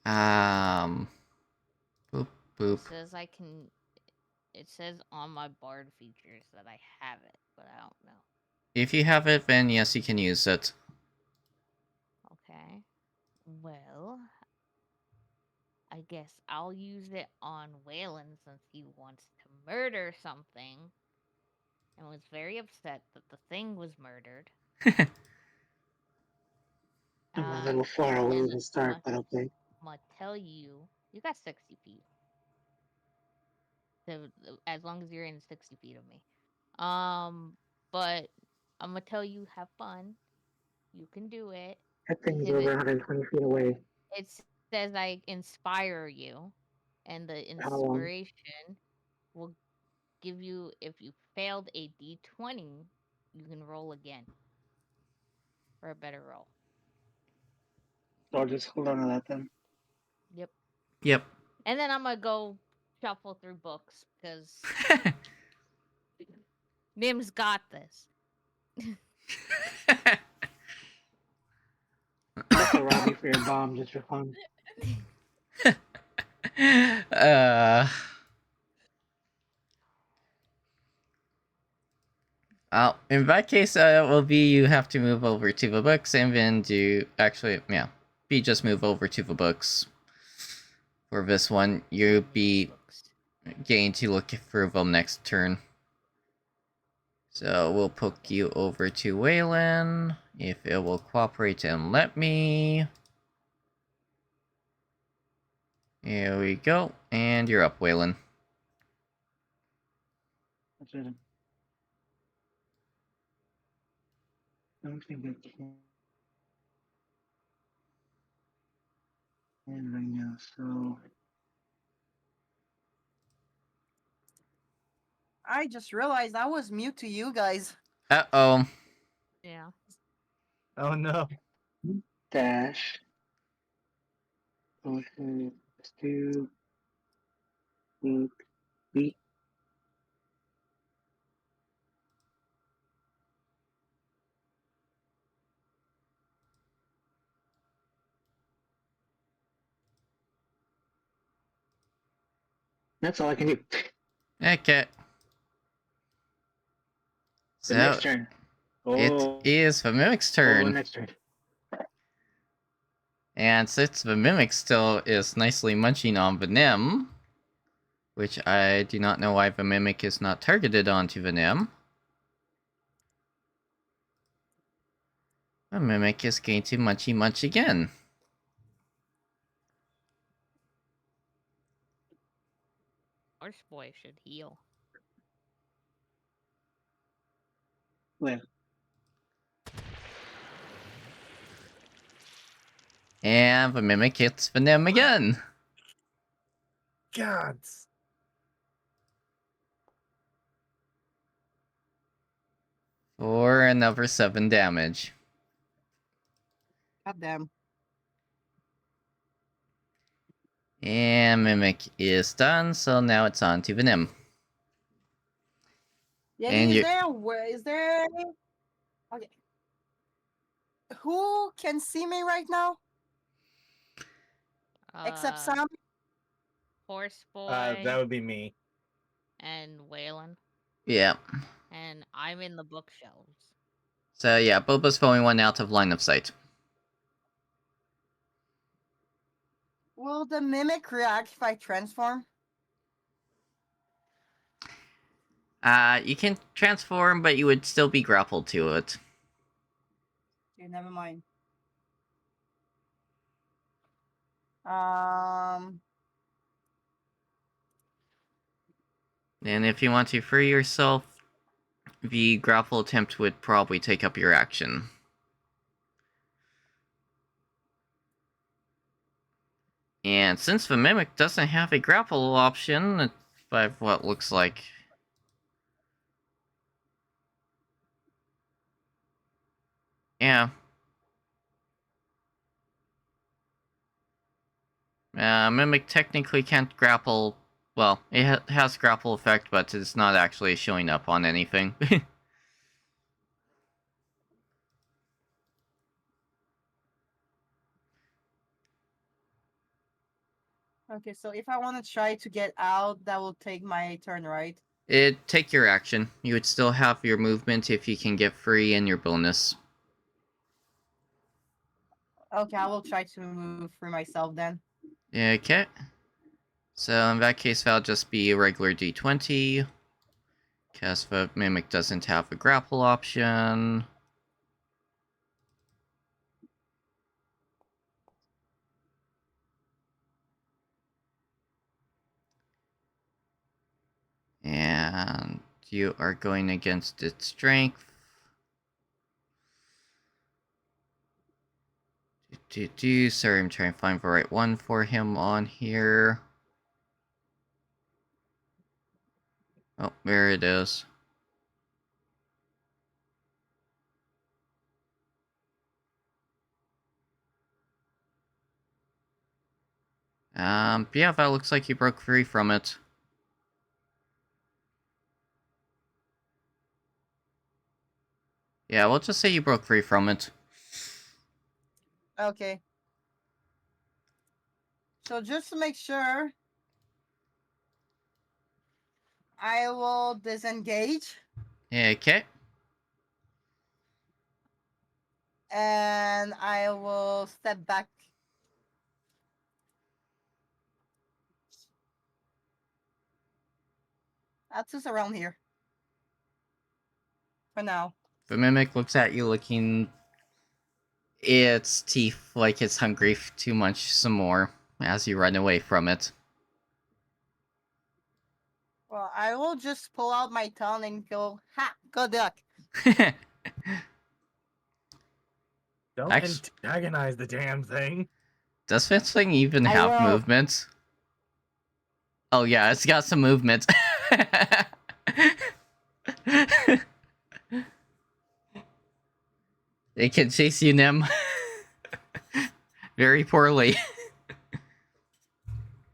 Boop, boop. It says I can. It says on my bard features that I have it, but I don't know. If you have it, then yes, you can use it. Okay. Well, I guess I'll use it on Waylon since he wants to murder something and was very upset that the thing was murdered. I'm a little far away and to start, but okay. I'm gonna tell you, you got 60 feet. So as long as you're in 60 feet of me. But I'm gonna tell you, have fun. You can do it. That thing's Because over 120 feet away. it says I inspire you, and the How long? inspiration will give you, if you failed a d20, you can roll again for a better roll. So I'll just hold on to that then. Yep. Yep. And then I'm gonna go shuffle through books because Nim's got this. Just to rob you for your bomb, just for fun. In that case, it will be you have to move over to the books and then do... Actually, yeah. Be just move over to the books. For this one, you'll be getting to look through them next turn. So we'll poke you over to Waylon. If it will cooperate and let me. Here we go. And you're up, Waylon. That's it. I don't think I can right now, so I just realized I was mute to you guys. Uh-oh. Yeah. Oh no. dash. Okay, let's do beat. That's all I can do. Okay. The So, next turn. it is the Mimic's turn. Next turn. And since the Mimic still is nicely munching on Venom, which I do not know why the Mimic is not targeted onto Venom, the Mimic is going to munch again. Horse boy should heal. Live. And the Mimic hits Venom again. Gods. For another 7 damage. God damn. And Mimic is done, so now it's on to Venom. Yeah, And is you- there a way? Is there any? Okay. Who can see me right now? Except Sam? Horse boy That would be me. and Waylon. Yeah. And I'm in the bookshelves. So yeah, Boba's the only one out of line of sight. Will the mimic react if I transform? You can transform, but you would still be grappled to it. Okay, never mind. Um, And if you want to free yourself, the grapple attempt would probably take up your action. And since the Mimic doesn't have a grapple option, by what looks like... Yeah. Mimic technically can't grapple... Well, it has grapple effect, but it's not actually showing up on anything. okay, so if I want to try to get out, that will take my turn, right? It'd take your action. You would still have your movement if you can get free and your bonus. Okay, I will try to move for myself then. Okay. So in that case, that'll just be a regular d20. Because the Mimic doesn't have a grapple option. And you are going against its strength. Sorry, I'm trying to find the right one for him on here. Oh, there it is. Yeah, that looks like you broke free from it. Yeah, we'll just say you broke free from it. Okay. So just to make sure, I will disengage Okay. and I will step back. That's just around here. For now. The Mimic looks at you looking its teeth like it's hungry to munch some more as you run away from it. Well, I will just pull out my tongue and go, ha, good luck. Don't Actu- antagonize the damn thing. Does this thing even I have will. movement? Oh yeah, it's got some movement. It can chase you, Nim. Very poorly.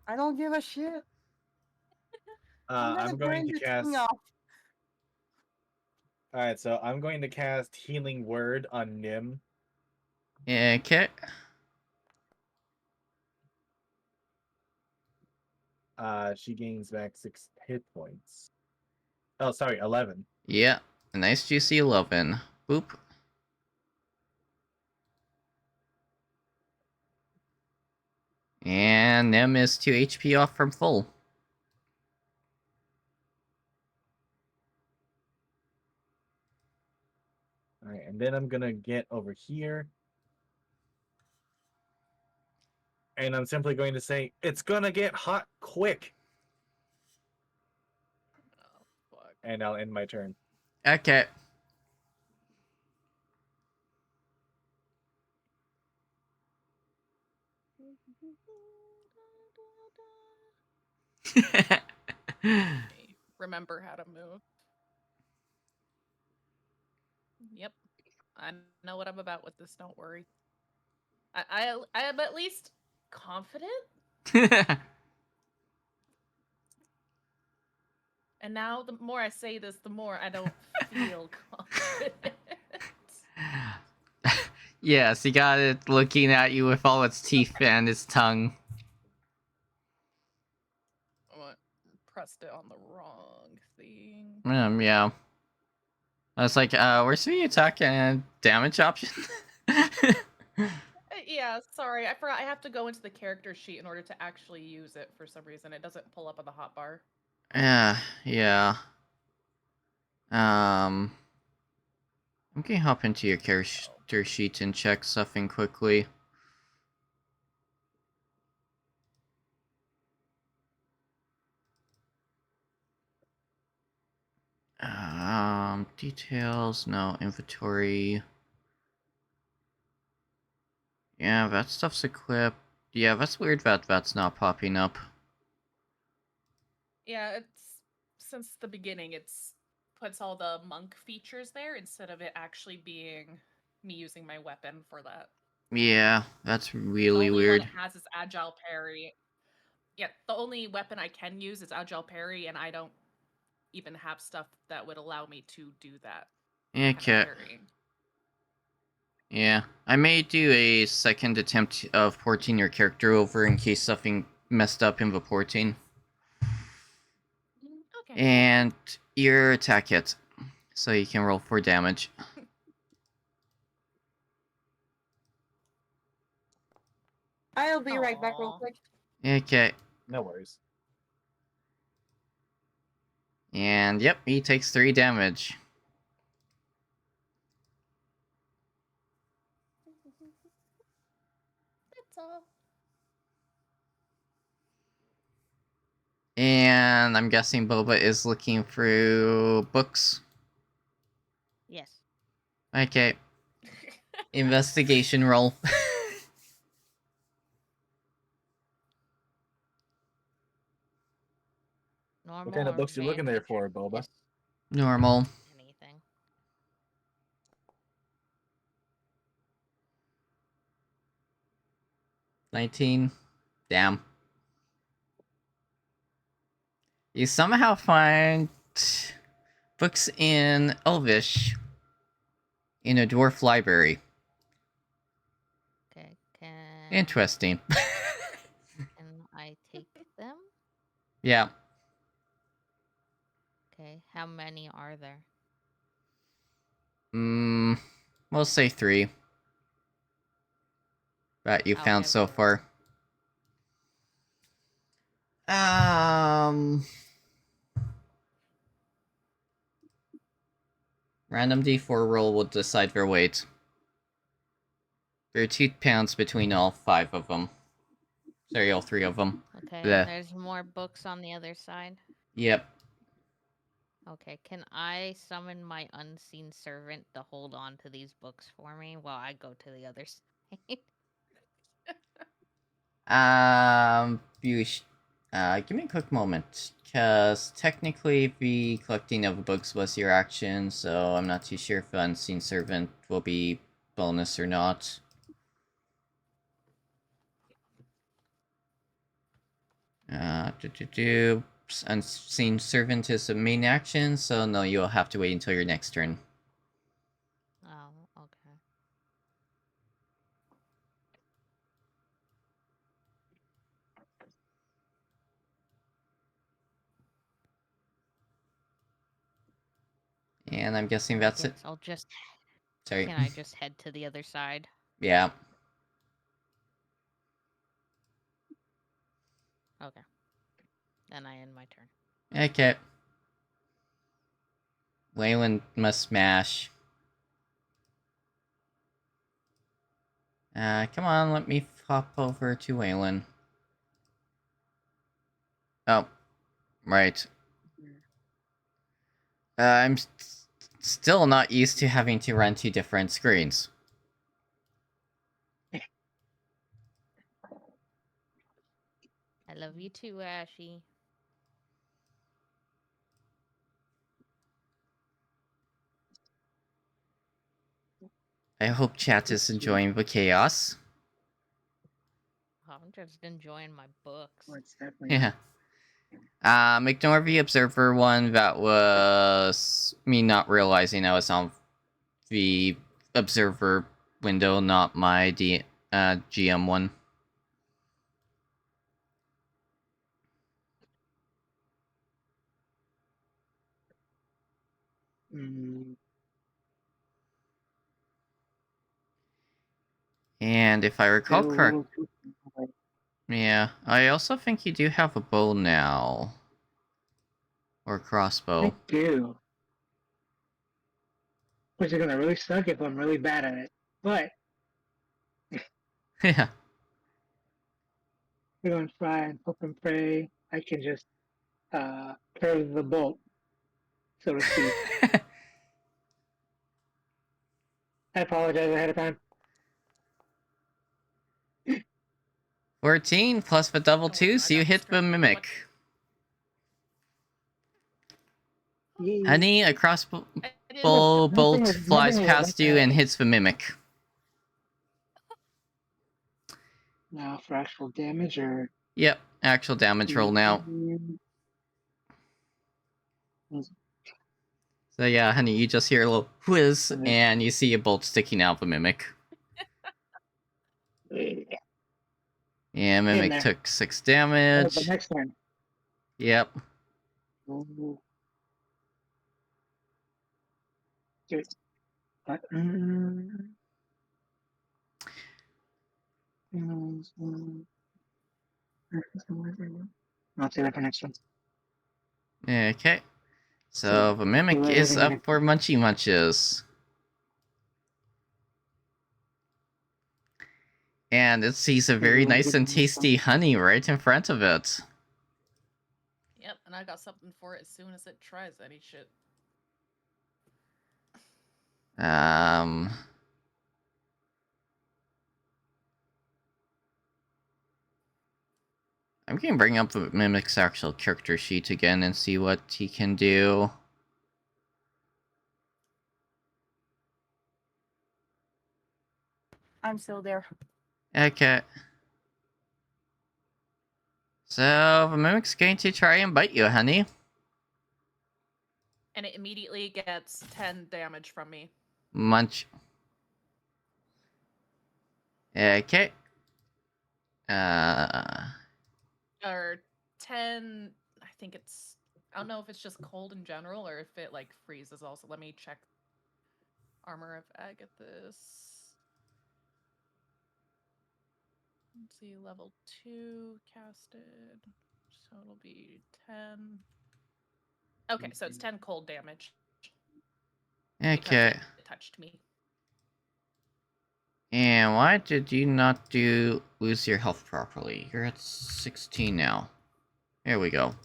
I don't give a shit. I'm gonna I'm going turn to the cast. thing off. All right, so I'm going to cast Healing Word on Nim. Okay. She gains back 6 hit points. Oh, sorry, 11. Yeah. A nice juicy 11. Boop. And Nim is 2 HP off from full. All right, and then I'm gonna get over here, and I'm simply going to say, "It's gonna get hot quick," Oh, fuck. and I'll end my turn. Okay. Remember how to move. Yep. I know what I'm about with this, don't worry. I am at least confident. And now the more I say this, the more I don't feel confident. Yes, you got it looking at you with all its teeth and its tongue. What? Pressed it on the wrong thing. Yeah. I was like, where's the attack and damage option? Yeah, sorry. I forgot I have to go into the character sheet in order to actually use it for some reason. It doesn't pull up on the hotbar. Yeah. I'm gonna hop into your character sheet and check something quickly. Details, no, inventory. Yeah, that stuff's equipped. Yeah, that's weird that that's not popping up. Yeah, it's since the beginning it's puts all the monk features there instead of it actually being me using my weapon for that. Yeah, that's The really only one weird. it has is agile parry. Yeah, the only weapon I can use is agile parry, and I don't even have stuff that would allow me to do that kind of Okay. parrying. Yeah, I may do a second attempt of porting your character over in case something messed up in the porting. Okay. And your attack hit, so you can roll for damage. I'll be right back real Aw. quick. Okay. No worries. And yep, he takes 3 damage. That's all. And I'm guessing Boba is looking through books. Yes. Okay. Investigation roll. Normal. What kind of or books you looking there advantage, for, Boba? just Normal. anything. 19. Damn. You somehow find books in Elvish in a dwarf library. Okay, can Interesting. can I take them? Yeah. Okay, how many are there? We'll say 3 that you I'll found give so the far. Random D4 roll will decide their weight. There are 2 pounds between all 5 of them. Sorry, all 3 of them. Okay, Bleh. and there's more books on the other side. Yep. Okay, can I summon my unseen servant to hold on to these books for me while I go to the other side? Give me a quick moment, because technically the collecting of books was your action, so I'm not too sure if the Unseen Servant will be bonus or not. Unseen Servant is a main action, so no, you'll have to wait until your next turn. Oh, okay. And I'm guessing that's it. Yes, I'll just. Sorry. Can I just head to the other side? Yeah. Okay. Then I end my turn. Okay. Wayland must smash. Come on, let me hop over to Wayland. Oh, right. I'm still not used to having to run 2 different screens. I love you too, Ashy. I hope chat is enjoying the chaos. I'm just enjoying my books. Oh, it's definitely Yeah. Ignore the observer one. That was me not realizing I was on the observer window, not my GM one. Mm, And if I recall still a correct, little too far. yeah, I also think you do have a bow now. Or crossbow. I do. Which is gonna really suck if I'm really bad at it. But Yeah. we're gonna try and hope and pray I can just curve the bolt, so to speak. I apologize ahead of time. 14 plus the double Oh, two, I so you got hit the distracted. mimic. Yay. Honey, a crossbow I didn't- bolt Nothing flies is past you and hits the mimic. Now for actual damage or Yep, actual damage roll now. So yeah, honey, you just hear a little whiz, and you see a bolt sticking out of the mimic. Yeah, mimic there. took 6 The damage. next one. Yep. Ooh. Good. I'll say that for next one. Okay. So So, the mimic we'll is everything up for Munchy Munches. And it sees a very nice and tasty honey right in front of it. Yep, and I got something for it as soon as it tries any shit. Um... I'm gonna bring up the Mimic's actual character sheet again and see what he can do. I'm still there. Okay. So, the Mimic's going to try and bite you, honey. And it immediately gets 10 damage from me. Munch. Okay. Or 10, I think it's, I don't know if it's just cold in general or if it like freezes also. Let me check. Armor of Agathis. Let's see, level 2 casted. So it'll be 10. Okay, so it's 10 cold damage. Okay. Because it touched me. And And why did you not lose your health properly? You're at 16 now. There we go.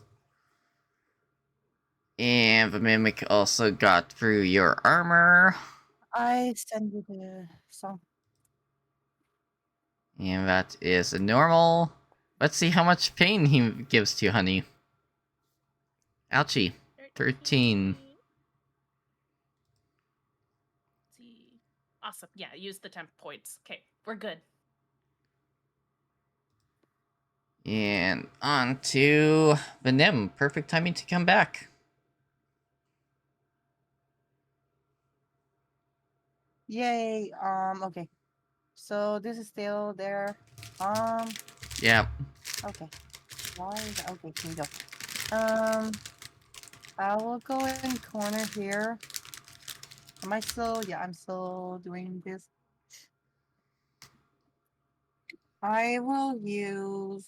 And the mimic also got through your armor. I send you the song. And that is a normal. Let's see how much pain he gives to you, honey. Ouchie. 13. See. Awesome. Yeah, use the 10 points. Okay, we're good. And on to the Nim. Perfect timing to come back. Yay. Okay. So this is still there. Yeah. Okay. Why is that? Okay, here we go. I will go in corner here. Am I still? Yeah, I'm still doing this. I will use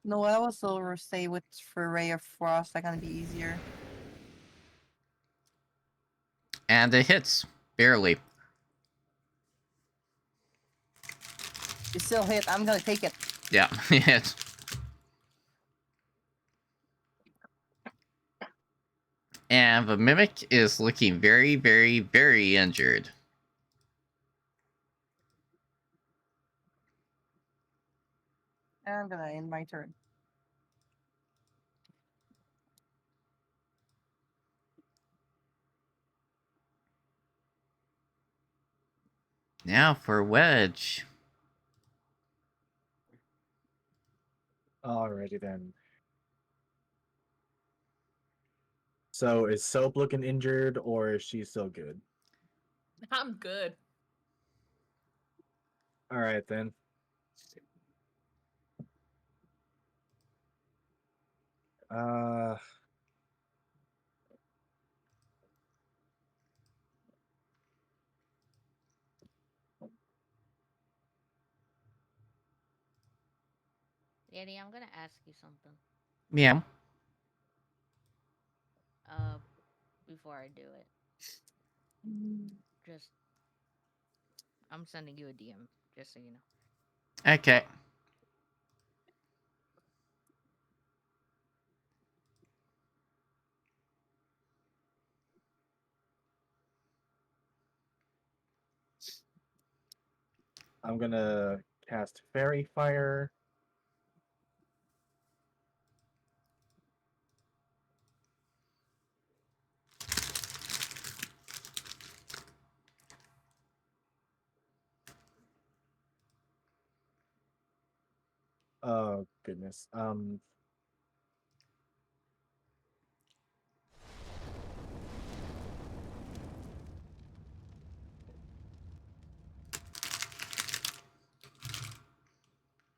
no, I will still stay with for Ray of Frost. That's gonna be easier. And it hits. Barely. It still hit. I'm gonna take it. Yeah, it hits. And the Mimic is looking very, very, very injured. I'm gonna end my turn. Now for Wedge. Alrighty then. So is Soap looking injured or is she still good? I'm good. Alright then. Uh Yeti, I'm gonna ask you something. Yeah. Before I do it, Mm. just I'm sending you a DM, just so you know. Okay. I'm gonna cast Fairy Fire. Oh goodness.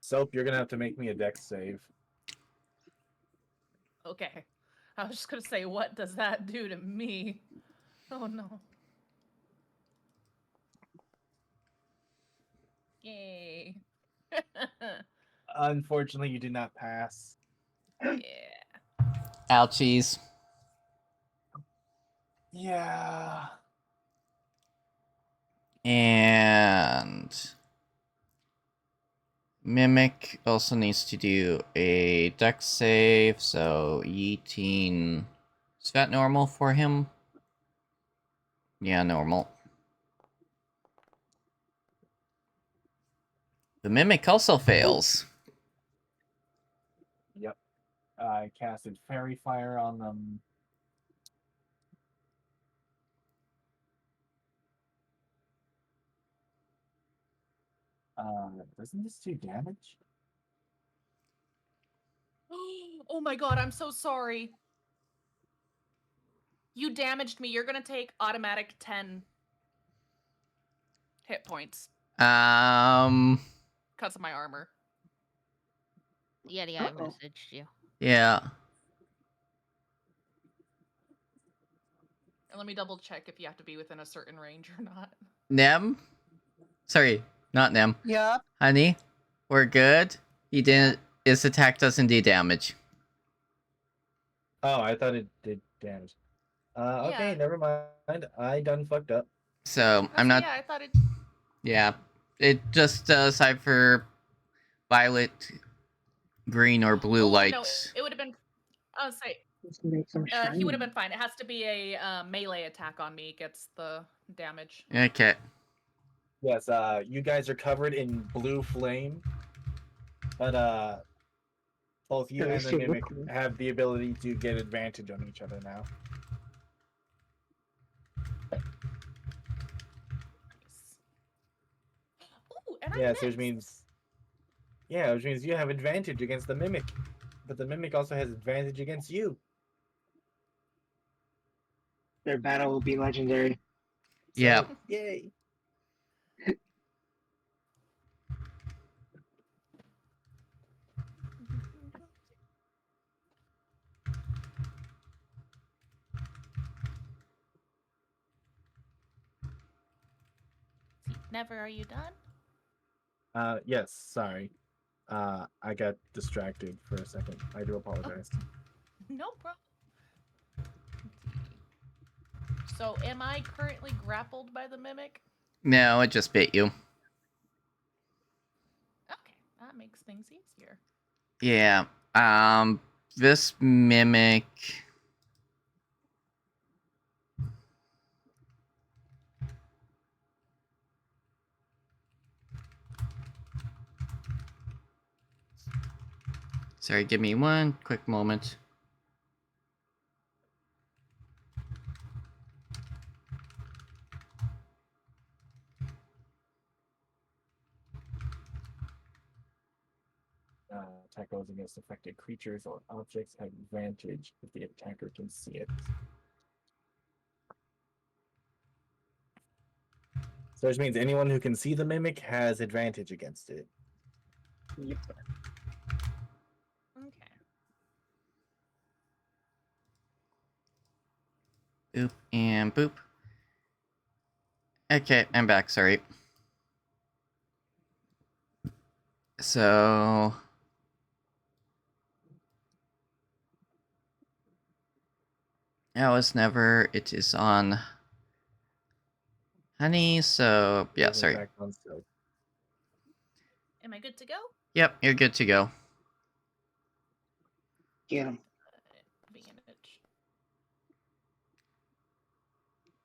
Soap, you're gonna have to make me a dex save. Okay. I was just gonna say, what does that do to me? Oh no. Yay. Unfortunately, you did not pass. Yeah. Ouchies. Yeah. And Mimic also needs to do a dex save, so 18. Is that normal for him? Yeah, normal. The Mimic also fails. Yep. I casted Fairy Fire on them. Doesn't this do damage? Oh my god, I'm so sorry. You damaged me. You're gonna take automatic 10 hit points Um. because of my armor. Yeti, I messaged you. Yeah. And let me double check if you have to be within a certain range or not. Nem? Sorry, not Nem. Yep. Honey, we're good. He didn't. His attack doesn't do damage. Oh, I thought it did damage. Okay, Yeah. never mind. I done fucked up. So I'm So not. yeah, I thought it. Yeah, it just aside for violet, green, or blue Oh no, lights. it would have been. I was say Let's make some he would have shiny. been fine. It has to be a melee attack on me gets the damage. Okay. Yes, you guys are covered in blue flame, but both you At and least the you look mimic cool. have the ability to get advantage on each other now. Nice. Ooh, and I Yes, missed. which means you have advantage against the mimic, but the mimic also has advantage against you. Their battle will be legendary. So, Yep. yay! Never are you done? Yes, sorry. I got distracted for a second. I do apologize. No problem. So am I currently grappled by the mimic? No, it just bit you. Okay, that makes things easier. Yeah. This mimic. Sorry, give me one quick moment. Attack rolls against affected creatures or objects have advantage if the attacker can see it. So which means anyone who can see the mimic has advantage against it. Yep. Okay. Boop and boop. Okay, I'm back, sorry. So... Alice never, it is on Honey, so... Yeah, It is in sorry. fact on Silk. Am I good to go? Yep, you're good to go. Get him. Advantage.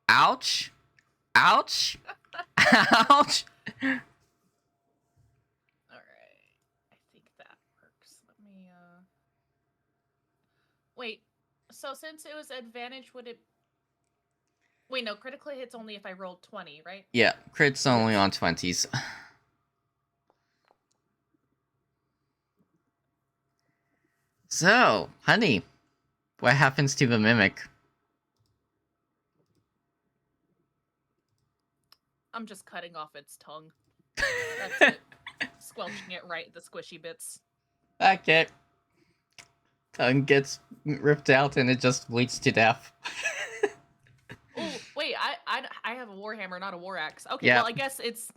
Ouch! Ouch! Ouch! Alright. I think that works. Let me Wait. So since it was advantage, would it Wait, no, critically hits only if I rolled 20, right? Yeah, crit's only on 20s. So, Honey, what happens to the mimic? I'm just cutting off its tongue. That's it. Squelching it right at the squishy bits. Okay. Tongue gets ripped out and it just bleeds to death. Oh, wait, I have a warhammer, not a war axe. Okay, Yeah. well I guess it's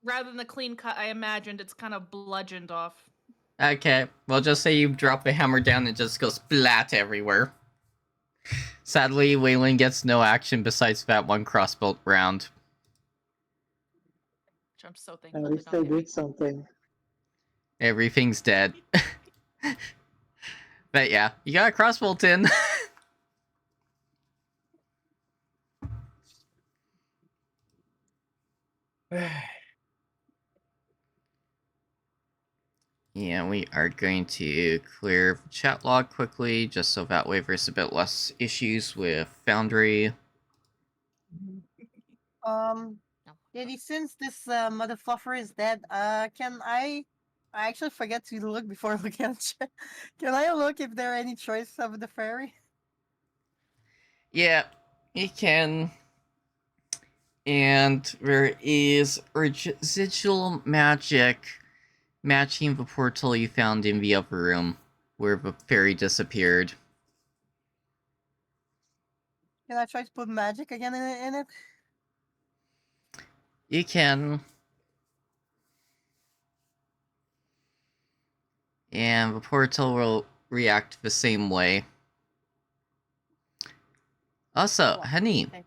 rather than the clean cut I imagined, it's kind of bludgeoned off. Okay, well just say you drop the hammer down and it just goes splat everywhere. Sadly, Waylon gets no action besides that one crossbow round. Which I'm so At thankful least did not I hit me. did something. Everything's dead. But yeah, you got a crossbolt in. Yeah, we are going to clear chat log quickly, just so that way there's a bit less issues with Foundry. Um, No. Yeti, since this mother fluffer is dead, can I actually forget to look before looking at chat. Can I look if there are any choices of the fairy? Yeah, you can. And there is residual magic matching the portal you found in the upper room, where the fairy disappeared. Can I try to put magic again in it? You can. And the portal will react the same way. Also, What? honey, Okay.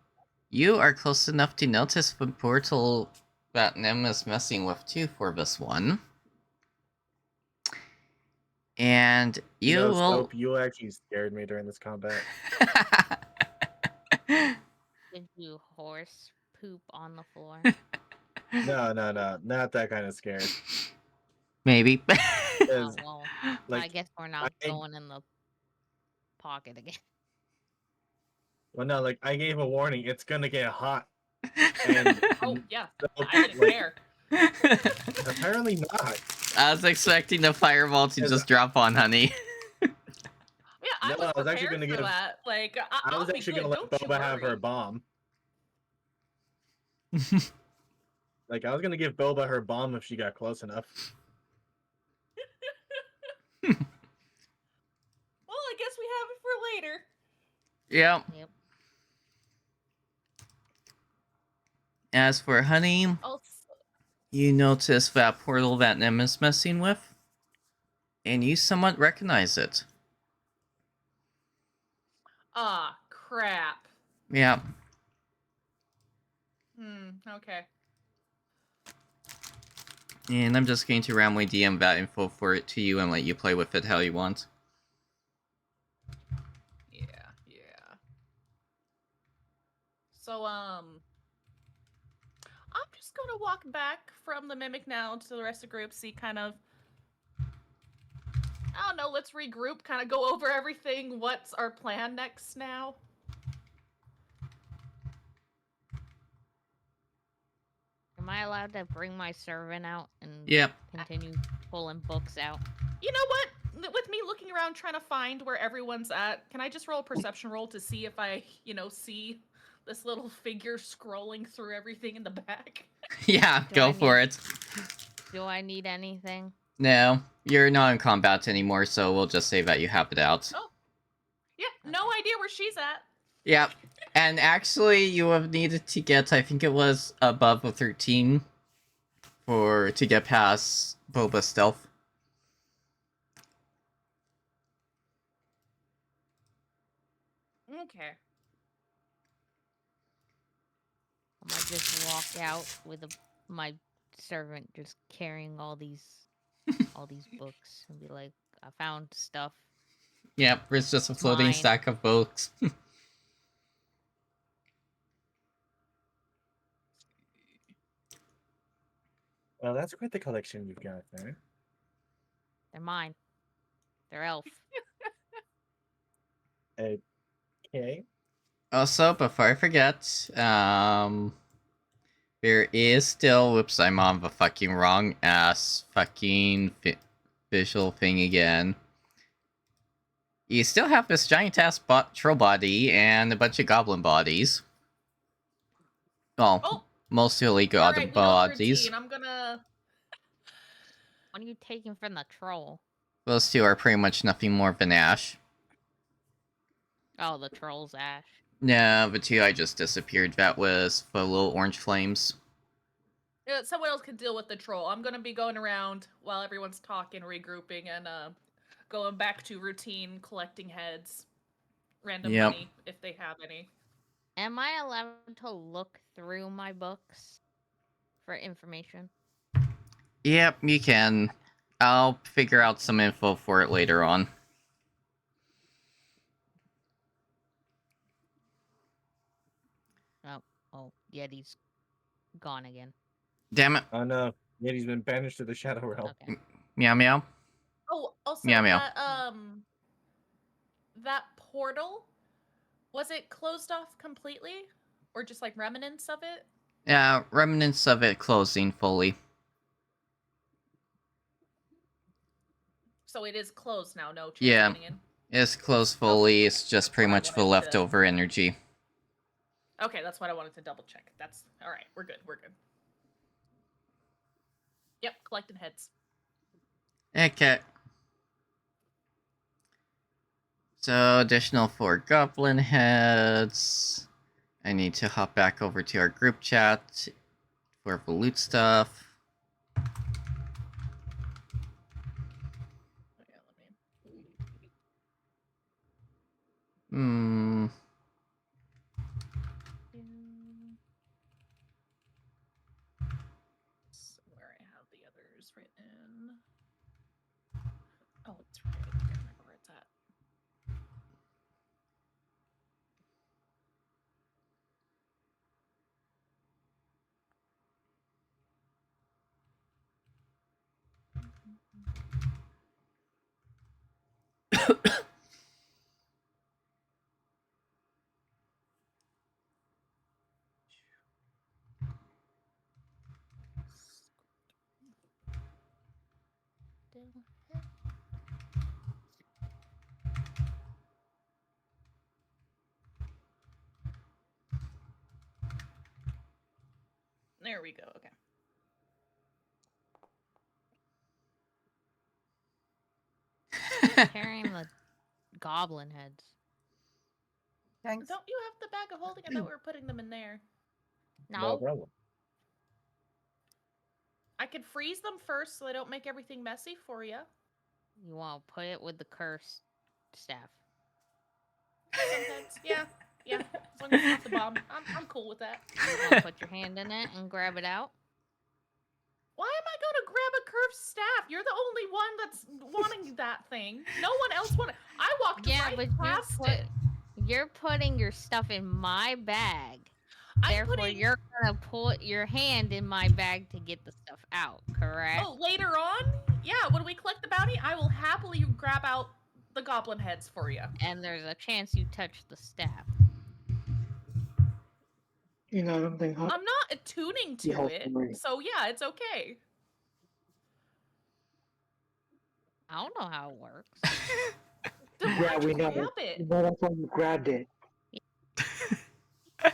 you are close enough to notice the portal that Nim is messing with too for this one. And you know, will. Soap, you actually scared me during this combat. Did you horse poop on the floor? No, not that kind of scared. Maybe. Oh, 'Cause, well, like, I guess we're not I- going in the pocket again. well, no, like I gave a warning. It's gonna get hot, and Oh yeah, so, I didn't like, care. apparently not. I was expecting the fireball to just drop on honey. Yeah, I No, was I was actually prepared gonna for give. that. Like, I I'll was be actually good. gonna let Don't you Boba have her worry. bomb. Like I was gonna give Boba her bomb if she got close enough. Well, I guess we have it for later. Yep. Yep. As for honey, Also, you notice that portal that Nim is messing with, and you somewhat recognize it. crap. Yeah. Okay. And I'm just going to randomly DM that info for it to you and let you play with it how you want. Yeah. So, I'm just gonna walk back from the mimic now to the rest of the group, see kind of. I don't know, let's regroup, kind of go over everything. What's our plan next now? Am I allowed to bring my servant out and Yep. continue pulling books out? You know what? With me looking around trying to find where everyone's at, can I just roll a perception roll to see if I, see this little figure scrolling through everything in the back? Yeah, Do go I for need- it. Do I need anything? No, you're not in combat anymore, so we'll just say that you have it out. Oh. Yeah, no idea where she's at. Yep. And actually, you have needed to get, I think it was above a 13 to get past Boba Stealth. Okay. I might just walk out with my servant just carrying all these books and be like, I found stuff. Yep, it's just a floating Mine. stack of books. Well, that's quite the collection you've got there. They're mine. They're elf. Okay. Also, before I forget, there is still, whoops, I'm on the fucking wrong ass fucking visual thing again. You still have this giant ass troll body and a bunch of goblin bodies. Well, Oh, mostly all goblin right, we know the bodies. routine. I'm gonna. What are you taking from the troll? Those two are pretty much nothing more than ash. Oh, the troll's ash. No, the two I just disappeared, that was the little orange flames. Someone else can deal with the troll. I'm gonna be going around while everyone's talking, regrouping, and going back to routine, collecting heads, random Yep. money if they have any. Am I allowed to look through my books for information? Yep, you can. I'll figure out some info for it later on. Oh, Yeti's gone again. Damn it. Oh no, Yeti's been banished to the Shadow Realm. Okay. Meow meow. Oh, also Meow, meow. that portal, was it closed off completely, or just like remnants of it? Yeah, remnants of it closing fully. So it is closed now. No chance Yeah. of getting in. It's closed fully, it's just That's pretty what I much the wanted to- leftover energy. Okay, that's what I wanted to double check. That's all right. We're good. We're good. Yep, collecting heads. Okay. So, additional 4 goblin heads. I need to hop back over to our group chat for the loot stuff. Oh, yeah, let me... Where's written? Oh, it's right. I can't remember where it's at. There we go. Okay. Carrying the goblin heads. Thanks. Don't you have the bag of holding? I thought we were putting them in there. No No, problem. I could freeze them first so they don't make everything messy for you. you want to put it with the curse staff. Some heads, yeah. As long as it's not the bomb, I'm cool with that. You want to put your hand in it and grab it out? Why am I gonna grab a curved staff? You're the only one that's wanting that thing. No one else wanted. I walked right but past it. you're putting your stuff in my bag. I'm Therefore, putting. you're gonna put your hand in my bag to get the stuff out, correct? Oh, later on, yeah. When we collect the bounty, I will happily grab out the goblin heads for you. And there's a chance you touch the staff. You know, I don't think. I'm not attuning Yeah, to it, right. so yeah, it's okay. I don't know how it works. Then Yeah, why'd we you know. grab it? No, that's why you grabbed it.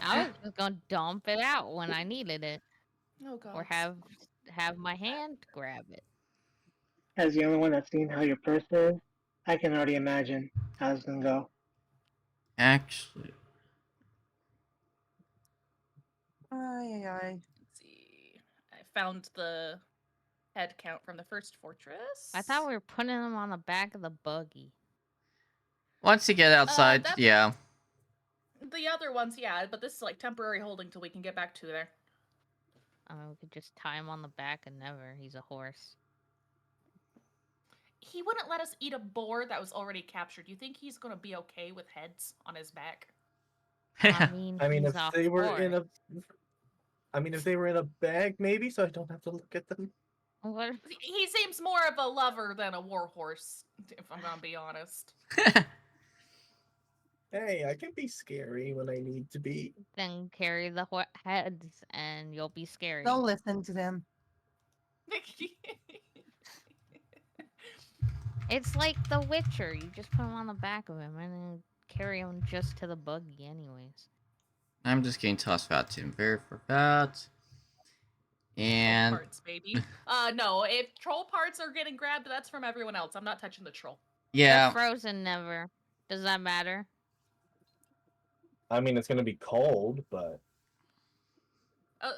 I was just gonna dump it out when I needed it, Oh god. or have my hand grab it. As the only one that's seen how your purse is, I can already imagine how it's gonna go. Actually, Ay. Let's see. I found the head count from the first fortress. I thought we were putting them on the back of the buggy. once you get outside, that's- yeah. The other ones, yeah, but this is like temporary holding till we can get back to there. We could just tie him on the back and never. He's a horse. He wouldn't let us eat a boar that was already captured. You think he's gonna be okay with heads on his back? I mean, I mean, he's if a they were horse. in a, I mean, if they were in a bag, maybe, so I don't have to look at them. What? He seems more of a lover than a warhorse, if I'm gonna be honest. Hey, I can be scary when I need to be. Then carry the heads, and you'll be scary. Don't listen to them. It's like The Witcher. You just put him on the back of him and then carry him just to the buggy, anyways. I'm just getting tossed fat to very for that. And Troll parts, baby. No, if troll parts are getting grabbed, that's from everyone else. I'm not touching the troll. yeah, The frozen never. Does that matter? I mean, it's gonna be cold, but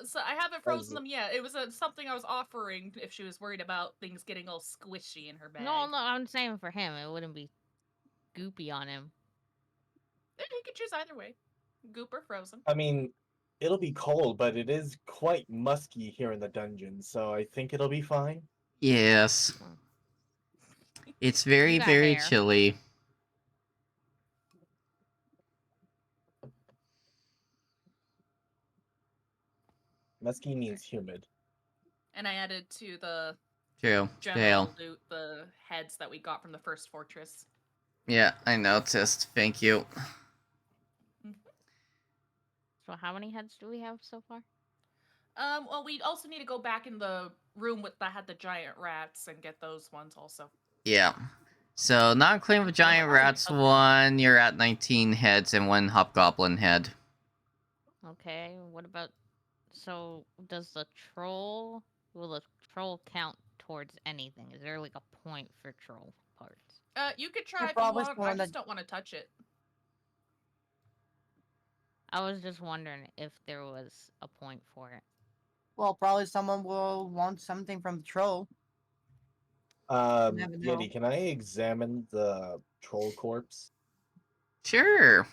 So I haven't frozen them yet. It was something I was offering if she was worried about things getting all squishy in her bag. No, I'm saying for him. It wouldn't be goopy on him. He could choose either way, goop or frozen. I mean, it'll be cold, but it is quite musky here in the dungeon, so I think it'll be fine. yes. Hmm. It's very, You got very hair. chilly. Musky means humid. And I added to the True. general Dale. loot the heads that we got from the first fortress. Yeah, I noticed. Thank you. So how many heads do we have so far? Well, we also need to go back in the room that had the giant rats and get those ones also. Yeah. So, not including the giant rats one, you're at 19 heads and one hobgoblin head. Okay, what about... So, does the troll... Will the troll count towards anything? Is there like a point for troll parts? You could try You're if you probably want. I just don't want to touch it. I was just wondering if there was a point for it. Well, probably someone will want something from the troll. Never know. Yeti, can I examine the troll corpse? Sure.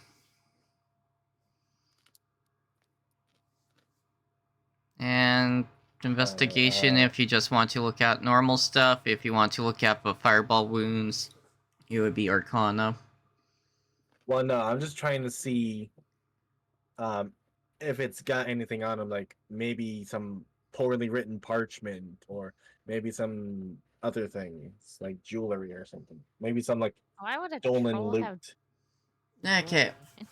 And investigation if you just want to look at normal stuff. If you want to look at the fireball wounds, it would be Arcana. Well, no, I'm just trying to see if it's got anything on him, like maybe some poorly written parchment, or maybe some other things, like jewelry or something. Maybe some like Why would a stolen troll loot. have Okay. jewelry?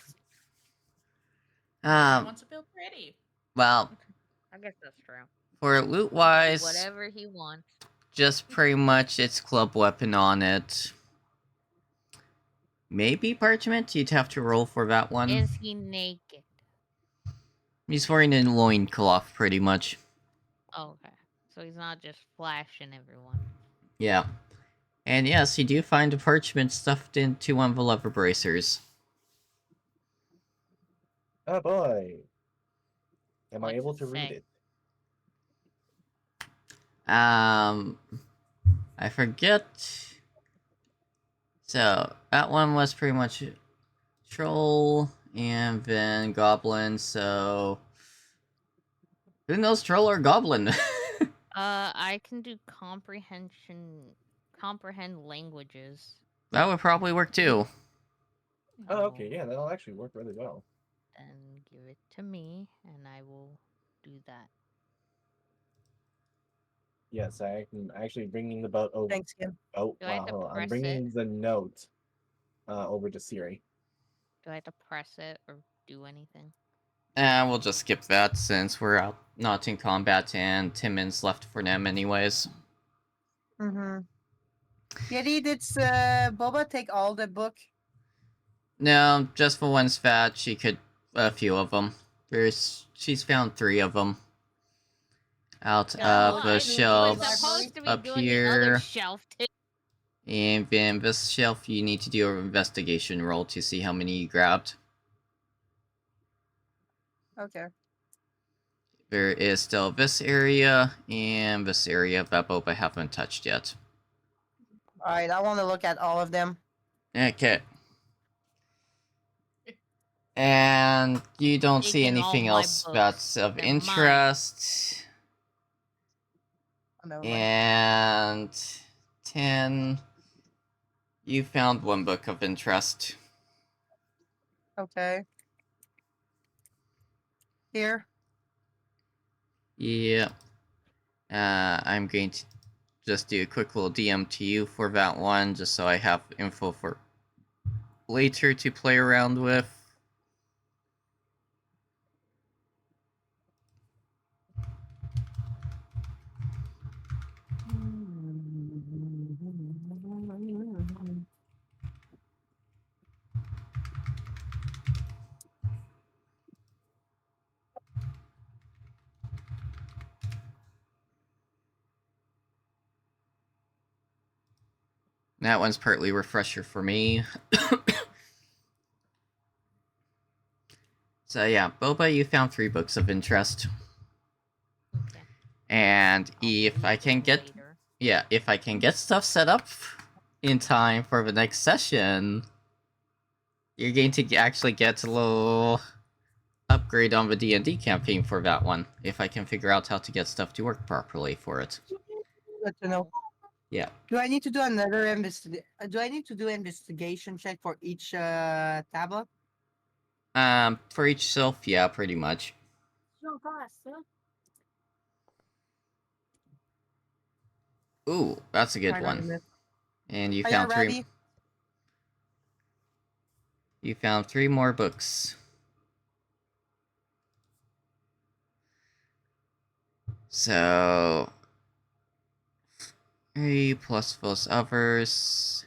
He wants to feel pretty. Well, I guess that's true. for He can loot do wise, whatever he wants. just pretty much its club weapon on it. Maybe parchment? You'd have to roll for that one. Is he naked? He's wearing a loincloth, pretty much. Oh, okay. So he's not just flashing everyone. Yeah. And yes, you do find a parchment stuffed into one of the lever bracers. Oh boy. Am I What's able it to read say? it? I forget. So, that one was pretty much troll, and then goblin, so... Who knows troll or goblin? I can do comprehend languages. That would probably work too. Oh, okay, yeah, that'll actually work really well. Then give it to me, and I will do that. Yes, I am actually bringing the boat over. Thanks, Kim. Oh, Do I have wow, to hold on. I'm press bringing it? the note over to Siri. Do I have to press it or do anything? We'll just skip that since we're out not in combat and Timmins left for them anyways. Mm-hmm. Yeti, did Boba take all the book? No, just for one's fat, she could a few of them. She's found 3 of them. Out Yeah, of well, the I think he was shelves supposed to be up doing the other here. shelf too. And then this shelf, you need to do an investigation roll to see how many you grabbed. Okay. There is still this area, and this area that Boba haven't touched yet. Alright, I want to look at all of them. Okay. And you don't see Taking all anything my else books. that's of They're mine. interest. Oh, never mind. And 10. You found one book of interest. Okay. Here. Yeah. I'm going to just do a quick little DM to you for that one, just so I have info for later to play around with. That one's partly refresher for me. So yeah, Boba, you found 3 books of interest. Okay. And I'll if read I can them get... later. Yeah, if I can get stuff set up in time for the next session, you're going to actually get a little upgrade on the D&D campaign for that one, if I can figure out how to get stuff to work properly for it. Good to know. Yeah. Do I need to do another Do I need to do investigation check for each tablet? For each shelf, yeah, pretty much. Ooh, that's a good Right, one. And you Are you found 3... ready? You found 3 more books. So... 3 plus those others...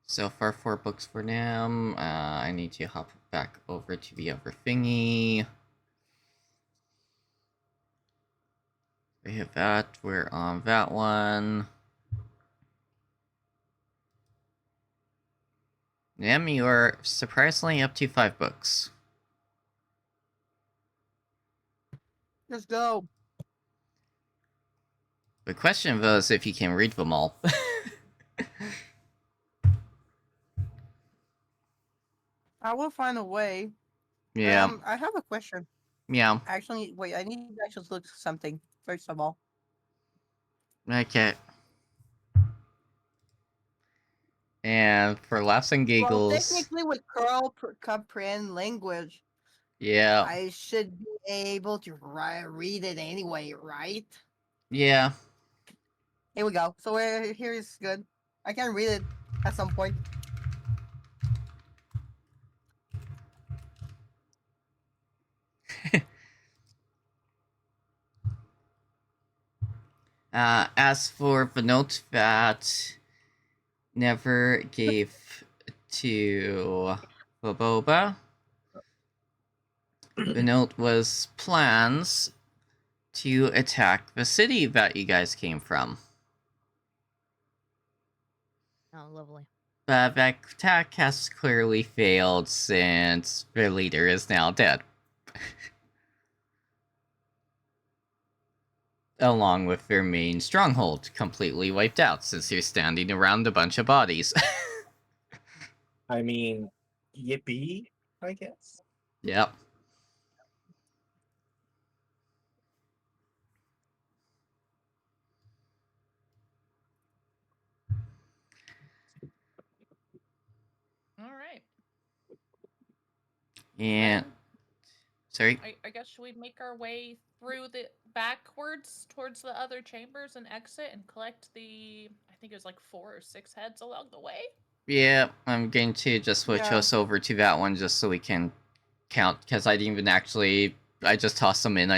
So far, 4 books for them. I need to hop back over to the other thingy. We have that. We're on that one. Them, you are surprisingly up to 5 books. Let's go. The question though is if you can read them all. I will find a way. Yeah. I have a question. Yeah. Actually, wait, I need to actually look something, first of all. Okay. And for laughs and Well, giggles, technically, with comprehend language, yeah. I should be able to read it anyway, right? Yeah. Here we go. So here is good. I can read it at some point. As for the note that never gave to Boboba, the note was plans to attack the city that you guys came from. Oh, lovely. But that attack has clearly failed since the leader is now dead. Along with their main stronghold completely wiped out since you're standing around a bunch of bodies. I mean, yippee, I guess. Yep. All right. And Then sorry. I guess should we make our way through the backwards towards the other chambers and exit and collect the I think it was like 4 or 6 heads along the way? Yeah, I'm going to just switch Yeah. us over to that one just so we can count, because I didn't even actually. I just tossed them in.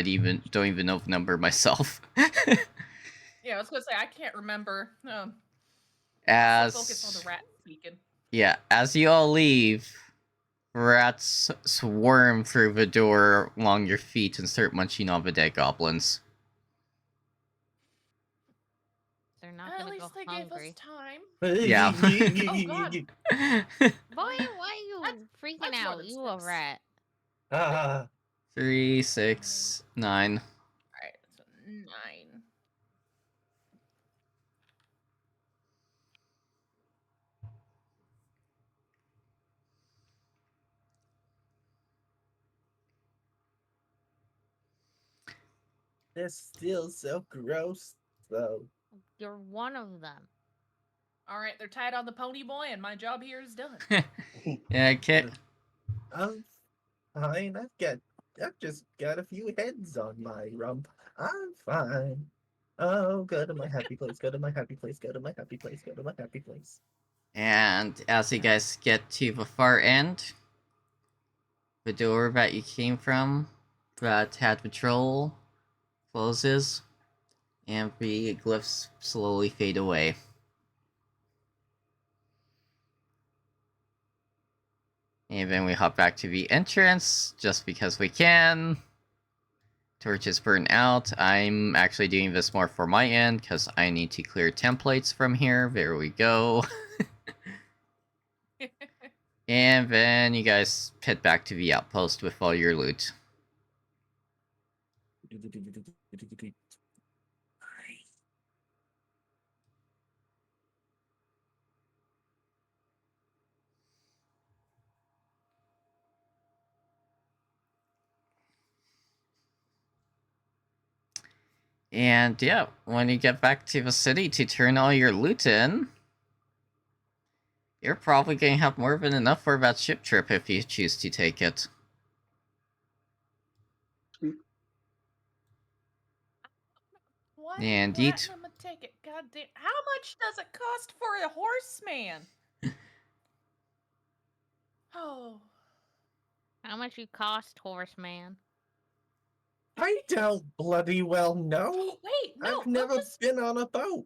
Don't even know the number myself. Yeah, I was gonna say I can't remember. As Focus on the rat speaking. yeah, as you all leave, rats swarm through the door along your feet and start munching on the dead goblins. They're not At gonna least go they gave us hungry. time. Yeah. Oh God. Boy, why are you freaking that's more out? than You a 6. rat. Ah, 3, 6, 9. Alright, so 9. it's still so gross, though. You're one of them. Alright, they're tied on the pony boy and my job here is done. Okay. I'm fine. I've just got a few heads on my rump. I'm fine. Oh, go to my happy place. Go to my happy place. Go to my happy place. Go to my happy place. And as you guys get to the far end, the door that you came from, that had the troll, closes, and the glyphs slowly fade away. And then we hop back to the entrance, just because we can. Torches burn out. I'm actually doing this more for my end, because I need to clear templates from here. There we go. And then you guys head back to the outpost with all your loot. And yeah, when you get back to the city to turn all your loot in, you're probably going to have more than enough for that ship trip if you choose to take it. One And platinum a ticket. God damn. How much does it cost for a horseman? Oh. How much you cost, horseman? I don't bloody well know. Wait, no, I've never we'll just been on a boat.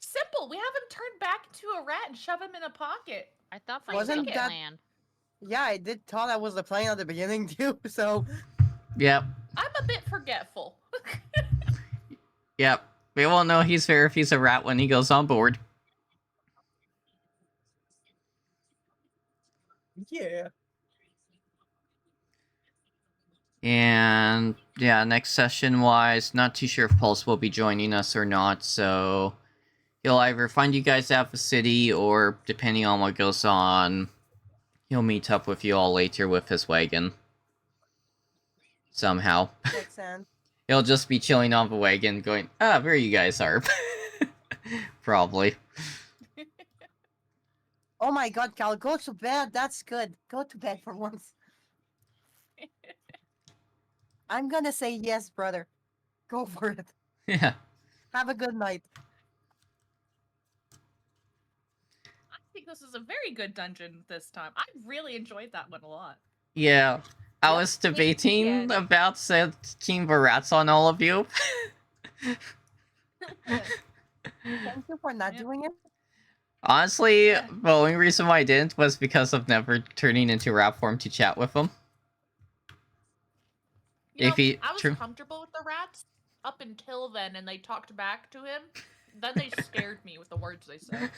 simple. We have him turned back into a rat and shove him in a pocket. I thought that Free was the Wasn't that- plan. Yeah, I did thought that was the plan at the beginning too. So yep, I'm a bit forgetful. yep. We won't know he's there if he's a rat when he goes on board. Yeah. And yeah, next session wise, not too sure if Pulse will be joining us or not, so he'll either find you guys at the city or, depending on what goes on, He'll meet up with you all later with his wagon. Somehow. Makes sense. He'll just be chilling on the wagon going, ah, there you guys are. Probably. Oh my god, Cal, go to bed. That's good. Go to bed for once. I'm gonna say yes, brother. Go for it. Yeah. Have a good night. I think this is a very good dungeon this time. I really enjoyed that one a lot. Yeah. I Yep. was debating Yeah. about setting the rats on all of you. Thank you for not Yep. doing it. Honestly, Yeah. the only reason why I didn't was because of never turning into rat form to chat with them. You know, If he I was true. comfortable with the rats up until then, and they talked back to him. Then they scared me with the words they said.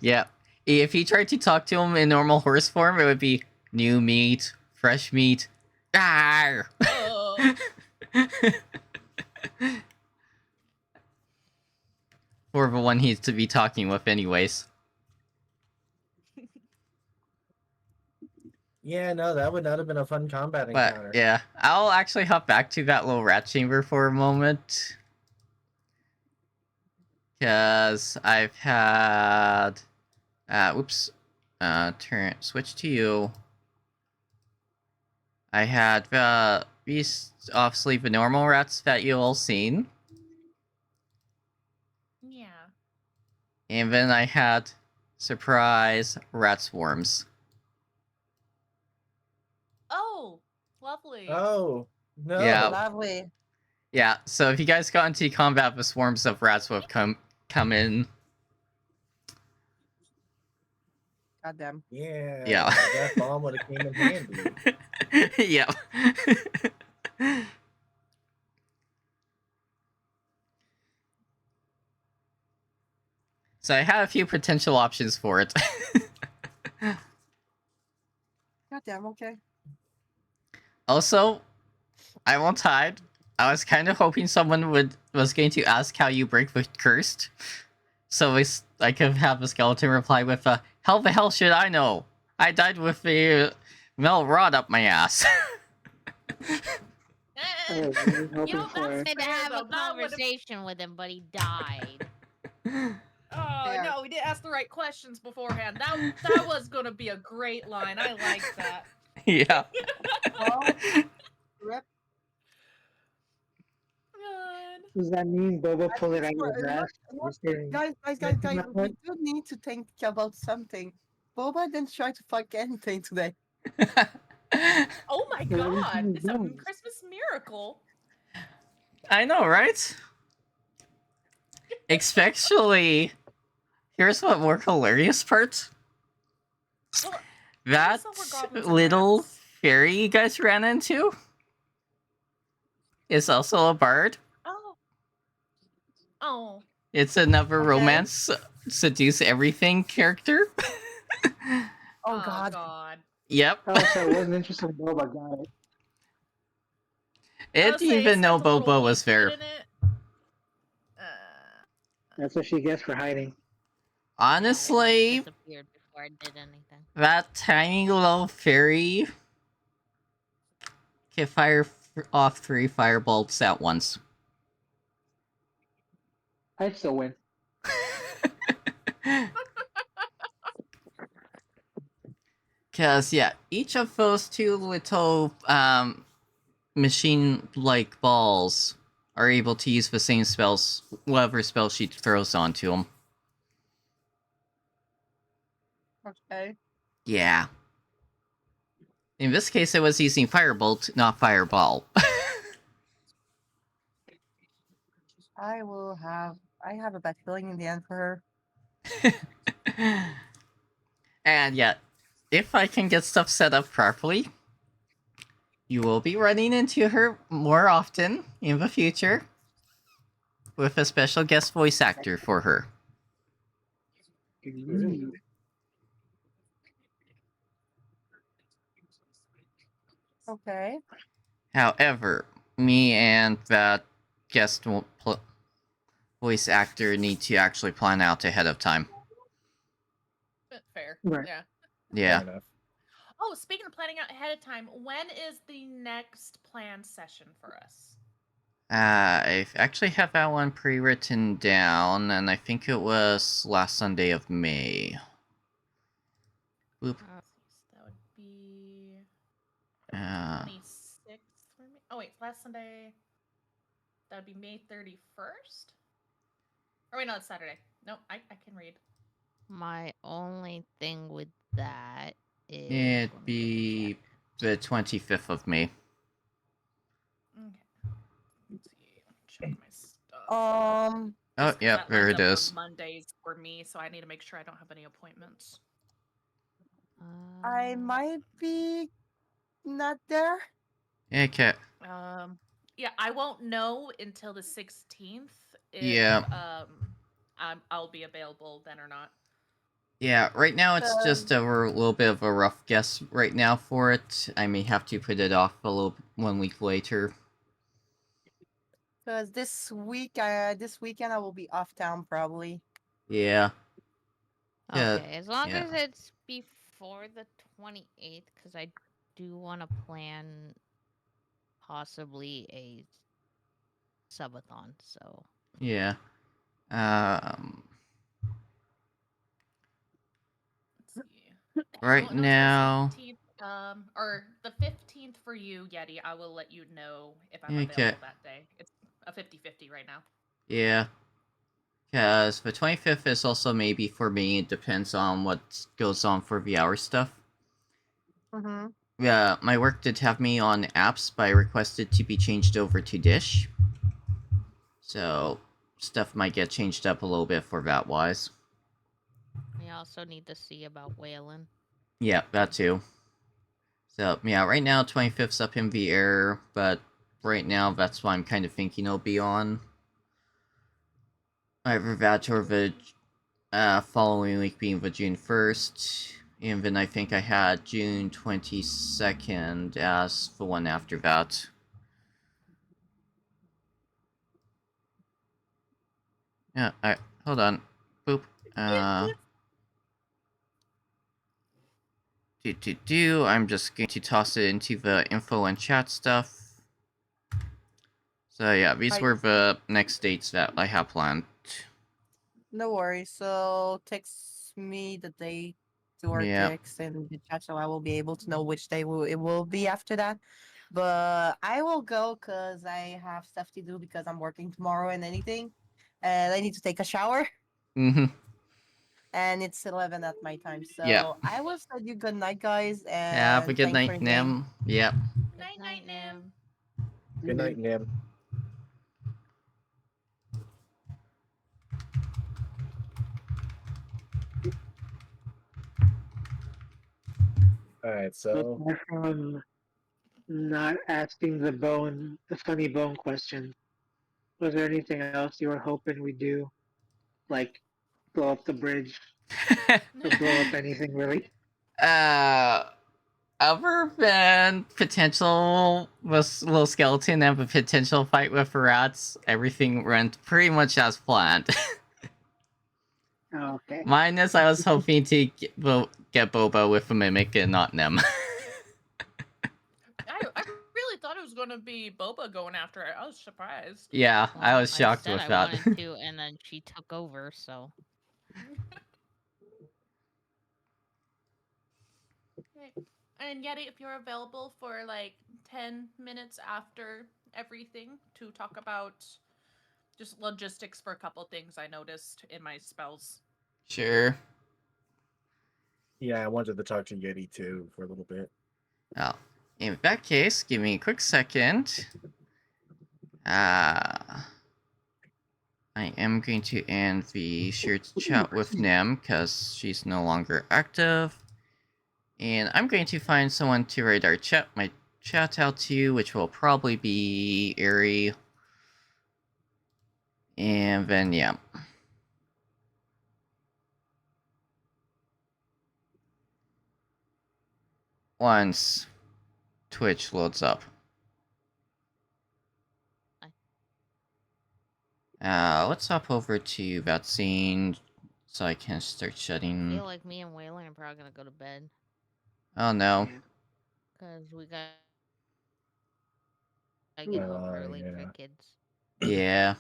Yeah. If he tried to talk to him in normal horse form, it would be new meat, fresh meat. Arr! For the one he's to be talking with anyways. Yeah, no, that would not have been a fun combat But encounter. yeah, I'll actually hop back to that little rat chamber for a moment. Cause I've had switch to you. I had these obviously the normal rats that you all seen. Yeah. And then I had surprise rat swarms. Oh, lovely. Oh, no. Yeah. Lovely. Yeah, so if you guys got into combat, the swarms of rats would have come in. Goddamn. Yeah. Yeah. That bomb would have came in handy. Yeah. So I had a few potential options for it. Goddamn, okay. Also, I won't hide. I was kind of hoping someone was going to ask how you break the cursed. So I could have a skeleton reply with, how the hell should I know? I died with a metal rod up my ass. I was really hoping You know, for that's it. Had to fair, have though. a That would've- conversation with him, but he died. Oh, Fair. no, we didn't ask the right questions beforehand. That was gonna be a great line. I like that. Yeah. Well, rip. Good. Does that mean Boba pulled it out of Sure, his ass? Just kidding. Guys, That's we not what- do need to think about something. Boba didn't try to fuck anything today. Oh my Well, what god, is it's a doing? Christmas miracle. I know, right? Especially, here's what more hilarious part. Well, That silver goblins and little rats. fairy you guys ran into is also a bard. Oh. Oh. It's another Okay. romance seduce everything character. Oh god. Yep. Oh, so it wasn't interested in Boba, got it. It didn't even know Boba was there. That's what she gets for hiding. Honestly, Disappeared before I did anything. that tiny little fairy can fire off 3 firebolts at once. I'd still win. Cause yeah, each of those 2 little machine-like balls are able to use the same spells, whatever spell she throws onto them. Okay. Yeah. In this case, it was using Firebolt, not Fireball. I have a bad feeling in the end for her. And yeah, if I can get stuff set up properly, you will be running into her more often in the future with a special guest voice actor for her. Ooh. Okay. However, me and that guest voice actor need to actually plan out ahead of time. Fair. Right. Yeah. Yeah. Fair enough. Oh, speaking of planning out ahead of time, when is the next planned session for us? I actually have that one pre-written down, and I think it was last Sunday of May. Boop. Let's see, so that would be Uh, 26th for me. Oh wait, last Sunday. That would be May 31st. Or wait, no, it's Saturday. No, I can read. My only thing with that is it'd let me be the 25th of May. Okay. Let's see. Check my stuff. Um, Oh, Just 'cause yeah, that there lines it up is. on Mondays for me, so I need to make sure I don't have any appointments. I might be not there. Okay. Yeah, I won't know until the 16th if Yeah. I'll be available then or not. Yeah, right now it's just a little bit of a rough guess right now for it. I may have to put it off a little 1 week later. Because this weekend I will be off town probably. Yeah. Yeah. Okay, as long Yeah. as it's before the 28th, because I do want to plan possibly a subathon. So Yeah. Let's see. Right Won't know now. until the 17th, or the 15th for you, Yeti. I will let you know if I'm Okay. available that day. It's a 50-50 right now. Yeah. Because the 25th is also maybe for me. It depends on what goes on for the hour stuff. Mm-hmm. Yeah, my work did have me on apps, but I requested to be changed over to Dish. So, stuff might get changed up a little bit for that wise. we also need to see about whaling. Yeah, that too. So, yeah, right now 25th's up in the air, but right now that's what I'm kind of thinking it'll be on. Either that or the following week being the June 1st. And then I think I had June 22nd as the one after that. Yeah, alright, hold on. Boop. I'm just going to toss it into the info and chat stuff. So yeah, these were the next dates that I have planned. No worries. So text me the date or text in the chat so I will be able to know which day it will be after that. But I will go because I have stuff to do because I'm working tomorrow and anything. And I need to take a shower. Mm-hmm. And it's 11 at my time. So Yeah. I will say you good night, guys. Have a And good thanks for night, the game. Nim. Yep. Good night, Nim. Good night, Nim. All right, so Apart from not asking the funny bone question, was there anything else you were hoping we do? Like blow up the bridge or blow up anything really? uh, other than potential with little skeleton and the potential fight with rats, everything went pretty much as planned. Okay. Minus I was hoping to get Boba with a mimic and not Nem. I really thought it was going to be Boba going after it. I was surprised. Yeah, I was shocked I said with I that. wanted to, and then she took over. So Okay. And Yeti, if you're available for like 10 minutes after everything to talk about just logistics for a couple things I noticed in my spells. Sure. yeah, I wanted to talk to Yeti too for a little bit. Oh, in that case, give me a quick second. I am going to end the shared chat with Nem because she's no longer active. And I'm going to find someone to write my chat out to, which will probably be Ari. And then, yeah. Once Twitch loads up. Let's hop over to that scene so I can start I shutting. feel like me and Waylon are probably gonna go to bed. Oh no. Because we got to get home early for yeah. kids. Yeah.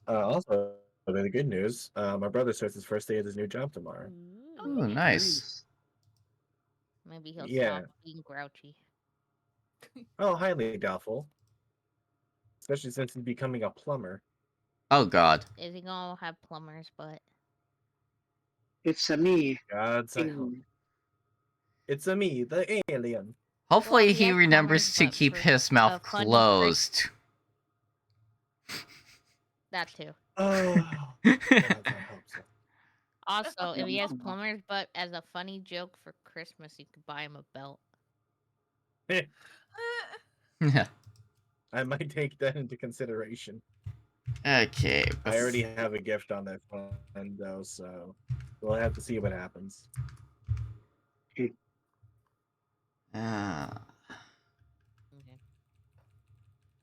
Also, the good news, my brother starts his first day at his new job tomorrow. Ooh. Ooh, nice. Maybe he'll Yeah. stop being grouchy. Oh, highly doubtful. Especially since he's becoming a plumber. Oh god. Is he gonna have plumber's butt? It's a me. God's I hope. It's a me, the alien. Hopefully Well, he has remembers plumber's to butt keep for his a mouth funny closed. That too. Oh, God's I hope so. Also, if he has plumber's butt as a funny joke for Christmas, you could buy him a belt. I might take that into consideration. Okay. I already have a gift on that fund, though, so we'll have to see what happens. Ah.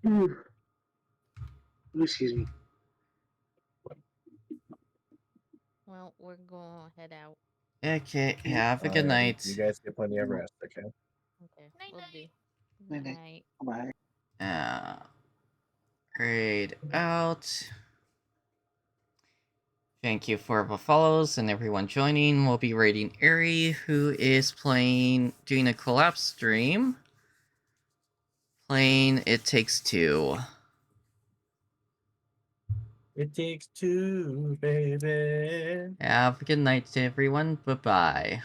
Okay. Ooh, excuse me. Well, we're gonna head out. Okay, have a good Alrighty, night. You guys get plenty of rest, okay? Okay, Night, we'll night. do. Night, night. Night. Bye. Grade out. Thank you for the follows and everyone joining. We'll be rating Ari, who is doing a collapse stream. Playing It Takes Two. It takes two, baby. Have a good night to everyone. Bye-bye.